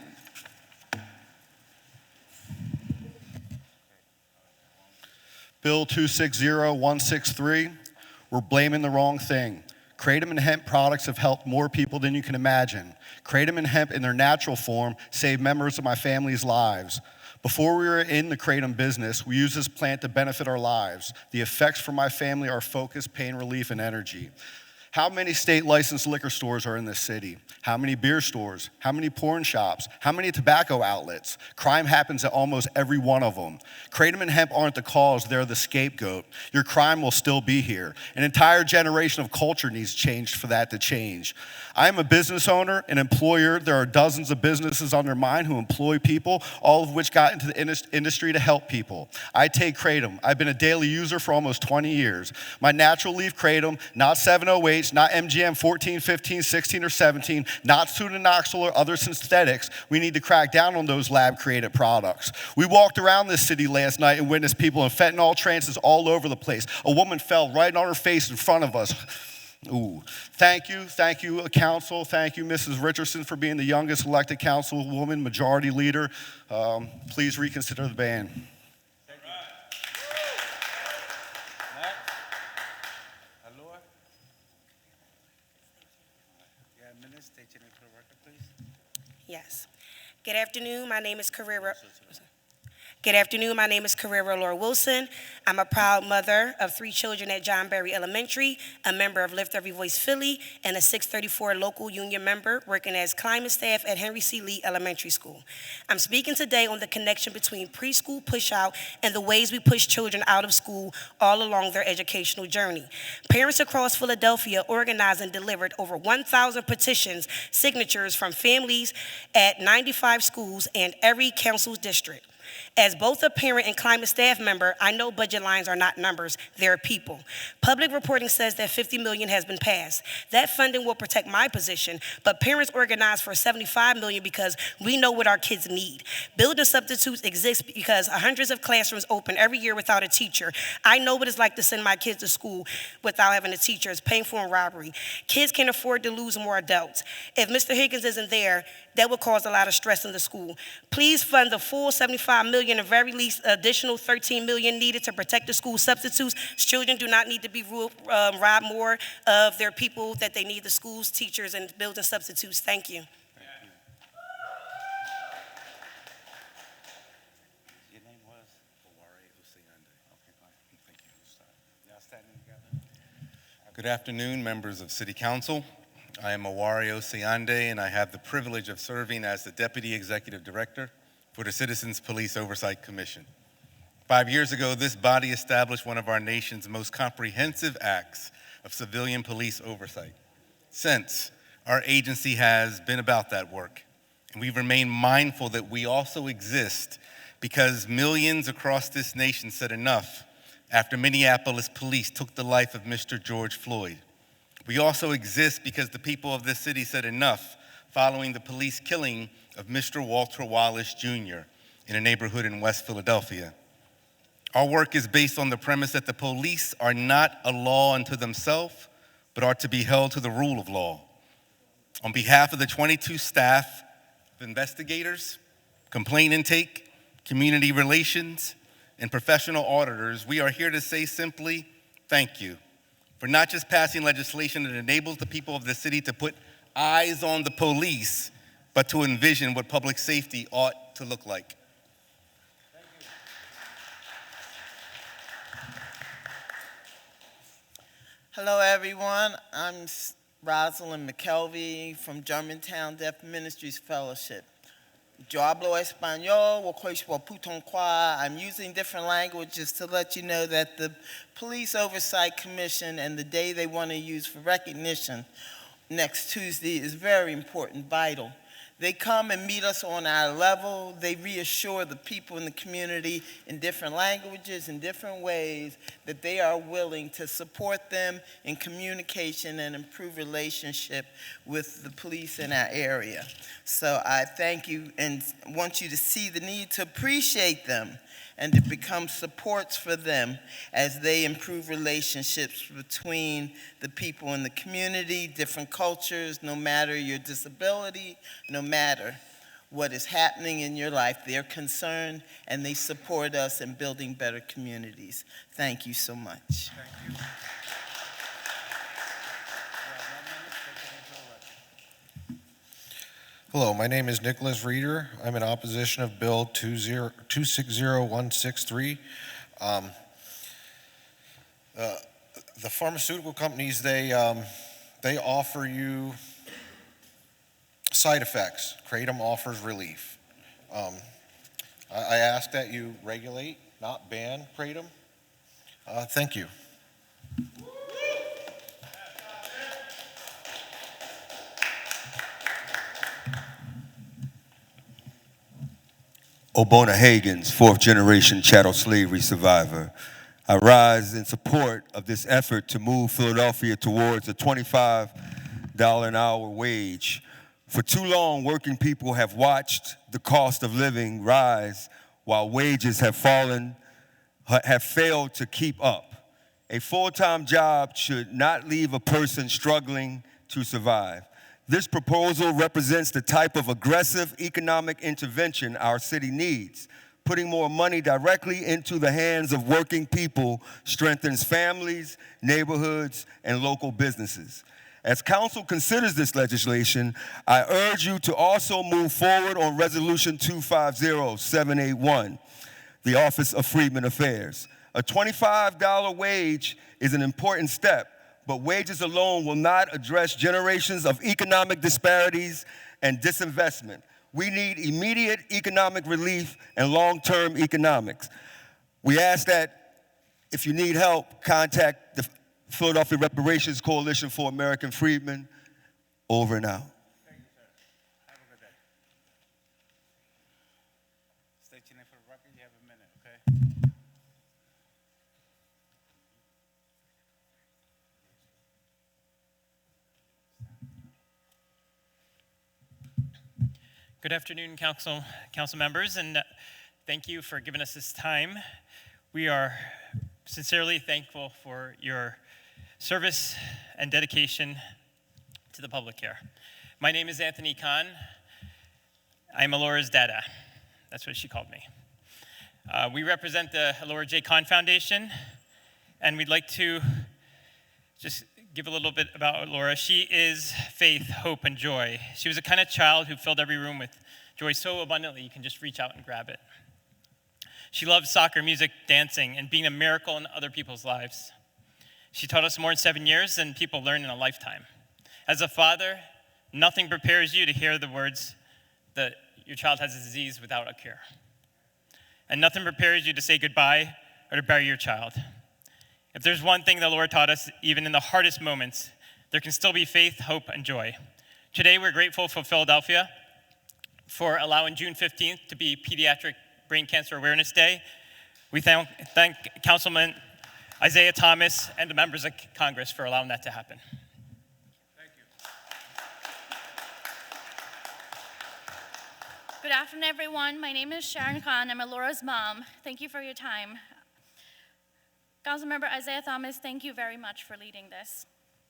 Bill 260163, we're blaming the wrong thing. Kratom and hemp products have helped more people than you can imagine. Kratom and hemp in their natural form saved members of my family's lives. Before we were in the kratom business, we used this plant to benefit our lives. The effects for my family are focus, pain relief, and energy. How many state licensed liquor stores are in this city? How many beer stores? How many porn shops? How many tobacco outlets? Crime happens at almost every one of them. Kratom and hemp aren't the cause, they're the scapegoat. Your crime will still be here. An entire generation of culture needs changed for that to change. I am a business owner, an employer. There are dozens of businesses under mine who employ people, all of which got into the industry to help people. I take kratom. I've been a daily user for almost 20 years. My natural leaf kratom, not 708, not MGM 14, 15, 16, or 17, not pseudonoxyl or other synthetics. We need to crack down on those lab-created products. We walked around this city last night and witnessed people in fentanyl trances all over the place. A woman fell right on her face in front of us. Ooh. Thank you, council. Thank you, Mrs. Richardson, for being the youngest elected councilwoman, majority leader. Please reconsider the ban. Yes. Good afternoon. My name is Carrera. Good afternoon. My name is Carrera Laura Wilson. I'm a proud mother of 3 children at John Berry Elementary, a member of Lift Every Voice Philly, and a 634 local union member working as climate staff at Henry C. Lee Elementary School. I'm speaking today on the connection between preschool push-out and the ways we push children out of school all along their educational journey. Parents across Philadelphia organized and delivered over 1,000 petitions, signatures from families at 95 schools and every council's district. As both a parent and climate staff member, I know budget lines are not numbers, they're people. Public reporting says that $50 million has been passed. That funding will protect my position, but parents organized for $75 million because we know what our kids need. Building substitutes exist because hundreds of classrooms open every year without a teacher. I know what it's like to send my kids to school without having a teacher. It's painful and robbery. Kids can't afford to lose more adults. If Mr. Higgins isn't there, that would cause a lot of stress in the school. Please fund the full $75 million and very least additional $13 million needed to protect the school substitutes. Children do not need to be robbed more of their people that they need, the schools, teachers, and building substitutes. Thank you. Your name was Owari Usiande. Okay, fine. Thank you. Y'all standing together. Good afternoon, members of City Council. I am Owari Usiande, and I have the privilege of serving as the Deputy Executive Director for the Citizens Police Oversight Commission. 5 years ago, this body established one of our nation's most comprehensive acts of civilian police oversight. Since, our agency has been about that work, and we've remained mindful that we also exist because millions across this nation said enough after Minneapolis police took the life of Mr. George Floyd. We also exist because the people of this city said enough following the police killing of Mr. Walter Wallace Jr. in a neighborhood in West Philadelphia. Our work is based on the premise that the police are not a law unto themselves, but are to be held to the rule of law. On behalf of the 22 staff investigators, complaint intake, community relations, and professional auditors, we are here to say simply thank you for not just passing legislation that enables the people of the city to put eyes on the police, but to envision what public safety ought to look like. Hello, everyone. I'm Rosalind McKelvey from Germantown Deaf Ministries Fellowship. Yo hablo español, I'm using different languages to let you know that the Police Oversight Commission and the day they want to use for recognition next Tuesday is very important, vital. They come and meet us on our level. They reassure the people in the community in different languages, in different ways, that they are willing to support them in communication and improve relationship with the police in our area. So I thank you and want you to see the need to appreciate them and to become supports for them as they improve relationships between the people in the community, different cultures, no matter your disability, no matter what is happening in your life. They're concerned and they support us in building better communities. Thank you so much. Thank you. Hello, my name is Nicholas Reeder. I'm in opposition of Bill 260163. The pharmaceutical companies, they offer you side effects. Kratom offers relief. I ask that you regulate, not ban Kratom. Thank you. Obona Hagins, fourth-generation chattel slavery survivor. I rise in support of this effort to move Philadelphia towards a $25 an hour wage. For too long, working people have watched the cost of living rise while wages have failed to keep up. A full-time job should not leave a person struggling to survive. This proposal represents the type of aggressive economic intervention our city needs. Putting more money directly into the hands of working people strengthens families, neighborhoods, and local businesses. As council considers this legislation, I urge you to also move forward on Resolution 250781, the Office of Freedmen Affairs. A $25 wage is an important step, but wages alone will not address generations of economic disparities and disinvestment. We need immediate economic relief and long-term economics. We ask that if you need help, contact the Philadelphia Reparations Coalition for American Freedmen. Over and out. Thank you, sir. Have a good day. State your name for the record. You have a minute, okay? Good afternoon, council members, and thank you for giving us this time. We are sincerely thankful for your service and dedication to the public here. My name is Anthony Kahn. I'm Alora's dada. That's what she called me. We represent the Alora J. Kahn Foundation, and we'd like to just give a little bit about Laura. She is faith, hope, and joy. She was a kind of child who filled every room with joy so abundantly you can just reach out and grab it. She loved soccer, music, dancing, and being a miracle in other people's lives. She taught us more in 7 years than people learn in a lifetime. As a father, nothing prepares you to hear the words that your child has a disease without a cure. And nothing prepares you to say goodbye or to bury your child. If there's one thing the Lord taught us, even in the hardest moments, there can still be faith, hope, and joy. Today, we're grateful for Philadelphia for allowing June 15th to be Pediatric Brain Cancer Awareness Day. We thank Councilman Isaiah Thomas and the members of Congress for allowing that to happen. Thank you. Good afternoon, everyone. My name is Sharon Khan. I'm Alora's mom. Thank you for your time. Councilmember Isaiah Thomas, thank you very much for leading this.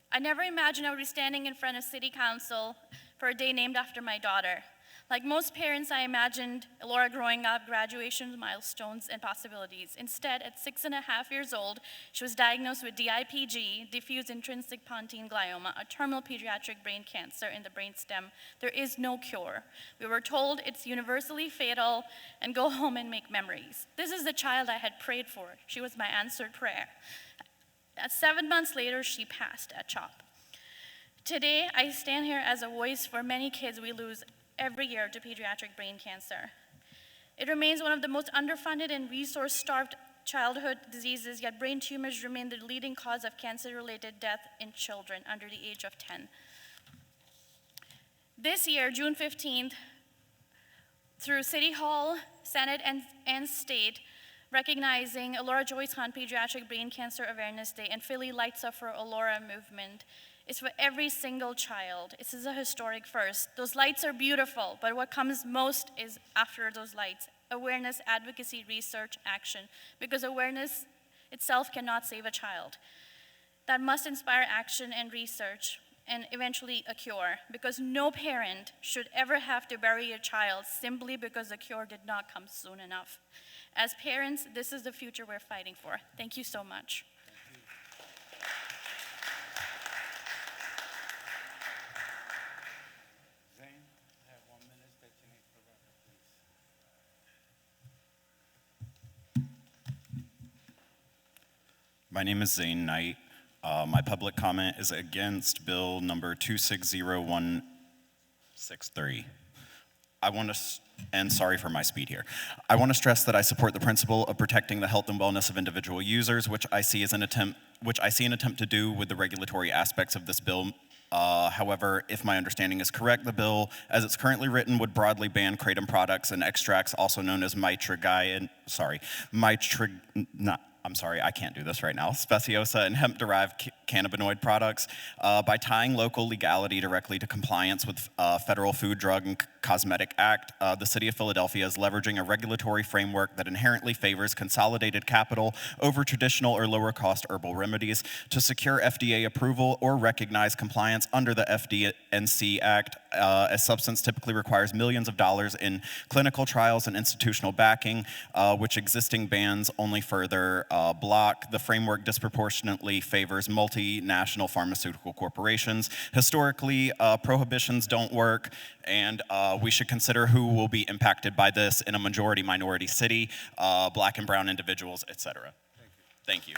I never imagined I would be standing in front of City Council for a day named after my daughter. Like most parents, I imagined Laura growing up, graduation milestones, and possibilities. Instead, at 6.5 years old, she was diagnosed with DIPG, diffuse intrinsic pontine glioma, a terminal pediatric brain cancer in the brainstem. There is no cure. We were told it's universally fatal and go home and make memories. This is the child I had prayed for. She was my answered prayer. 7 months later, she passed at CHOP. Today, I stand here as a voice for many kids we lose every year to pediatric brain cancer. It remains one of the most underfunded and resource-starved childhood diseases, yet brain tumors remain the leading cause of cancer-related death in children under the age of 10. This year, June 15th, through City Hall, Senate, and State, recognizing Laura Joyce Khan Pediatric Brain Cancer Awareness Day and Philly Lights Up for Laura movement is for every single child. This is a historic first. Those lights are beautiful, but what comes most is after those lights: awareness, advocacy, research, action, because awareness itself cannot save a child. That must inspire action and research and eventually a cure, because no parent should ever have to bury a child simply because a cure did not come soon enough. As parents, this is the future we're fighting for. Thank you so much. My name is Zane Knight. My public comment is against Bill number 260163. And sorry for my speed here. I want to stress that I support the principle of protecting the health and wellness of individual users, which I see an attempt to do with the regulatory aspects of this bill. However, if my understanding is correct, the bill, as it's currently written, would broadly ban kratom products and extracts, also known as speciosa and hemp-derived cannabinoid products, by tying local legality directly to compliance with Federal Food, Drug, and Cosmetic Act. The City of Philadelphia is leveraging a regulatory framework that inherently favors consolidated capital over traditional or lower-cost herbal remedies to secure FDA approval or recognize compliance under the FD&C Act. A substance typically requires millions of dollars in clinical trials and institutional backing, which existing bans only further block. The framework disproportionately favors multinational pharmaceutical corporations. Historically, prohibitions don't work, and we should consider who will be impacted by this in a majority-minority city, black and brown individuals, etc. Thank you.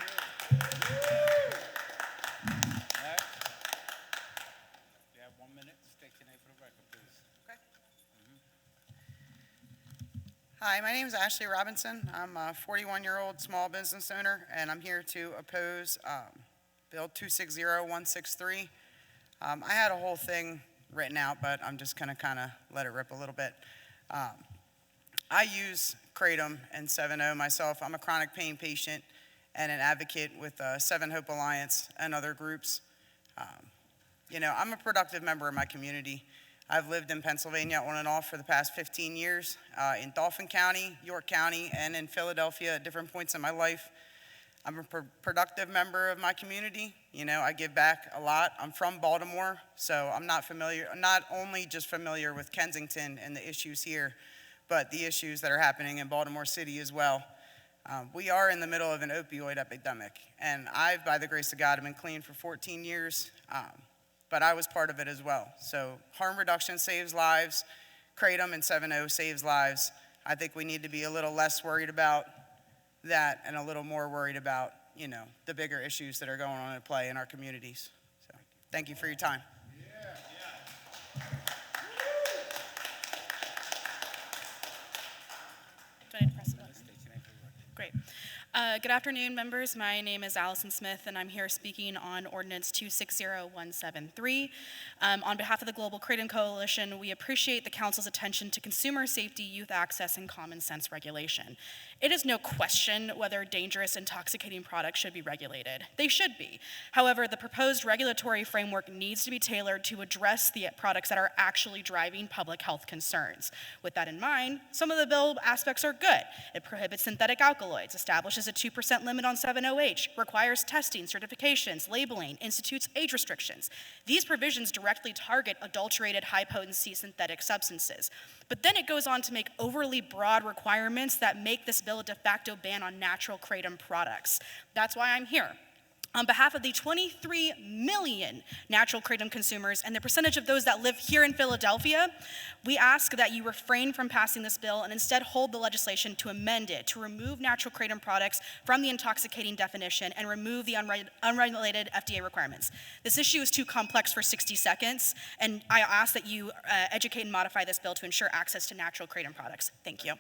Hi, my name is Ashley Robinson. I'm a 41-year-old small business owner, and I'm here to oppose Bill 260163. I had a whole thing written out, but I'm just going to kind of let it rip a little bit. I use Kratom and 7-0 myself. I'm a chronic pain patient and an advocate with Seven Hope Alliance and other groups. I'm a productive member of my community. I've lived in Pennsylvania on and off for the past 15 years, in Dauphin County, York County, and in Philadelphia at different points in my life. I'm a productive member of my community. I give back a lot. I'm from Baltimore, so I'm not only just familiar with Kensington and the issues here, but the issues that are happening in Baltimore City as well. We are in the middle of an opioid epidemic, and I've, by the grace of God, have been clean for 14 years. But I was part of it as well. So harm reduction saves lives. Kratom and 7-0 saves lives. I think we need to be a little less worried about that and a little more worried about, the bigger issues that are going on at play in our communities. So thank you for your time. Do I need to press it? Great. Good afternoon, members. My name is Allison Smith, and I'm here speaking on Ordinance 260173. On behalf of the Global Kratom Coalition, we appreciate the Council's attention to consumer safety, youth access, and common sense regulation. It is no question whether dangerous, intoxicating products should be regulated. They should be. However, the proposed regulatory framework needs to be tailored to address the products that are actually driving public health concerns. With that in mind, some of the bill aspects are good. It prohibits synthetic alkaloids, establishes a 2% limit on 7-OH, requires testing, certifications, labeling, institutes age restrictions. These provisions directly target adulterated high-potency synthetic substances. But then it goes on to make overly broad requirements that make this bill a de facto ban on natural kratom products. That's why I'm here. On behalf of the 23 million natural kratom consumers and the percentage of those that live here in Philadelphia, we ask that you refrain from passing this bill and instead hold the legislation to amend it, to remove natural kratom products from the intoxicating definition and remove the unregulated FDA requirements. This issue is too complex for 60 seconds, and I ask that you educate and modify this bill to ensure access to natural kratom products. Thank you.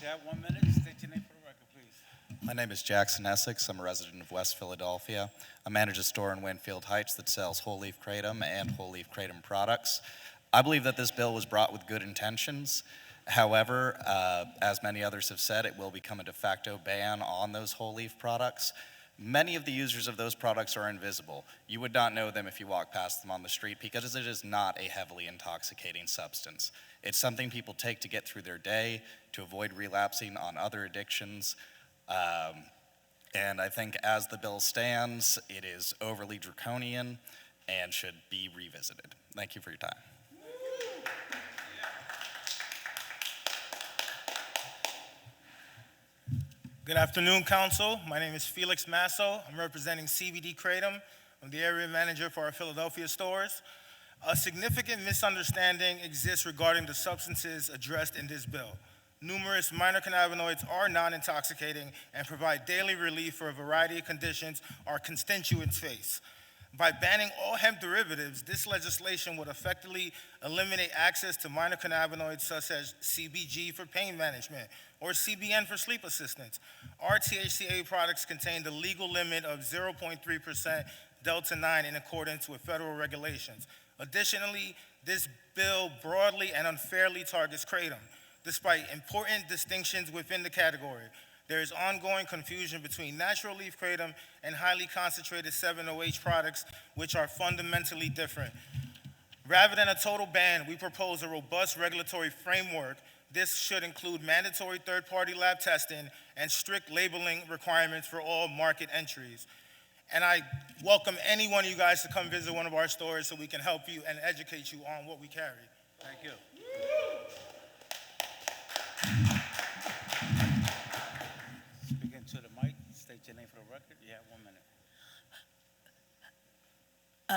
You have 1 minute. State your name for the record, please. My name is Jackson Essex. I'm a resident of West Philadelphia. I manage a store in Winfield Heights that sells whole leaf kratom and whole leaf kratom products. I believe that this bill was brought with good intentions. However, as many others have said, it will become a de facto ban on those whole leaf products. Many of the users of those products are invisible. You would not know them if you walk past them on the street because it is not a heavily intoxicating substance. It's something people take to get through their day, to avoid relapsing on other addictions. And I think as the bill stands, it is overly draconian and should be revisited. Thank you for your time. Good afternoon, Council. My name is Felix Masso. I'm representing CBD Kratom. I'm the area manager for our Philadelphia stores. A significant misunderstanding exists regarding the substances addressed in this bill. Numerous minor cannabinoids are non-intoxicating and provide daily relief for a variety of conditions our constituents face. By banning all hemp derivatives, this legislation would effectively eliminate access to minor cannabinoids such as CBG for pain management or CBN for sleep assistance. Our THCA products contain the legal limit of 0.3% Delta-9 in accordance with federal regulations. Additionally, this bill broadly and unfairly targets kratom. Despite important distinctions within the category, there is ongoing confusion between natural leaf kratom and highly concentrated 7-OH products, which are fundamentally different. Rather than a total ban, we propose a robust regulatory framework. This should include mandatory third-party lab testing and strict labeling requirements for all market entries. And I welcome any one of you guys to come visit one of our stores so we can help you and educate you on what we carry. Thank you. Speaking to the mic, state your name for the record. You have 1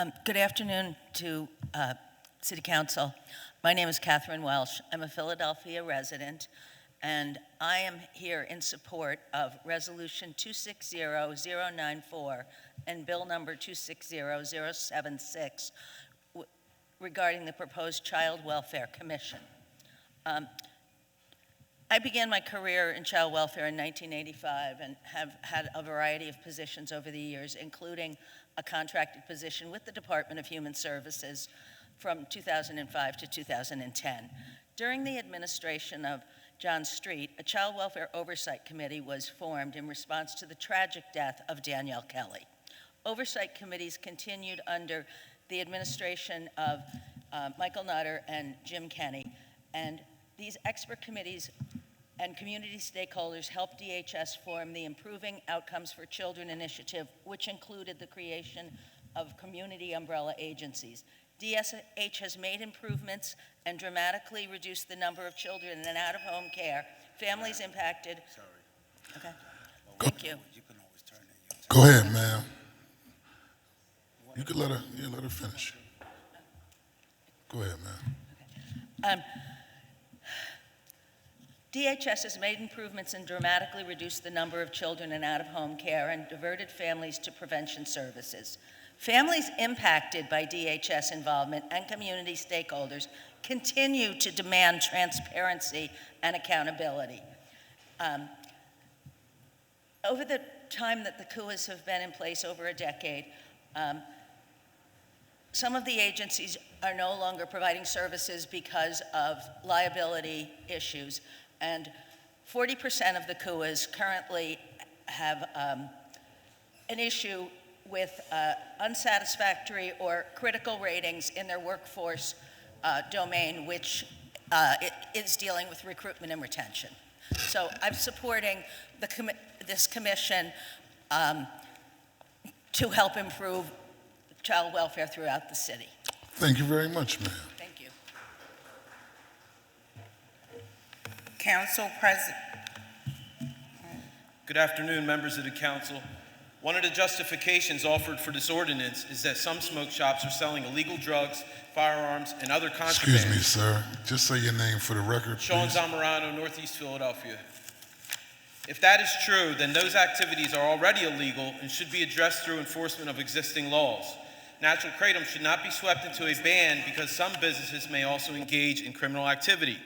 minute. Good afternoon to City Council. My name is Catherine Welsh. I'm a Philadelphia resident, and I am here in support of Resolution 260094 and Bill number 260076 regarding the proposed Child Welfare Commission. I began my career in child welfare in 1985 and have had a variety of positions over the years, including a contracted position with the Department of Human Services from 2005 to 2010. During the administration of John Street, a Child Welfare Oversight Committee was formed in response to the tragic death of Danielle Kelly. Oversight committees continued under the administration of Michael Nutter and Jim Kenney, and these expert committees and community stakeholders helped DHS form the Improving Outcomes for Children initiative, which included the creation of community umbrella agencies. DSH has made improvements and dramatically reduced the number of children in out-of-home care, families impacted. Okay, thank you. Go ahead, ma'am. You could let her finish. Go ahead, ma'am. DHS has made improvements and dramatically reduced the number of children in out-of-home care and diverted families to prevention services. Families impacted by DHS involvement and community stakeholders continue to demand transparency and accountability. Over the time that the CUAs have been in place, over a decade, some of the agencies are no longer providing services because of liability issues, and 40% of the CUAs currently have an issue with unsatisfactory or critical ratings in their workforce domain, which is dealing with recruitment and retention. So I'm supporting this commission to help improve child welfare throughout the city. Thank you very much, ma'am. Thank you. Council President. Good afternoon, members of the council. One of the justifications offered for this ordinance is that some smoke shops are selling illegal drugs, firearms, and other contraband. Excuse me, sir. Just say your name for the record, Sean please. Zamorano, Northeast Philadelphia. If that is true, then those activities are already illegal and should be addressed through enforcement of existing laws. Natural Kratom should not be swept into a ban because some businesses may also engage in criminal activity.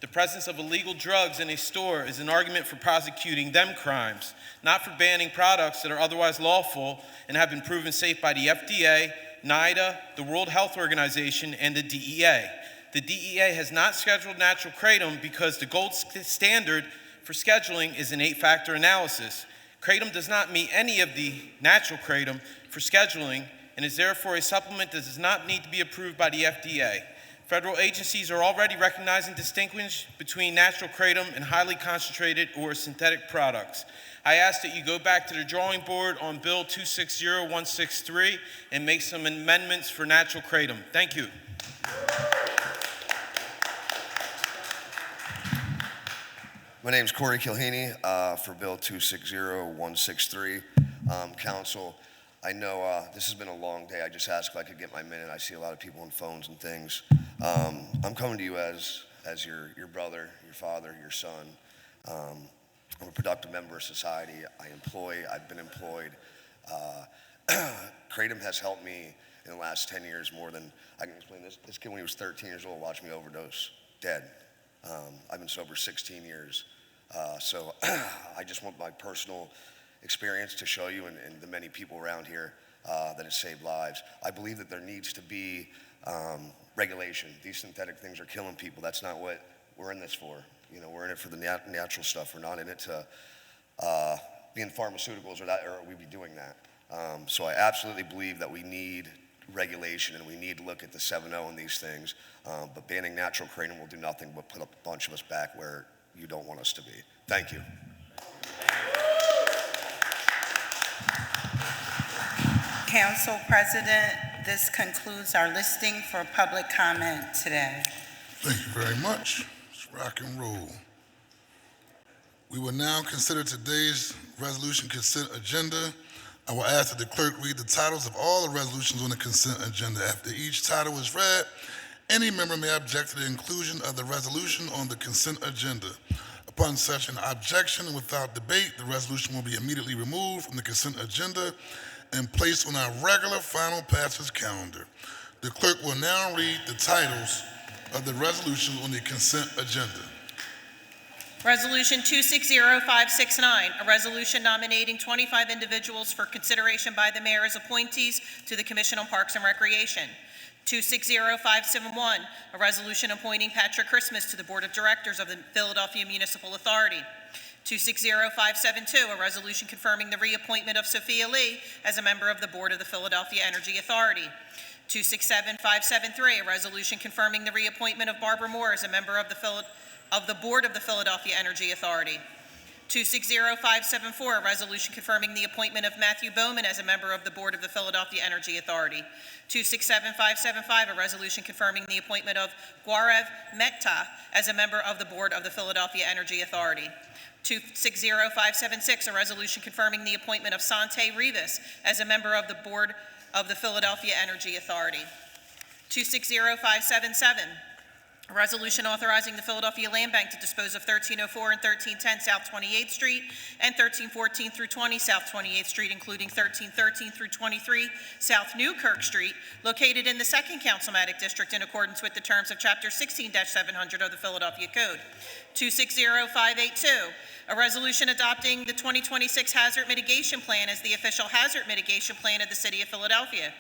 The presence of illegal drugs in a store is an argument for prosecuting them crimes, not for banning products that are otherwise lawful and have been proven safe by the FDA, NIDA, the World Health Organization, and the DEA. The DEA has not scheduled natural kratom because the gold standard for scheduling is an 8-factor analysis. Kratom does not meet any of the natural kratom for scheduling and is therefore a supplement that does not need to be approved by the FDA. Federal agencies are already recognizing distinction between natural kratom and highly concentrated or synthetic products. I ask that you go back to the drawing board on Bill 260163 and make some amendments for natural kratom. Thank you. My name is Corey Kilheney for Bill 260163. Council, I know this has been a long day. I just asked if I could get my minute. I see a lot of people on phones and things. I'm coming to you as your brother, your father, your son. I'm a productive member of society. I've been employed. Kratom has helped me in the last 10 years more than I can explain. This kid, when he was 13 years old, watched me overdose, dead. I've been sober 16 years. So I just want my personal experience to show you and the many people around here that it saved lives. I believe that there needs to be regulation. These synthetic things are killing people. That's not what we're in this for. You know, we're in it for the natural stuff. We're not in it to be in pharmaceuticals or we'd be doing that. So I absolutely believe that we need regulation and we need to look at the 7-0 on these things. But banning natural kratom will do nothing but put a bunch of us back where you don't want us to be. Thank you. Council President, this concludes our listing for public comment today. Thank you very much. Let's rock and roll. We will now consider today's resolution consent agenda. I will ask that the clerk read the titles of all the resolutions on the consent agenda. After each title is read, any member may object to the inclusion of the resolution on the consent agenda. Upon such an objection and without debate, the resolution will be immediately removed from the consent agenda and placed on our regular final passage calendar. The clerk will now read the titles of the resolutions on the consent agenda. Resolution 260569, a resolution nominating 25 individuals for consideration by the mayor as appointees to the Commission on Parks and Recreation. 260571, a resolution appointing Patrick Christmas to the Board of Directors of the Philadelphia Municipal Authority. 260572, a resolution confirming the reappointment of Sophia Lee as a member of the Board of the Philadelphia Energy Authority. 267573, a resolution confirming the reappointment of Barbara Moore as a member of the Board of the Philadelphia Energy Authority. 260574, a resolution confirming the appointment of Matthew Bowman as a member of the Board of the Philadelphia Energy Authority. 267575, a resolution confirming the appointment of Gaurav Mehta as a member of the Board of the Philadelphia Energy Authority. 260576, a resolution confirming the appointment of Sante Rivas as a member of the Board of the Philadelphia Energy Authority. 260577, a resolution authorizing the Philadelphia Land Bank to dispose of 1304 and 1310 South 28th Street and 1314 through 20 South 28th Street, including 1313 through 23 South Newkirk Street, located in the 2nd Councilmatic District in accordance with the terms of Chapter 16-700 of the Philadelphia Code. 260582, a resolution adopting the 2026 Hazard Mitigation Plan as the official hazard mitigation plan of the City of Philadelphia.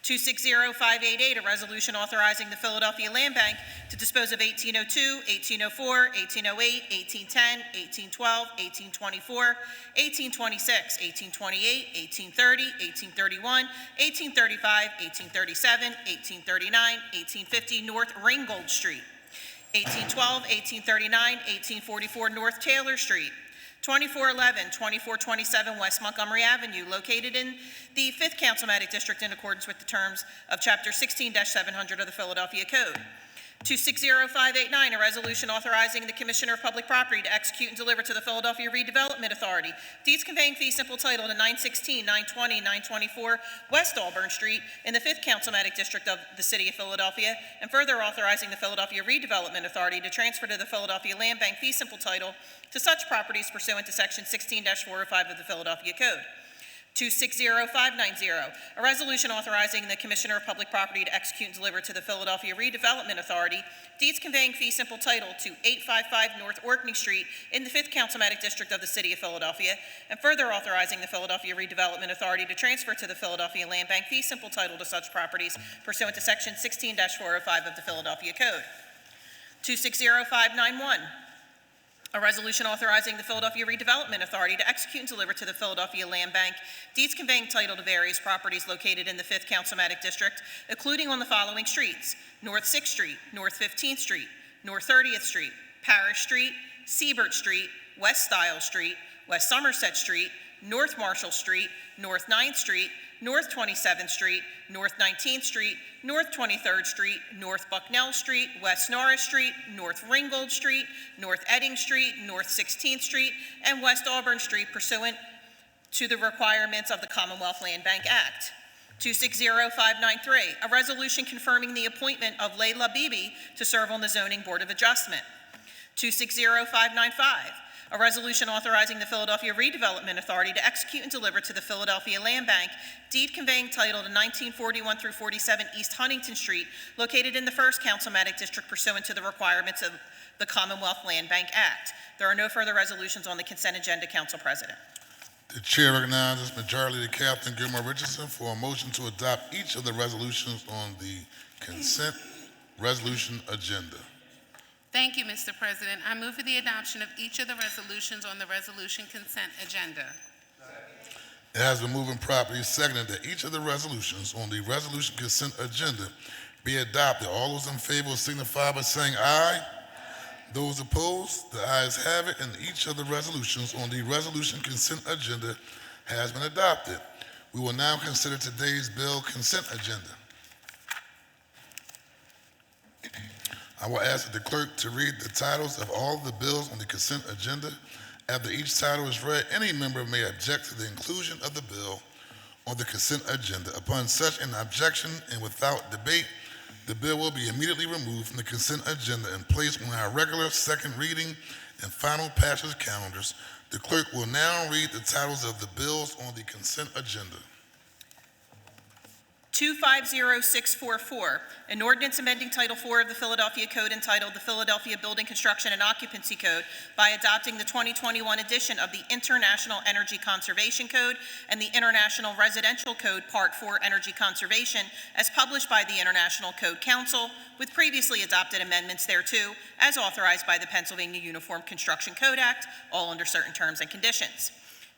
260588, a resolution authorizing the Philadelphia Land Bank to dispose of 1802, 1804, 1808, 1810, 1812, 1824, 1826, 1828, 1830, 1831, 1835, 1837, 1839, 1850 North Ringgold Street, 1812, 1839, 1844 North Taylor Street, 2411, 2427 West Montgomery Avenue, located in the 5th Councilmatic District in accordance with the terms of Chapter 16-700 of the Philadelphia Code. 260589, a resolution authorizing the Commissioner of Public Property to execute and deliver to the Philadelphia Redevelopment Authority deeds conveying fee simple title to 916, 920, 924 West Auburn Street in the 5th Councilmatic District of the City of Philadelphia, and further authorizing the Philadelphia Redevelopment Authority to transfer to the Philadelphia Land Bank fee simple title to such properties pursuant to Section 16-405 of the Philadelphia Code. 260590, a resolution authorizing the Commissioner of Public Property to execute and deliver to the Philadelphia Redevelopment Authority deeds conveying fee simple title to 855 North Orkney Street in the 5th Councilmatic District of the City of Philadelphia, and further authorizing the Philadelphia Redevelopment Authority to transfer to the Philadelphia Land Bank fee simple title to such properties pursuant to Section 16-405 of the Philadelphia Code. 260591, a resolution authorizing the Philadelphia Redevelopment Authority to execute and deliver to the Philadelphia Land Bank deeds conveying title to various properties located in the 5th Councilmatic District, including on the following streets: North 6th Street, North 15th Street, North 30th Street, Parish Street, Siebert Street, West Stiles Street, West Somerset Street, North Marshall Street, North 9th Street, North 27th Street, North 19th Street, North 23rd Street, North Bucknell Street, West Norris Street, North Ringgold Street, North Edding Street, North 16th Street, and West Auburn Street pursuant to the requirements of the Commonwealth Land Bank Act. 260593, a resolution confirming the appointment of Layla Bibi to serve on the Zoning Board of Adjustment. 260595, a resolution authorizing the Philadelphia Redevelopment Authority to execute and deliver to the Philadelphia Land Bank deed conveying title to 1941 through 47 East Huntington Street, located in the 1st Councilmatic District pursuant to the requirements of the Commonwealth Land Bank Act. There are no further resolutions on the consent agenda, Council President. The chair recognizes Majority Leader Captain Gilmore Richardson for a motion to adopt each of the resolutions on the consent resolution agenda. Thank you, Mr. President. I move for the adoption of each of the resolutions on the resolution consent agenda. It has been moved and properly seconded that each of the resolutions on the resolution consent agenda be adopted. All those in favor signify by saying aye. Those opposed, the ayes have it, and each of the resolutions on the resolution consent agenda has been adopted. We will now consider today's bill consent agenda. I will ask the clerk to read the titles of all the bills on the consent agenda. After each title is read, any member may object to the inclusion of the bill on the consent agenda. Upon such an objection and without debate, the bill will be immediately removed from the consent agenda and placed on our regular second reading and final passage calendars. The clerk will now read the titles of the bills on the consent agenda. 250644, an ordinance amending Title IV of the Philadelphia Code entitled the Philadelphia Building Construction and Occupancy Code by adopting the 2021 edition of the International Energy Conservation Code and the International Residential Code Part 4 Energy Conservation as published by the International Code Council, with previously adopted amendments thereto, as authorized by the Pennsylvania Uniform Construction Code Act, all under certain terms and conditions.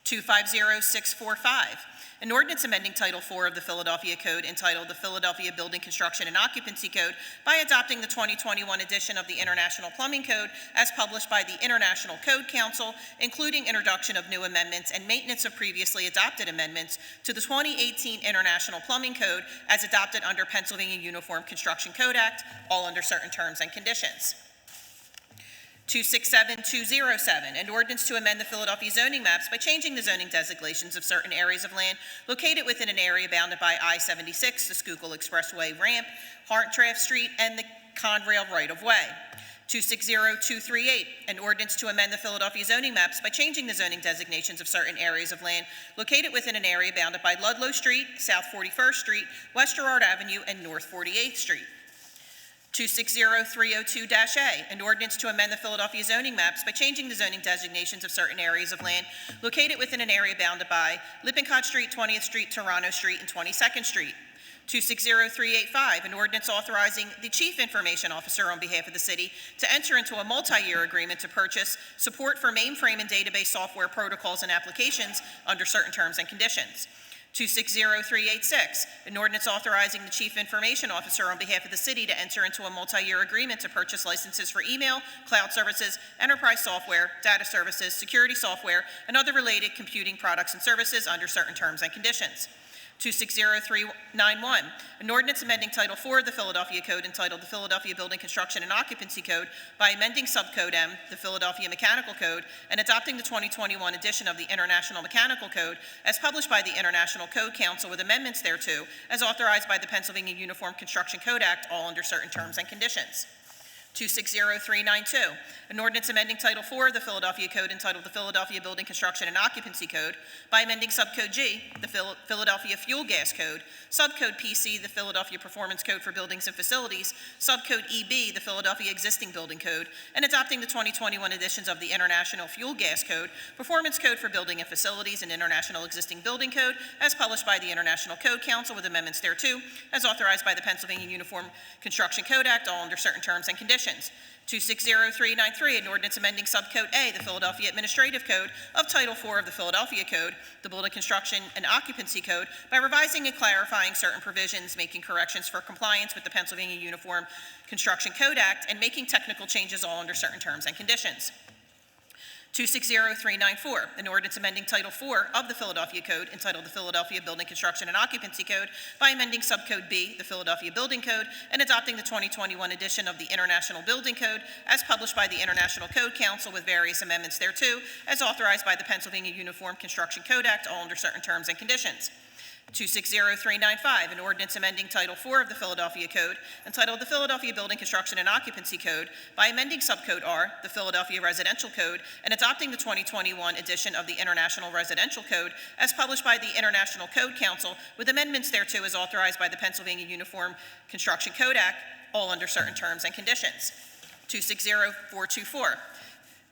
250645, an ordinance amending Title IV of the Philadelphia Code entitled the Philadelphia Building Construction and Occupancy Code by adopting the 2021 edition of the International Plumbing Code as published by the International Code Council, including introduction of new amendments and maintenance of previously adopted amendments to the 2018 International Plumbing Code as adopted under Pennsylvania Uniform Construction Code Act, all under certain terms and conditions. 267207, an ordinance to amend the Philadelphia zoning maps by changing the zoning designations of certain areas of land located within an area bounded by I-76, the Schuylkill Expressway ramp, Hartranft Street, and the Conrail right-of-way. 260238, an ordinance to amend the Philadelphia zoning maps by changing the zoning designations of certain areas of land located within an area bounded by Ludlow Street, South 41st Street, West Girard Avenue, and North 48th Street. 260302-A, an ordinance to amend the Philadelphia zoning maps by changing the zoning designations of certain areas of land located within an area bounded by Lippincott Street, 20th Street, Toronto Street, and 22nd Street. 260385, an ordinance authorizing the Chief Information Officer on behalf of the city to enter into a multi-year agreement to purchase support for mainframe and database software protocols and applications under certain terms and conditions. 260386, an ordinance authorizing the Chief Information Officer on behalf of the city to enter into a multi-year agreement to purchase licenses for email, cloud services, enterprise software, data services, security software, and other related computing products and services under certain terms and conditions. 260391, an ordinance amending Title IV of the Philadelphia Code entitled the Philadelphia Building Construction and Occupancy Code by amending Subcode M, the Philadelphia Mechanical Code, and adopting the 2021 edition of the International Mechanical Code as published by the International Code Council with amendments thereto, as authorized by the Pennsylvania Uniform Construction Code Act, all under certain terms and conditions. 260392, an ordinance amending Title IV of the Philadelphia Code entitled the Philadelphia Building Construction and Occupancy Code by amending Subcode G, the Philadelphia Fuel Gas Code, Subcode PC, the Philadelphia Performance Code for Buildings and Facilities, Subcode EB, the Philadelphia Existing Building Code, and adopting the 2021 editions of the International Fuel Gas Code, Performance Code for Building and Facilities, and International Existing Building Code, as published by the International Code Council with amendments thereto, as authorized by the Pennsylvania Uniform Construction Code Act, all under certain terms and conditions. 260393, an ordinance amending Subcode A, the Philadelphia Administrative Code of Title IV of the Philadelphia Code, the Building Construction and Occupancy Code, by revising and clarifying certain provisions, making corrections for compliance with the Pennsylvania Uniform Construction Code Act, and making technical changes, all under certain terms and conditions. 260394, an ordinance amending Title IV of the Philadelphia Code entitled the Philadelphia Building Construction and Occupancy Code by amending Subcode B, the Philadelphia Building Code, and adopting the 2021 edition of the International Building Code as published by the International Code Council with various amendments thereto, as authorized by the Pennsylvania Uniform Construction Code Act, all under certain terms and conditions. 260395, an ordinance amending Title IV of the Philadelphia Code entitled the Philadelphia Building Construction and Occupancy Code by amending Subcode R, the Philadelphia Residential Code, and adopting the 2021 edition of the International Residential Code as published by the International Code Council with amendments thereto as authorized by the Pennsylvania Uniform Construction Code Act, all under certain terms and conditions. 260424,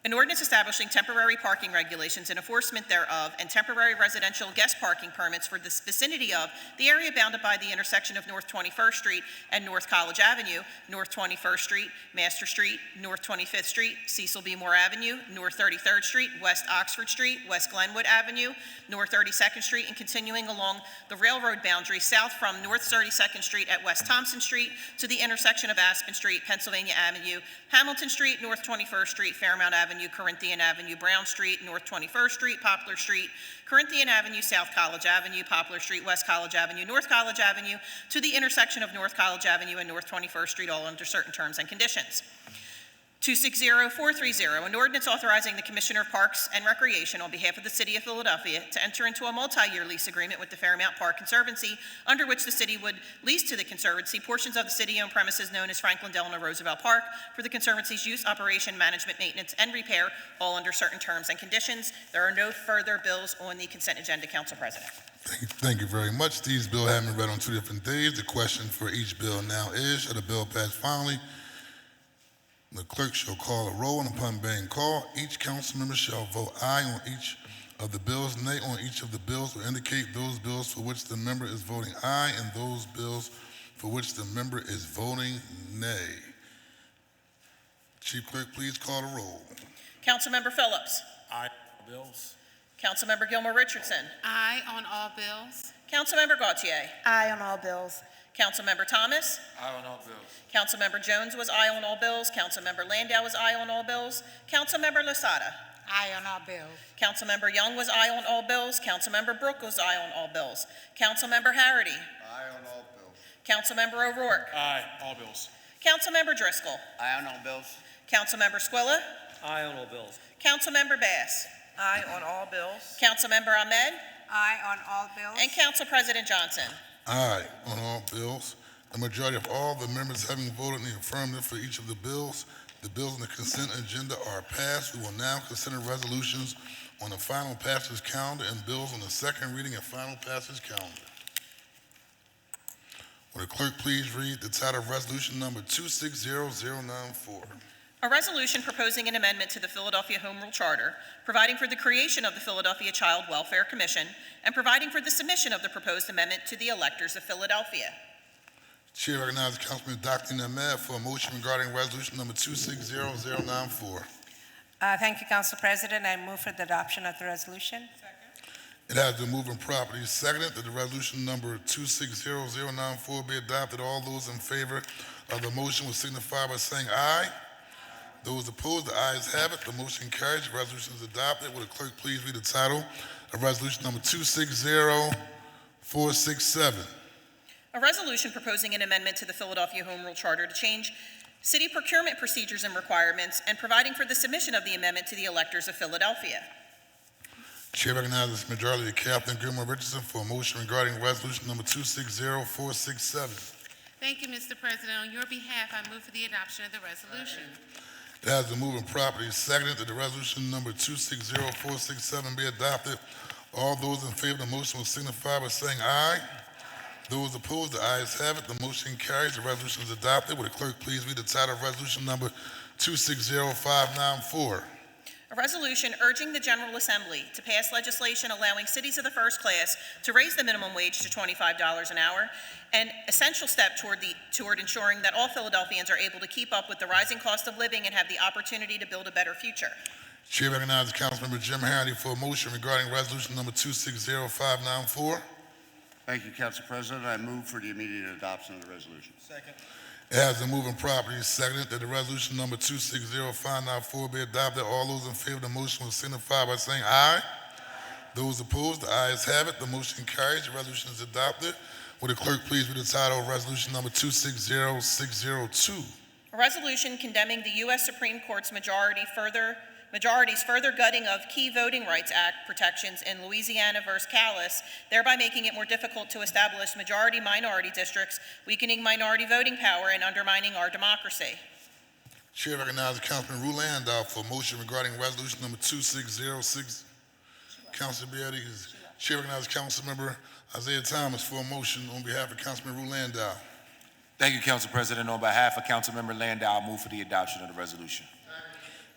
an ordinance establishing temporary parking regulations and enforcement thereof and temporary residential guest parking permits for the vicinity of the area bounded by the intersection of North 21st Street and North College Avenue, North 21st Street, Master Street, North 25th Street, Cecil B. Moore Avenue, North 33rd Street, West Oxford Street, West Glenwood Avenue, North 32nd Street, and continuing along the railroad boundary south from North 32nd Street at West Thompson Street to the intersection of Aspen Street, Pennsylvania Avenue, Hamilton Street, North 21st Street, Fairmount Avenue, Corinthian Avenue, Brown Street, North 21st Street, Poplar Street, Corinthian Avenue, South College Avenue, Poplar Street, West College Avenue, North College Avenue, to the intersection of North College Avenue and North 21st Street, all under certain terms and conditions. 260430, an ordinance authorizing the Commissioner of Parks and Recreation on behalf of the City of Philadelphia to enter into a multi-year lease agreement with the Fairmount Park Conservancy, under which the city would lease to the Conservancy portions of the city-owned premises known as Franklin Delano Roosevelt Park for the Conservancy's use, operation, management, maintenance, and repair, all under certain terms and conditions. There are no further bills on the consent agenda, Council President. Thank you very much. These bills have been read on 2 different days. The question for each bill now is, shall the bill pass finally? The clerk shall call a roll, and upon being called, each council member shall vote aye on each of the bills, nay on each of the bills, or indicate those bills for which the member is voting aye and those bills for which the member is voting nay. Chief Clerk, please call the roll. Councilmember Phillips. Aye. Bills. Councilmember Gilmore Richardson. Aye on all bills. Councilmember Gautier. Aye on all bills. Councilmember Thomas. Aye on all bills. Councilmember Jones was aye on all bills. Councilmember Landau was aye on all bills. Councilmember Losada. Aye on all bills. Councilmember Young was aye on all bills. Councilmember Brooke was aye on all bills. Councilmember Harity. Aye on all bills. Councilmember O'Rourke. Aye, all bills. Councilmember Driscoll. Aye on all bills. Councilmember Squilla. Aye on all bills. Councilmember Bass. Aye on all bills. Councilmember Ahmed. Aye on all bills. And Council President Johnson. Aye on all bills. The majority of all the members having voted in the affirmative for each of the bills on the consent agenda are passed. We will now consider resolutions on the final passage calendar and bills on the second reading and final passage calendar. Will the clerk please read the title of resolution number 260094? A resolution proposing an amendment to the Philadelphia Home Rule Charter, providing for the creation of the Philadelphia Child Welfare Commission, and providing for the submission of the proposed amendment to the electors of Philadelphia. Chair recognizes Councilman Dr. Ahmed for a motion regarding resolution number 260094. Thank you, Council President. I move for the adoption of the resolution. It has been moved and properly seconded that the resolution number 260094 be adopted. All those in favor of the motion will signify by saying aye. Those opposed, the ayes have it. The motion carries. The resolution is adopted. Will the clerk please read the title of resolution number 260467? A resolution proposing an amendment to the Philadelphia Home Rule Charter to change city procurement procedures and requirements and providing for the submission of the amendment to the electors of Philadelphia. Chair recognizes Majority Leader Captain Gilmore Richardson for a motion regarding resolution number 260467. Thank you, Mr. President. On your behalf, I move for the adoption of the resolution. It has been moved and properly seconded that the resolution number 260467 be adopted. All those in favor of the motion will signify by saying aye. Those opposed, the ayes have it. The motion carries. The resolution is adopted. Will the clerk please read the title of resolution number 260594? A resolution urging the General Assembly to pass legislation allowing cities of the first class to raise the minimum wage to $25 an hour, an essential step toward ensuring that all Philadelphians are able to keep up with the rising cost of living and have the opportunity to build a better future. Chair recognizes Councilmember Jim Harity for a motion regarding resolution number 260594. Thank you, Council President. I move for the immediate adoption of the resolution. Second. It has been moved and properly seconded that the resolution number 260594 be adopted. All those in favor of the motion will signify by saying aye. Those opposed, the ayes have it. The motion carries. The resolution is adopted. Will the clerk please read the title of resolution number 260602? A resolution condemning the U.S. Supreme Court's majority's further gutting of key Voting Rights Act protections in Louisiana versus Callis, thereby making it more difficult to establish majority-minority districts, weakening minority voting power, and undermining our democracy. Chair recognizes Councilman Rue Landau for a motion regarding resolution number 2606. Councilor Beatty is Chair recognizes Councilmember Isaiah Thomas for a motion on behalf of Councilman Rue Landau. Thank you, Council President. On behalf of Councilmember Landau, I move for the adoption of the resolution.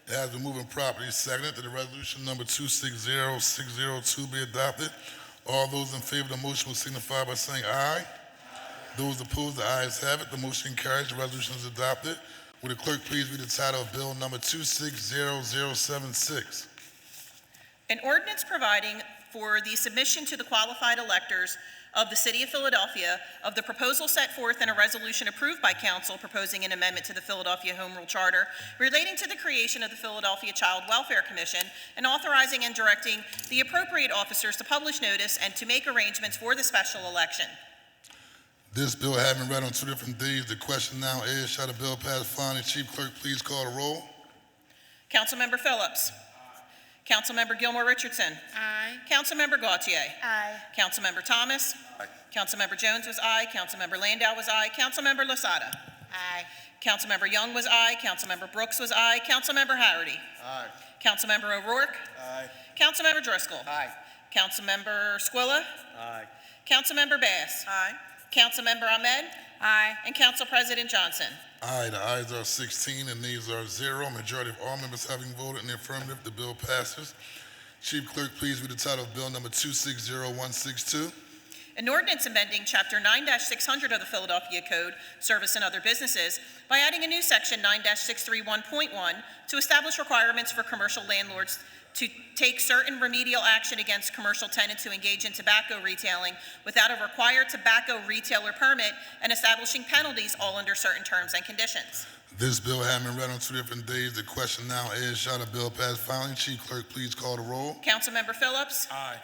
It has been moved and properly seconded that the resolution number 260602 be adopted. All those in favor of the motion will signify by saying aye. Those opposed, the ayes have it. The motion carries. The resolution is adopted. Will the clerk please read the title of bill number 260076? An ordinance providing for the submission to the qualified electors of the City of Philadelphia of the proposal set forth in a resolution approved by council proposing an amendment to the Philadelphia Home Rule Charter relating to the creation of the Philadelphia Child Welfare Commission and authorizing and directing the appropriate officers to publish notice and to make arrangements for the special election. This bill having been read on 2 different days, the question now is, shall the bill pass finally? Chief Clerk, please call the roll. Councilmember Phillips. Councilmember Gilmore Richardson. Aye. Councilmember Gautier. Aye. Councilmember Thomas. Aye. Councilmember Jones was aye. Councilmember Landau was aye. Councilmember Losada. Aye. Councilmember Young was aye. Councilmember Brooks was aye. Councilmember Harity. Aye. Councilmember O'Rourke. Aye. Councilmember Driscoll. Aye. Councilmember Squilla. Aye. Councilmember Bass. Aye. Councilmember Ahmed. Aye. And Council President Johnson. Aye, the ayes are 16 and nays are 0. Majority of all members having voted in the affirmative, the bill passes. Chief Clerk, please read the title of bill number 260162. An ordinance amending Chapter 9-600 of the Philadelphia Code, Service and Other Businesses, by adding a new Section 9-631.1 to establish requirements for commercial landlords to take certain remedial action against commercial tenants who engage in tobacco retailing without a required tobacco retailer permit and establishing penalties, all under certain terms and conditions. This bill having been read on 2 different days, the question now is, shall the bill pass finally? Chief Clerk, please call the roll. Councilmember Phillips. Aye.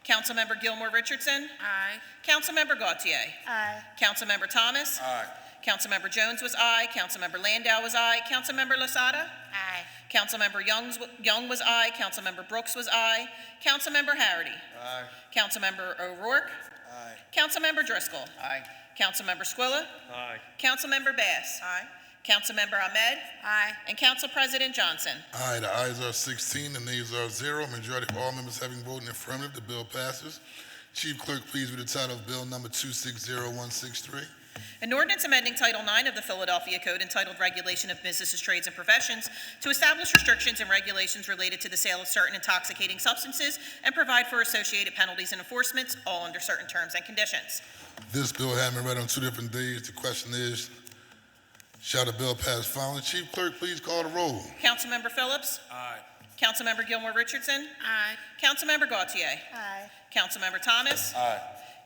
Councilmember Gilmore Richardson. Aye. Councilmember Gautier. Aye. Councilmember Thomas. Aye. Councilmember Jones was aye. Councilmember Landau was aye. Councilmember Losada. Aye. Councilmember Young was aye. Councilmember Brooks was aye. Councilmember Harity. Aye. Councilmember O'Rourke. Aye. Councilmember Driscoll. Aye. Councilmember Squilla. Aye. Councilmember Bass. Aye. Councilmember Ahmed. Aye. And Council President Johnson. Aye, the ayes are 16, the nays are 0. Majority of all members having voted in the affirmative, the bill passes. Chief Clerk, please read the title of bill number 260163. An ordinance amending Title IX of the Philadelphia Code entitled Regulation of Businesses, Trades, and Professions to establish restrictions and regulations related to the sale of certain intoxicating substances and provide for associated penalties and enforcements, all under certain terms and conditions. This bill having been read on 2 different days, the question is, shall the bill pass finally? Chief Clerk, please call the roll. Councilmember Phillips. Aye. Councilmember Gilmore Richardson. Aye. Councilmember Gautier. Aye. Councilmember Thomas. Aye.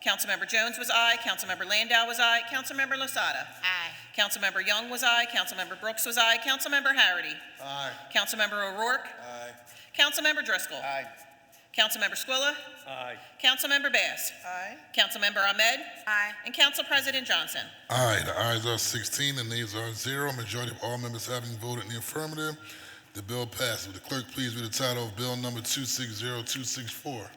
Councilmember Jones was aye. Councilmember Landau was aye. Councilmember Losada. Aye. Councilmember Young was aye. Councilmember Brooks was aye. Councilmember Harity. Aye. Councilmember O'Rourke. Aye. Councilmember Driscoll. Aye. Councilmember Squilla. Aye. Councilmember Bass. Aye. Councilmember Ahmed. Aye. And Council President Johnson. Aye, the ayes are 16, the nays are 0. Majority of all members having voted in the affirmative, the bill passes. Would the clerk please read the title of Bill Number 260264?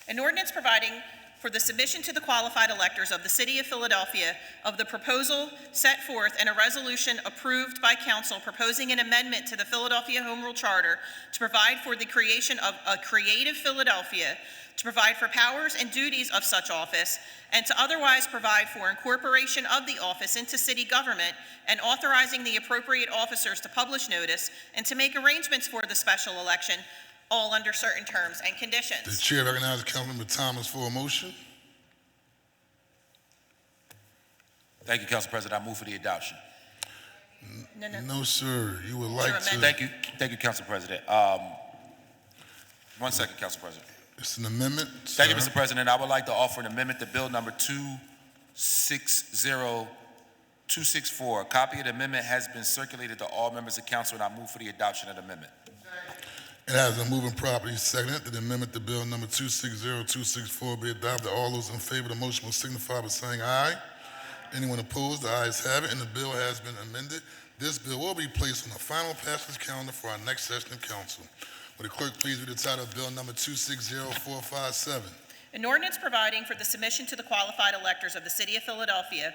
An ordinance providing for the submission to the qualified electors of the City of Philadelphia of the proposal set forth in a resolution approved by council proposing an amendment to the Philadelphia Home Rule Charter to provide for the creation of a Creative Philadelphia, to provide for powers and duties of such office, and to otherwise provide for incorporation of the office into city government, and authorizing the appropriate officers to publish notice and to make arrangements for the special election, all under certain terms and The conditions. chair recognizes Councilmember Thomas for a motion. Thank you, Council President. I move for the adoption. No, sir. You would like to. Thank you, Council President. 1 second, Council President. It's an amendment. Thank you, sir. Mr. President. I would like to offer an amendment to Bill Number 260264. A copy of the amendment has been circulated to all members of council, and I move for the adoption of the amendment. It has been moved and properly seconded that the amendment to Bill Number 260264 be adopted. All those in favor of the motion will signify by saying aye. Anyone opposed? The ayes have it, and the bill has been amended. This bill will be placed on the final passage calendar for our next session of council. Would the clerk please read the title of Bill Number 260457? An ordinance providing for the submission to the qualified electors of the City of Philadelphia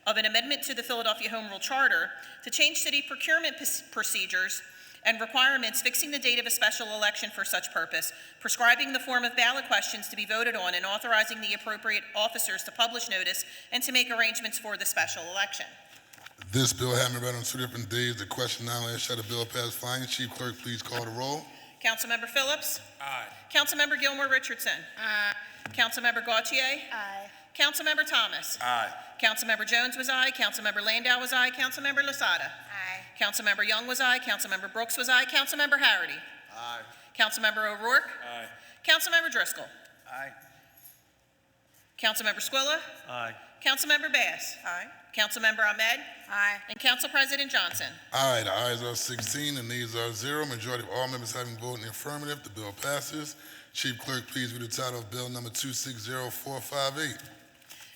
of an amendment to the Philadelphia Home Rule Charter to change city procurement procedures and requirements, fixing the date of a special election for such purpose, prescribing the form of ballot questions to be voted on, and authorizing the appropriate officers to publish notice and to make arrangements for the special election. This bill having been read on 2 different days, the question now is, shall the bill pass finally? Chief Clerk, please call the roll. Councilmember Phillips. Aye. Councilmember Gilmore Richardson. Aye. Councilmember Gautier. Aye. Councilmember Thomas. Aye. Councilmember Jones was aye. Councilmember Landau was aye. Councilmember Losada. Aye. Councilmember Young was aye. Councilmember Brooks was aye. Councilmember Harity. Aye. Councilmember O'Rourke. Aye. Councilmember Driscoll. Aye. Councilmember Squilla. Aye. Councilmember Bass. Aye. Councilmember Ahmed. Aye. And Council President Johnson. Aye, the ayes are 16, the nays are 0. Majority of all members having voted in the affirmative, the bill passes. Chief Clerk, please read the title of Bill Number 260458.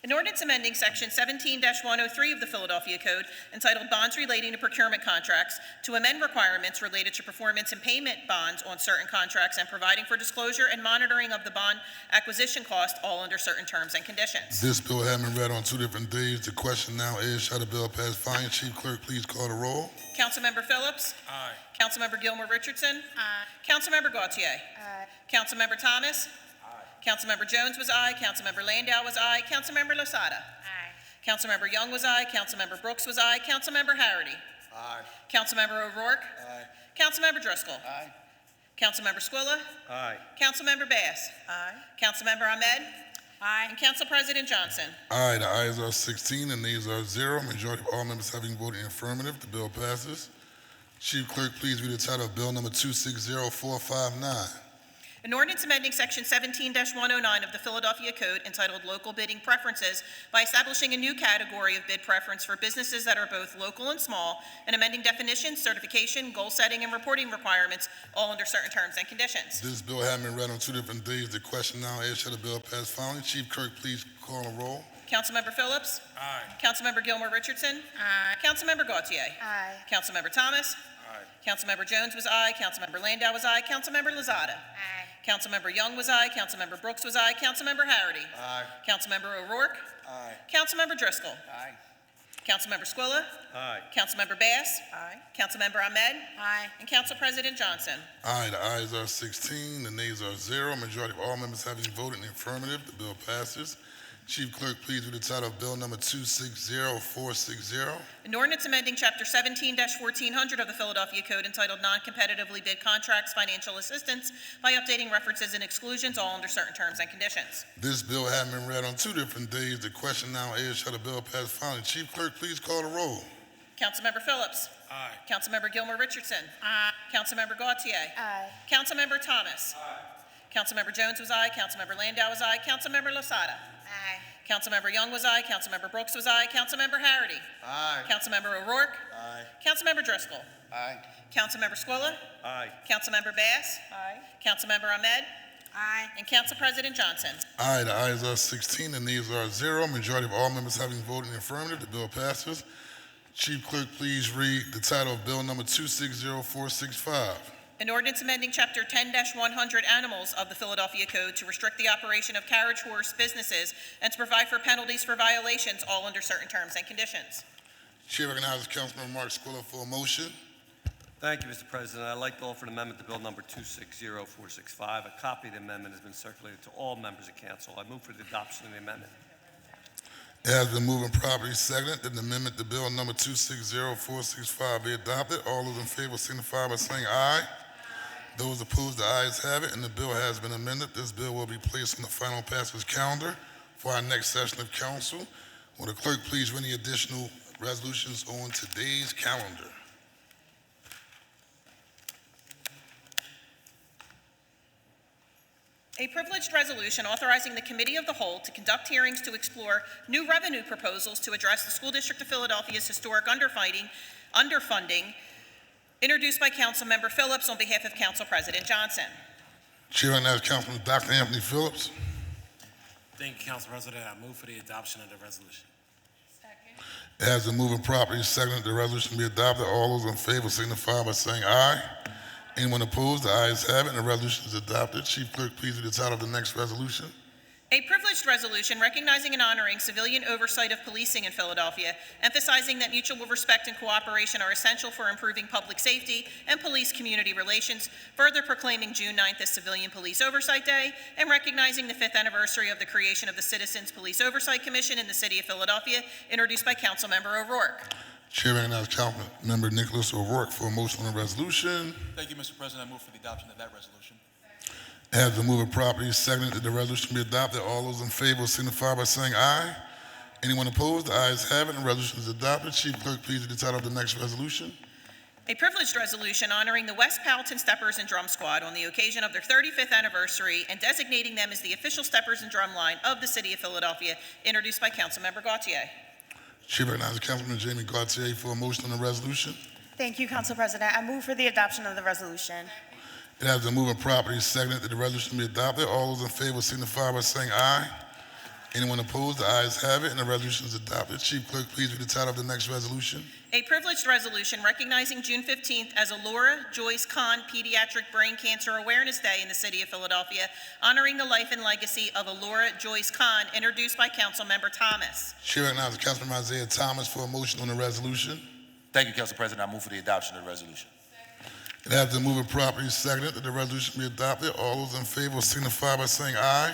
An ordinance amending Section 17-103 of the Philadelphia Code entitled Bonds Relating to Procurement Contracts to amend requirements related to performance and payment bonds on certain contracts and providing for disclosure and monitoring of the bond acquisition cost, all under certain terms and conditions. This bill having been read on 2 different days, the question now is, shall the bill pass finally? Chief Clerk, please call the roll. Councilmember Phillips. Aye. Councilmember Gilmore Richardson. Aye. Councilmember Gautier. Aye. Councilmember Thomas. Councilmember Jones was aye. Councilmember Landau was aye. Councilmember Losada. Aye. Councilmember Young was aye. Councilmember Brooks was aye. Councilmember Harity. Aye. Councilmember O'Rourke. Aye. Councilmember Driscoll. Aye. Councilmember Squilla. Aye. Councilmember Bass. Aye. Councilmember Ahmed. Aye. And Council President Johnson. Aye, the ayes are 16, the nays are 0. Majority of all members having voted in the affirmative, the bill passes. Chief Clerk, please read the title of Bill Number 260459. An ordinance amending Section 17-109 of the Philadelphia Code entitled Local Bidding Preferences by establishing a new category of bid preference for businesses that are both local and small, and amending definitions, certification, goal setting, and reporting requirements, all under certain terms and conditions. This bill having been read on 2 different days, the question now is, shall the bill pass finally? Chief Clerk, please call the roll. Councilmember Phillips. Aye. Councilmember Gilmore Richardson. Aye. Councilmember Gautier. Aye. Councilmember Thomas. Aye. Councilmember Jones was aye. Councilmember Landau was aye. Councilmember Losada. Aye. Councilmember Young was aye. Councilmember Brooks was aye. Councilmember Harity. Aye. Councilmember O'Rourke. Aye. Councilmember Driscoll. Aye. Councilmember Squilla. Aye. Councilmember Bass. Aye. Councilmember Ahmed. Aye. And Council President Johnson. Aye, the ayes are 16, the nays are 0. Majority of all members having voted in the affirmative, the bill passes. Chief Clerk, please read the title of Bill Number 260460. An ordinance amending Chapter 17-1400 of the Philadelphia Code entitled Non-Competitively Bid Contracts Financial Assistance by updating references and exclusions, all under certain terms and conditions. This bill having been read on 2 different days, the question now is, shall the bill pass finally? Chief Clerk, please call the roll. Councilmember Phillips. Aye. Councilmember Gilmore Richardson. Aye. Councilmember Gautier. Aye. Councilmember Thomas. Councilmember Jones was aye. Councilmember Landau was aye. Councilmember Losada. Aye. Councilmember Young was aye. Councilmember Brooks was aye. Councilmember Harity. Aye. Councilmember O'Rourke. Aye. Councilmember Driscoll. Aye. Councilmember Squilla. Aye. Councilmember Bass. Aye. Councilmember Ahmed. Aye. And Council President Johnson. Aye, the ayes are 16, the nays are 0. Majority of all members having voted in the affirmative, the bill passes. Chief Clerk, please read the title of Bill Number 260465. An ordinance amending Chapter 10-100 Animals of the Philadelphia Code to restrict the operation of carriage horse businesses and to provide for penalties for violations, all under certain terms and conditions. Chair recognizes Councilman Mark Squilla for a motion. Thank you, Mr. President. I'd like to offer an amendment to Bill Number 260465. A copy of the amendment has been circulated to all members of council. I move for the adoption of the amendment. It has been moved and properly seconded that the amendment to Bill Number 260465 be adopted. All those in favor signify by saying aye. Those opposed, the ayes have it, and the bill has been amended. This bill will be placed on the final passage calendar for our next session of council. Will the clerk please read any additional resolutions on today's calendar? A privileged resolution authorizing the Committee of the Whole to conduct hearings to explore new revenue proposals to address the School District of Philadelphia's historic underfunding, introduced by Councilmember Phillips on behalf of Council President Johnson. Chair recognizes Councilman Dr. Anthony Phillips. Thank you, Council President. I move for the adoption of the resolution. It has been moved and properly seconded that the resolution be adopted. All those in favor signify by saying aye. Anyone opposed, the ayes have it, and the resolution is adopted. Chief Clerk, please read the title of the next resolution. A privileged resolution recognizing and honoring civilian oversight of policing in Philadelphia, emphasizing that mutual respect and cooperation are essential for improving public safety and police-community relations, further proclaiming June 9th as Civilian Police Oversight Day, and recognizing the 5th anniversary of the creation of the Citizens Police Oversight Commission in the city of Philadelphia, introduced by Councilmember O'Rourke. Chair recognizes Councilmember Nicholas O'Rourke for a motion on the resolution. Thank you, Mr. President. I move for the adoption of that resolution. It has been moved and properly seconded that the resolution be adopted. All those in favor signify by saying aye. Anyone opposed, the ayes have it, and the resolution is adopted. Chief Clerk, please read the title of the next resolution. A privileged resolution honoring the West Powelton Steppers and Drum Squad on the occasion of their 35th anniversary and designating them as the official steppers and drum line of the city of Philadelphia, introduced by Councilmember Gautier. Chair recognizes Councilman Jamie Gautier for a motion on the resolution. Thank you, Council President. I move for the adoption of the resolution. It has been moved and properly seconded that the resolution be adopted. All those in favor signify by saying aye. Anyone opposed, the ayes have it, and the resolution is adopted. Chief Clerk, please read the title of the next resolution. A privileged resolution recognizing June 15th as Allura Joyce Kahn Pediatric Brain Cancer Awareness Day in the city of Philadelphia, honoring the life and legacy of Allura Joyce Kahn, introduced by Councilmember Thomas. Chair recognizes Councilman Isaiah Thomas for a motion on the resolution. Thank you, Council President. I move for the adoption of the resolution. It has been moved and properly seconded that the resolution be adopted. All those in favor signify by saying aye.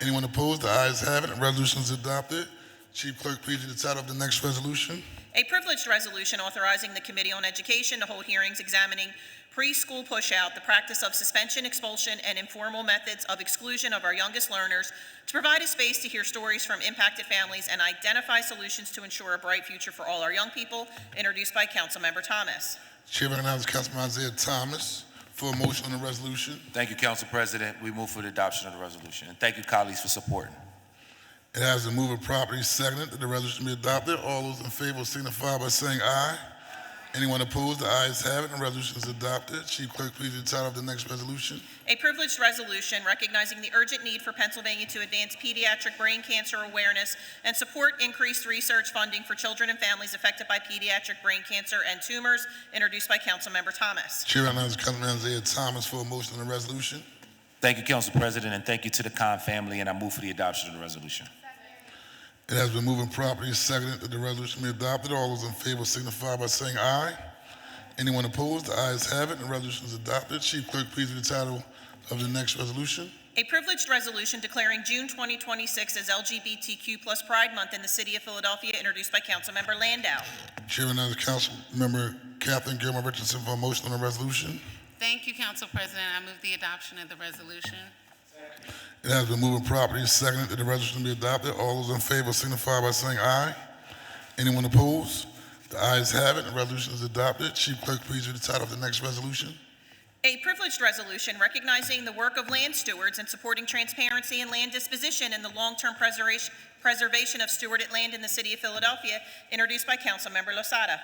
Anyone opposed, the ayes have it, and the resolution is adopted. Chief Clerk, please read the title of the next resolution. A privileged resolution authorizing the Committee on Education to hold hearings examining preschool pushout, the practice of suspension, expulsion, and informal methods of exclusion of our youngest learners, to provide a space to hear stories from impacted families and identify solutions to ensure a bright future for all our young people, introduced by Councilmember Thomas. Chair recognizes Councilman Isaiah Thomas for a motion on the resolution. Thank you, Council President. We move for the adoption of the resolution. And thank you, colleagues, for supporting. It has been moved and properly seconded that the resolution be adopted. All those in favor signify by saying aye. Anyone opposed, the ayes have it, and the resolution is adopted. Chief Clerk, please read the title of the next resolution. A privileged resolution recognizing the urgent need for Pennsylvania to advance pediatric brain cancer awareness and support increased research funding for children and families affected by pediatric brain cancer and tumors, introduced by Councilmember Thomas. Chair recognizes Councilman Isaiah Thomas for a motion on the resolution. Thank you, Council President, and thank you to the Khan family, and I move for the adoption of the resolution. It has been moved and properly seconded that the resolution be adopted. All those in favor signify by saying aye. Anyone opposed, the ayes have it, and the resolution is adopted. Chief Clerk, please read the title of the next resolution. A privileged resolution declaring June 2026 as LGBTQ+ Pride Month in the city of Philadelphia, introduced by Councilmember Landau. Chair recognizes Councilmember Catherine Gilmore Richardson for a motion on the resolution. Thank you, Council President. I move the adoption of the resolution. It has been moved and properly seconded that the resolution be adopted. All those in favor signify by saying aye. Anyone opposed? The ayes have it, and the resolution is adopted. Chief Clerk, please read the title of the next resolution. A privileged resolution recognizing the work of land stewards and supporting transparency in land disposition and the long-term preservation of stewarded land in the city of Philadelphia, introduced by Councilmember Losada.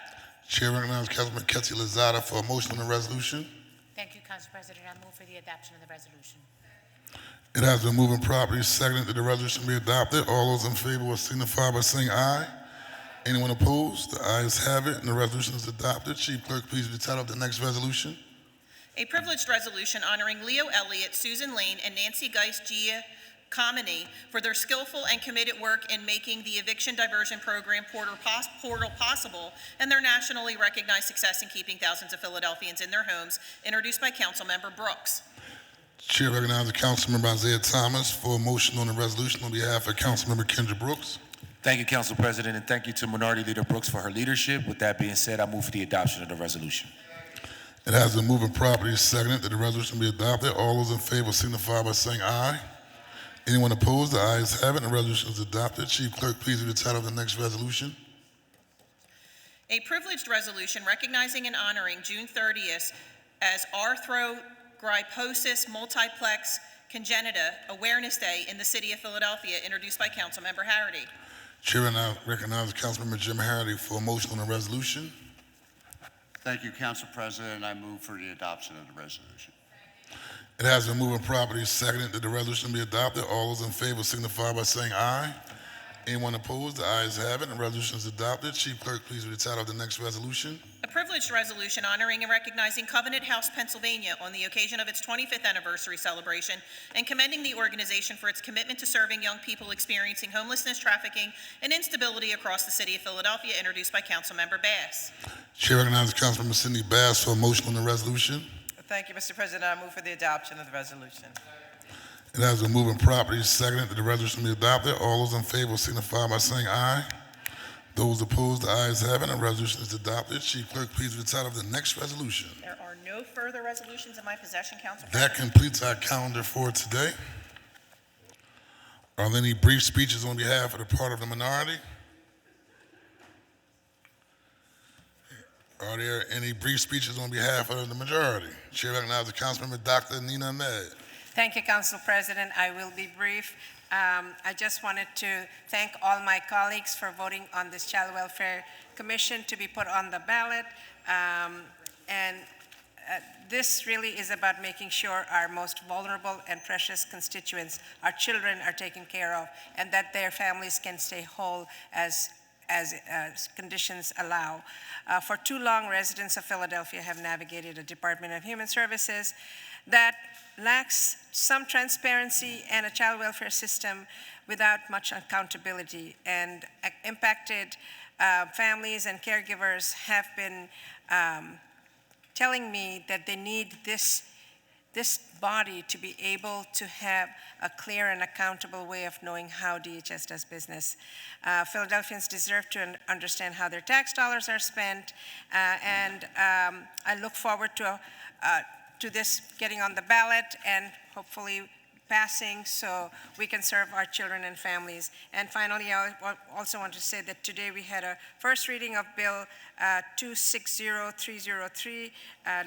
Chair recognizes Councilman Ketsi Lozada for a motion on the resolution. Thank you, Council President. I move for the adoption of the resolution. It has been moved and properly seconded that the resolution be adopted. All those in favor will signify by saying aye. Anyone opposed? The ayes have it, and the resolution is adopted. Chief Clerk, please read the title of the next resolution. A privileged resolution honoring Leo Elliott, Susan Lane, and Nancy Geist-Giacominni for their skillful and committed work in making the eviction diversion program portal possible and their nationally recognized success in keeping thousands of Philadelphians in their homes, introduced by Councilmember Brooks. Chair recognizes Councilmember Isaiah Thomas for a motion on the resolution on behalf of Councilmember Kendra Brooks. Thank you, Council President, and thank you to Minority Leader Brooks for her leadership. With that being said, I move for the adoption of the resolution. It has been moved and properly seconded that the resolution be adopted. All those in favor signify by saying aye. Anyone opposed? The ayes have it, and the resolution is adopted. Chief Clerk, please read the title of the next resolution. A privileged resolution recognizing and honoring June 30th as Arthrogryposis Multiplex Congenita Awareness Day in the city of Philadelphia, introduced by Councilmember Harity. Chair now recognizes Councilmember Jim Harity for a motion on the resolution. Thank you, Council President. I move for the adoption of the resolution. It has been moved and properly seconded that the resolution be adopted. All those in favor signify by saying aye. Anyone opposed? The ayes have it, and the resolution is adopted. Chief Clerk, please read the title of the next resolution. A privileged resolution honoring and recognizing Covenant House, Pennsylvania on the occasion of its 25th anniversary celebration and commending the organization for its commitment to serving young people experiencing homelessness, trafficking, and instability across the city of Philadelphia, introduced by Councilmember Bass. Chair recognizes Councilmember Sidney Bass for a motion on the resolution. Thank you, Mr. President. I move for the adoption of the resolution. It has been moved and properly seconded that the resolution be adopted. All those in favor signify by saying aye. Those opposed, the ayes have it, and the resolution is adopted. Chief Clerk, please read the title of the next resolution. There are no further resolutions in my possession, Council That President. completes our calendar for today. Are there any brief speeches on behalf of the part of the minority? Are there any brief speeches on behalf of the majority? Chair recognizes Councilmember Dr. Nina Ahmed. Thank you, Council President. I will be brief. I just wanted to thank all my colleagues for voting on this Child Welfare Commission to be put on the ballot. This really is about making sure our most vulnerable and precious constituents, our children, are taken care of, and that their families can stay whole as conditions allow. For too long, residents of Philadelphia have navigated a Department of Human Services that lacks some transparency and a child welfare system without much accountability, and impacted families and caregivers have been telling me that they need this body to be able to have a clear and accountable way of knowing how DHS does business. Philadelphians deserve to understand how their tax dollars are spent, and I look forward to this getting on the ballot and hopefully passing so we can serve our children and families. And finally, I also want to say that today we had a first reading of Bill 260303,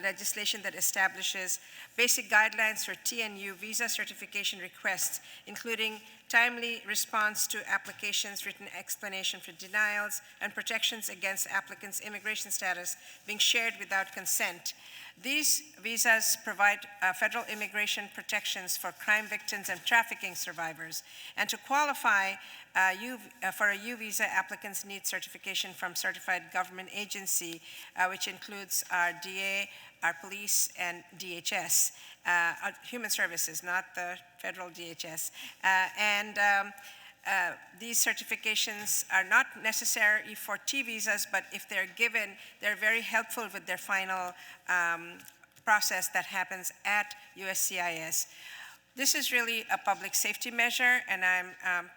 legislation that establishes basic guidelines for TNU visa certification requests, including timely response to applications, written explanation for denials, and protections against applicants' immigration status being shared without consent. These visas provide federal immigration protections for crime victims and trafficking survivors. And to qualify for a U visa, applicants need certification from certified government agency, which includes our DA, our police, and DHS, Human Services, not the federal DHS. These certifications are not necessary for T visas, but if they're given, they're very helpful with their final process that happens at USCIS. This is really a public safety measure, and I'm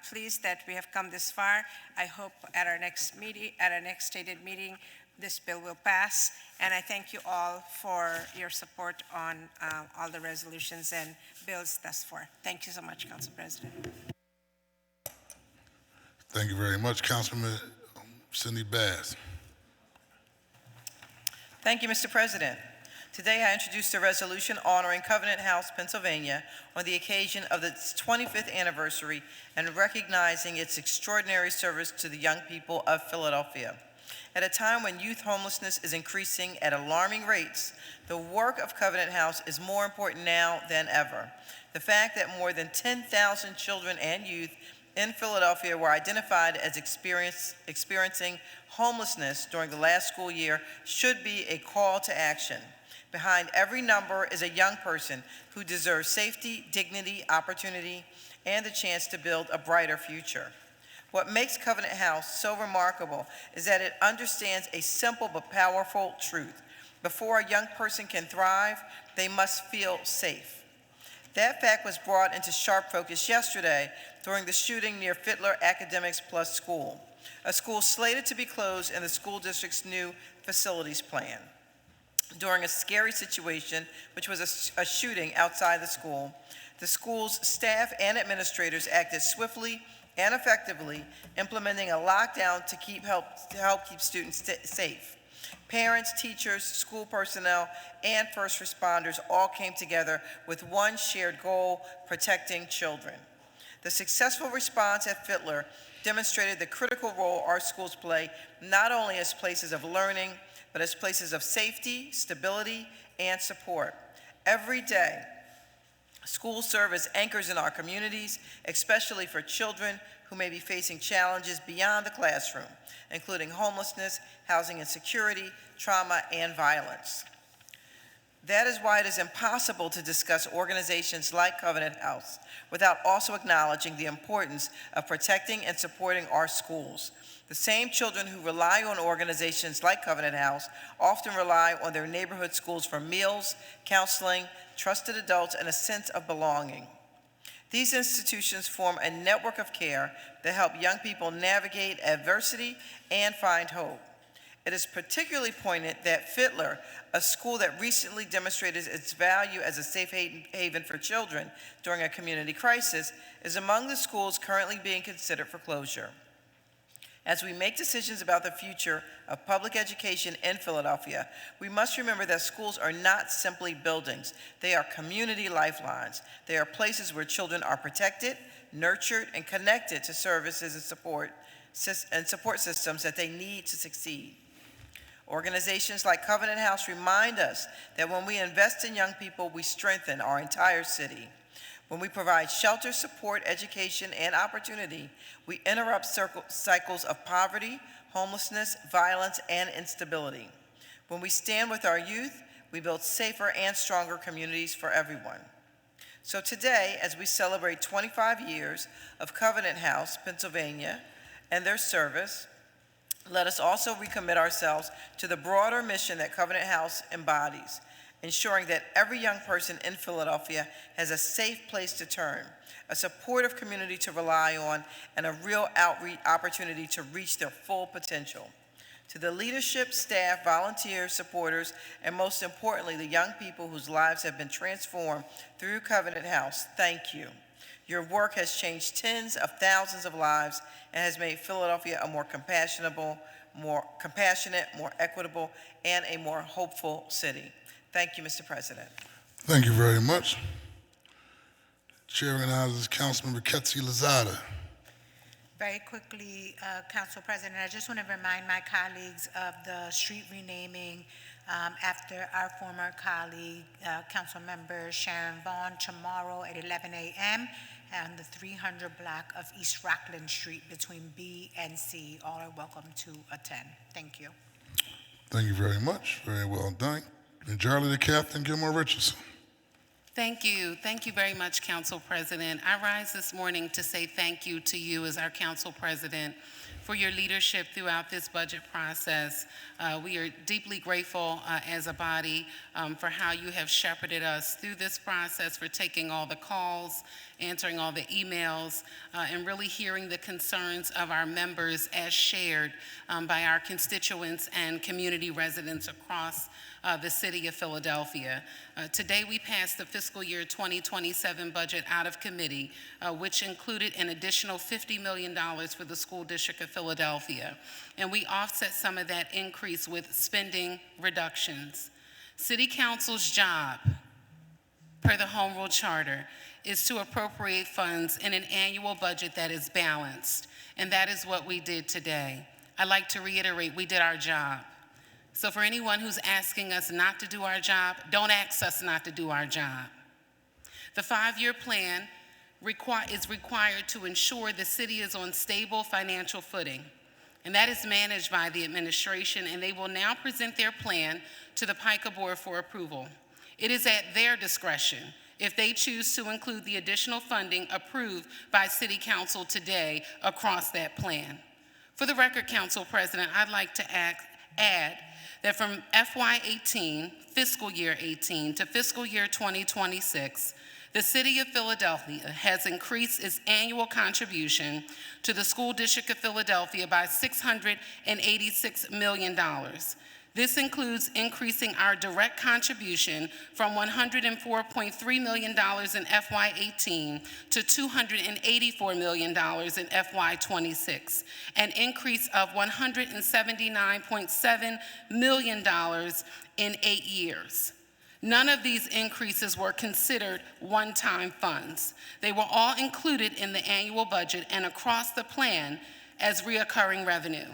pleased that we have come this far. I hope at our next meeting, at our next stated meeting, this bill will pass, and I thank you all for your support on all the resolutions and bills thus far. Thank you so much, Council President. Thank you very much, Councilman Sidney Bass. Thank you, Mr. President. Today, I introduced a resolution honoring Covenant House, Pennsylvania, on the occasion of its 25th anniversary and recognizing its extraordinary service to the young people of Philadelphia. At a time when youth homelessness is increasing at alarming rates, the work of Covenant House is more important now than ever. The fact that more than 10,000 children and youth in Philadelphia were identified as experiencing homelessness during the last school year should be a call to action. Behind every number is a young person who deserves safety, dignity, opportunity, and the chance to build a brighter future. What makes Covenant House so remarkable is that it understands a simple but powerful truth. Before a young person can thrive, they must feel safe. That fact was brought into sharp focus yesterday during the shooting near Fittler Academics Plus School, a school slated to be closed in the school district's new facilities plan. During a scary situation, which was a shooting outside the school's staff and administrators acted swiftly and effectively, implementing a lockdown to help keep students safe. Parents, teachers, school personnel, and first responders all came together with one shared goal: protecting children. The successful response at Fittler demonstrated the critical role our schools play, not only as places of learning, but as places of safety, stability, and support. Every day, schools serve as anchors in our communities, especially for children who may be facing challenges beyond the classroom, including homelessness, housing insecurity, trauma, and violence. That is why it is impossible to discuss organizations like Covenant House without also acknowledging the importance of protecting and supporting our schools. The same children who rely on organizations like Covenant House often rely on their neighborhood schools for meals, counseling, trusted adults, and a sense of belonging. These institutions form a network of care that help young people navigate adversity and find hope. It is particularly poignant that Fittler, a school that recently demonstrated its value as a safe haven for children during a community crisis, is among the schools currently being considered for closure. As we make decisions about the future of public education in Philadelphia, we must remember that schools are not simply buildings. They are community lifelines. They are places where children are protected, nurtured, and connected to services and support systems that they need to succeed. Organizations like Covenant House remind us that when we invest in young people, we strengthen our entire city. When we provide shelter, support, education, and opportunity, we interrupt cycles of poverty, homelessness, violence, and instability. When we stand with our youth, we build safer and stronger communities for everyone. So today, as we celebrate 25 years of Covenant House, Pennsylvania, and their service, let us also recommit ourselves to the broader mission that Covenant House embodies, ensuring that every young person in Philadelphia has a safe place to turn, a supportive community to rely on, and a real outreach opportunity to reach their full potential. To the leadership, staff, volunteers, supporters, and most importantly, the young people whose lives have been transformed through Covenant House, thank you. Your work has changed tens of thousands of lives and has made Philadelphia a more compassionate, more equitable, and a more hopeful city. Thank you, Mr. President. Thank you very much. Chair recognizes Councilmember Ketsi Lozada. Very quickly, Council President, I just want to remind my colleagues of the street renaming after our former colleague, Council Member Sharon Vaughn, tomorrow at 11 a.m. on the 300 block of East Rockland Street between B and C. All are welcome to attend. Thank you. Thank you very much. Very well done. Majority Leader Catherine Gilmore Richardson. Thank you. Thank you very much, Council President. I rise this morning to say thank you to you as our Council President for your leadership throughout this budget process. We are deeply grateful as a body for how you have shepherded us through this process, for taking all the calls answering all the emails, and really hearing the concerns of our members as shared by our constituents and community residents across the city of Philadelphia. Today, we passed the fiscal year 2027 budget out of committee, which included an additional $50 million for the school district of Philadelphia. And we offset some of that increase with spending reductions. City Council's job, per the Home Rule Charter, is to appropriate funds in an annual budget that is balanced. And that is what we did today. I'd like to reiterate, we did our job. So for anyone who's asking us not to do our job, don't ask us not to do our job. The 5-year plan is required to ensure the city is on stable financial footing. And that is managed by the administration, and they will now present their plan to the PICA board for approval. It is at their discretion if they choose to include the additional funding approved by City Council today across that plan. For the record, Council President, I'd like to add that from FY18, fiscal year 18, to fiscal year 2026, the City of Philadelphia has increased its annual contribution to the School District of Philadelphia by $686 million. This includes increasing our direct contribution from $104.3 million in FY18 to $284 million in FY26, an increase of $179.7 million in 8 years. None of these increases were considered one-time funds. They were all included in the annual budget and across the plan as reoccurring revenue.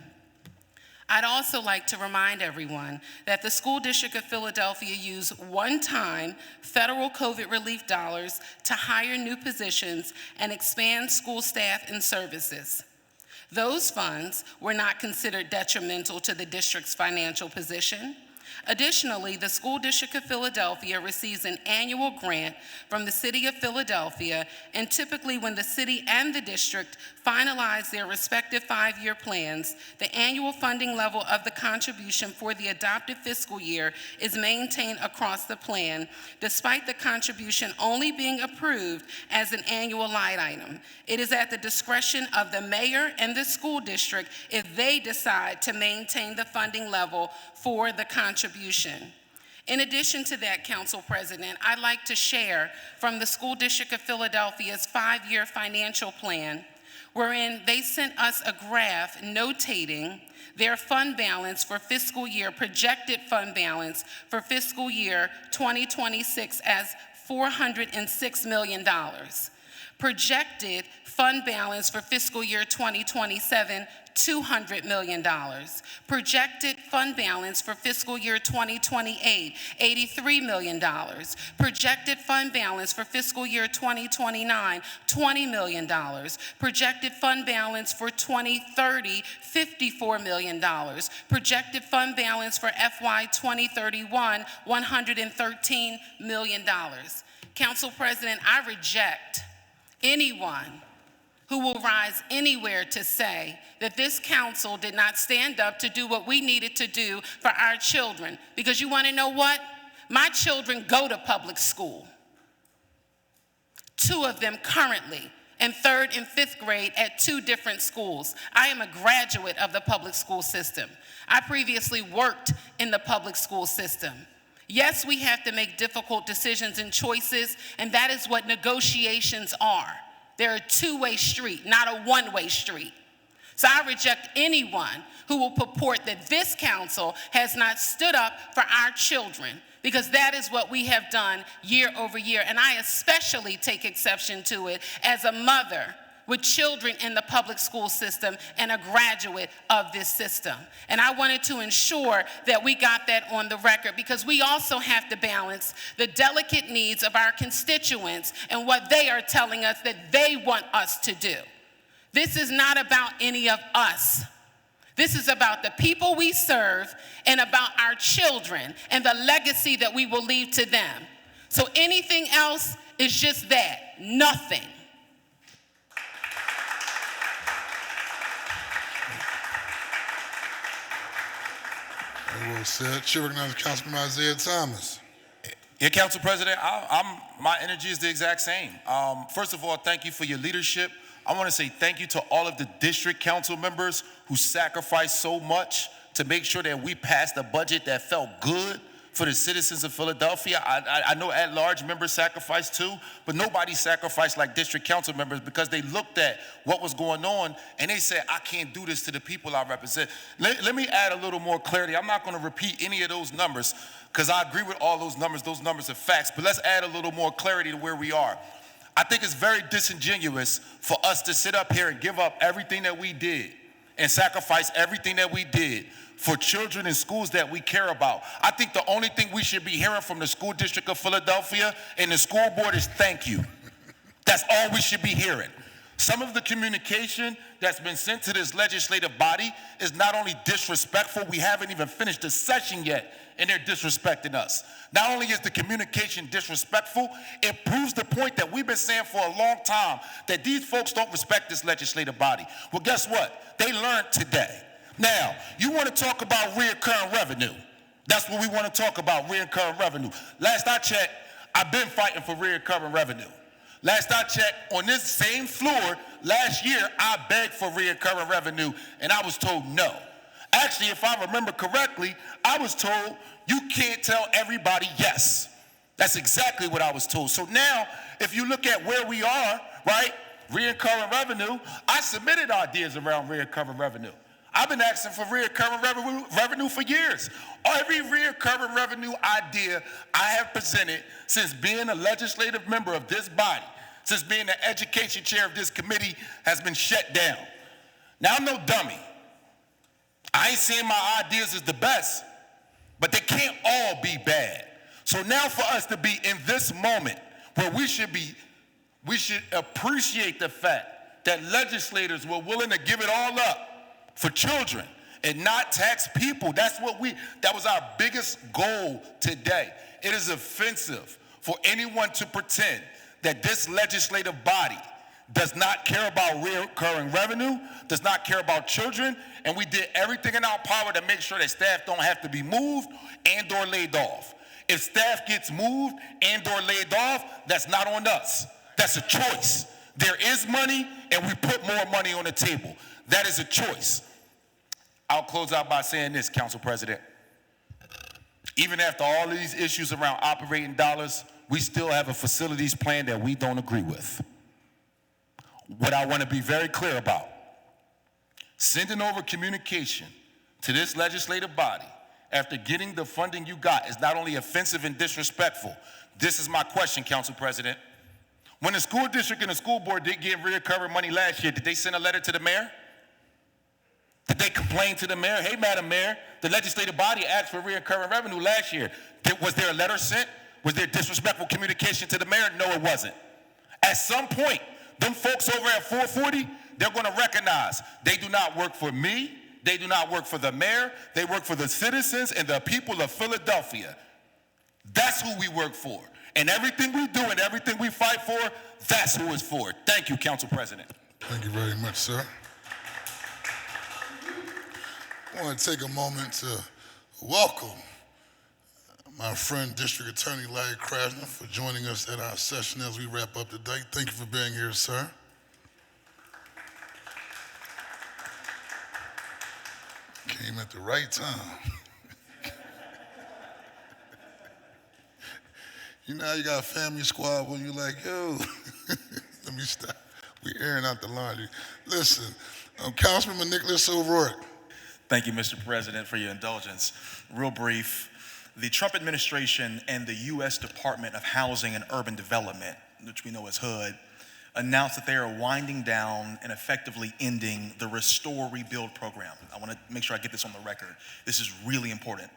I'd also like to remind everyone that the School District of Philadelphia used one-time federal COVID relief dollars to hire new positions and expand school staff and services. Those funds were not considered detrimental to the district's financial position. Additionally, the School District of Philadelphia receives an annual grant from the City of Philadelphia, and typically when the city and the district finalize their respective 5-year plans, the annual funding level of the contribution for the adopted fiscal year is maintained across the plan, despite the contribution only being approved as an annual line item. It is at the discretion of the mayor and the school district if they decide to maintain the funding level for the contribution. In addition to that, Council President, I'd like to share from the School District of Philadelphia's 5-year financial plan, wherein they sent us a graph notating their fund balance for fiscal year, projected fund balance for fiscal year 2026 as $406 million. Projected fund balance for fiscal year 2027, $200 million. Projected fund balance for fiscal year 2028, $83 million. Projected fund balance for fiscal year 2029, $20 million. Projected fund balance for 2030, $54 million. Projected fund balance for FY 2031, $113 million. Council President, I reject anyone who will rise anywhere to say that this council did not stand up to do what we needed to do for our children. Because you want to know what? My children go to public school. 2 of them currently in 3rd and 5th grade at 2 different schools. I am a graduate of the public school system. I previously worked in the public school system. Yes, we have to make difficult decisions and choices, and that is what negotiations are. They're a 2-way street, not a 1-way street. So I reject anyone who will purport that this council has not stood up for our children, because that is what we have done year over year. And I especially take exception to it as a mother with children in the public school system and a graduate of this system. And I wanted to ensure that we got that on the record, because we also have to balance the delicate needs of our constituents and what they are telling us that they want us to do. This is not about any of us. This is about the people we serve and about our children and the legacy that we will leave to them. So anything else is just that, nothing. Very well said. Chair recognizes Councilman Isaiah Thomas. Yeah, Council President, my energy is the exact same. First of all, thank you for your leadership. I want to say thank you to all of the district council members who sacrificed so much to make sure that we passed a budget that felt good for the citizens of Philadelphia. I know at-large members sacrificed too, but nobody sacrificed like district council members because they looked at what was going on and they said, I can't do this to the people I represent. Let me add a little more clarity. I'm not going to repeat any of those numbers because I agree with all those numbers. Those numbers are facts, but let's add a little more clarity to where we are. I think it's very disingenuous for us to sit up here and give up everything that we did and sacrifice everything that we did for children in schools that we care about. I think the only thing we should be hearing from the school district of Philadelphia and the school board is thank you. That's all we should be hearing. Some of the communication that's been sent to this legislative body is not only disrespectful, we haven't even finished the session yet, and they're disrespecting us. Not only is the communication disrespectful, it proves the point that we've been saying for a long time, that these folks don't respect this legislative body. Well, guess what? They learned today. Now, you want to talk about reoccurring revenue. That's what we want to talk about, reoccurring revenue. Last I checked, I've been fighting for reoccurring revenue. Last I checked, on this same floor, last year, I begged for reoccurring revenue, and I was told no. Actually, if I remember correctly, I was told you can't tell everybody yes. That's exactly what I was told. So now, if you look at where we are, right, reoccurring revenue, I submitted ideas around reoccurring revenue. I've been asking for reoccurring revenue for years. Every reoccurring revenue idea I have presented since being a legislative member of this body, since being the education chair of this committee, has been shut down. Now, I'm no dummy. I ain't saying my ideas is the best, but they can't all be bad. So now for us to be in this moment where we should appreciate the fact that legislators were willing to give it all up for children and not tax people. That was our biggest goal today. It is offensive for anyone to pretend that this legislative body does not care about recurring revenue, does not care about children, and we did everything in our power to make sure that staff don't have to be moved and or laid off. If staff gets moved and or laid off, that's not on us. That's a choice. There is money, and we put more money on the table. That is a choice. I'll close out by saying this, Council President. Even after all of these issues around operating dollars, we still have a facilities plan that we don't agree with. What I want to be very clear about, sending over communication to this legislative body after getting the funding you got is not only offensive and disrespectful. This is my question, Council President. When the school district and the school board did get reoccurring money last year, did they send a letter to the mayor? Did they complain to the mayor? Hey, Madam Mayor, the legislative body asked for reoccurring revenue last year. Was there a letter sent? Was there disrespectful communication to the mayor? No, it wasn't. At some point, them folks over at 440, they're going to recognize they do not work for me. They do not work for the mayor. They work for the citizens and the people of Philadelphia. That's who we work for. And everything we do and everything we fight for, that's who it's for. Thank you, Council President. Thank you very much, sir. I want to take a moment to welcome my friend, District Attorney Larry Krasner, for joining us at our session as we wrap up today. Thank you for being here, sir. Came at the right time. You know how you got a family squad when you're like, yo, let me stop. We airing out the laundry. Listen, Councilman Nicholas O'Rourke. Thank you, Mr. President, for your indulgence. Real brief, the Trump administration and the U.S. Department of Housing and Urban Development, which we know as HUD, announced that they are winding down and effectively ending the Restore Rebuild program. I want to make sure I get this on the record. This is really important.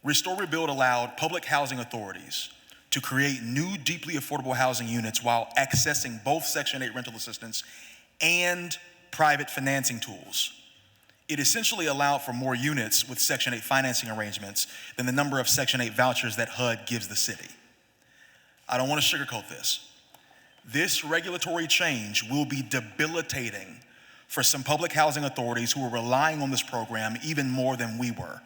Restore Rebuild allowed public housing authorities to create new deeply affordable housing units while accessing both Section 8 rental assistance and private financing tools. It essentially allowed for more units with Section 8 financing arrangements than the number of Section 8 vouchers that HUD gives the city. I don't want to sugarcoat this. This regulatory change will be debilitating for some public housing authorities who are relying on this program even more than we were.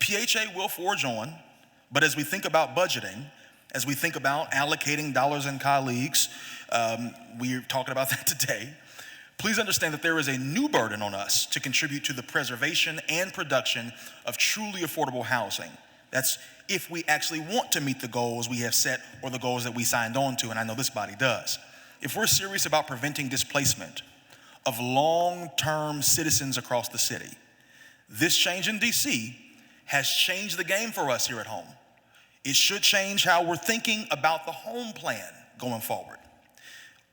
PHA will forge on, But as we think about budgeting, as we think about allocating dollars and colleagues, we're talking about that today. Please understand that there is a new burden on us to contribute to the preservation and production of truly affordable housing. That's if we actually want to meet the goals we have set or the goals that we signed on to, and I know this body does. If we're serious about preventing displacement of long-term citizens across the city, this change in DC has changed the game for us here at home. It should change how we're thinking about the home plan going forward.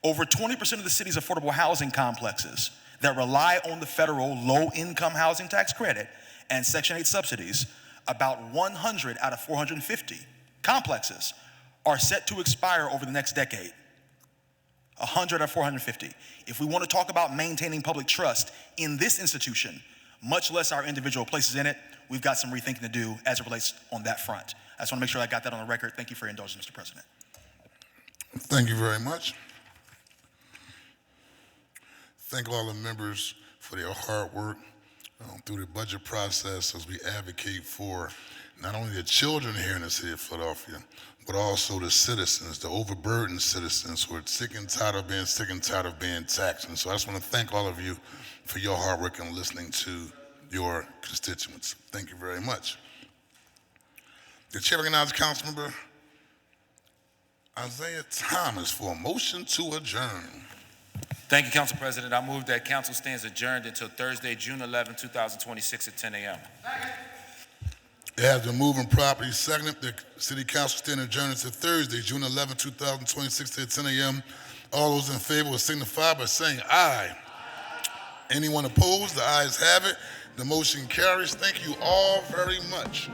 Over 20% of the city's affordable housing complexes that rely on the federal low-income housing tax credit and Section 8 subsidies, about 100 out of 450 complexes are set to expire over the next decade. 100 out of 450. If we want to talk about maintaining public trust in this institution, much less our individual places in it, we've got some rethinking to do as it relates on that front. I just want to make sure I got that on the record. Thank you for your indulgence, Mr. President. Thank you very much. Thank all the members for their hard work through the budget process as we advocate for not only the children here in the city of Philadelphia, but also the citizens, the overburdened citizens who are sick and tired of being taxed. And so I just want to thank all of you for your hard work and listening to your constituents. Thank you very much. The chair recognizes Councilmember Isaiah Thomas for a motion to adjourn. Thank you, Council President. I move that council stands adjourned until Thursday, June 11, 2026 at 10 a.m. It has been moved and properly seconded. The City Council stand adjourned until Thursday, June 11, 2026 at 10 a.m. All those in favor will signify by saying aye. Anyone opposed? The ayes have it. The motion carries. Thank you all very much.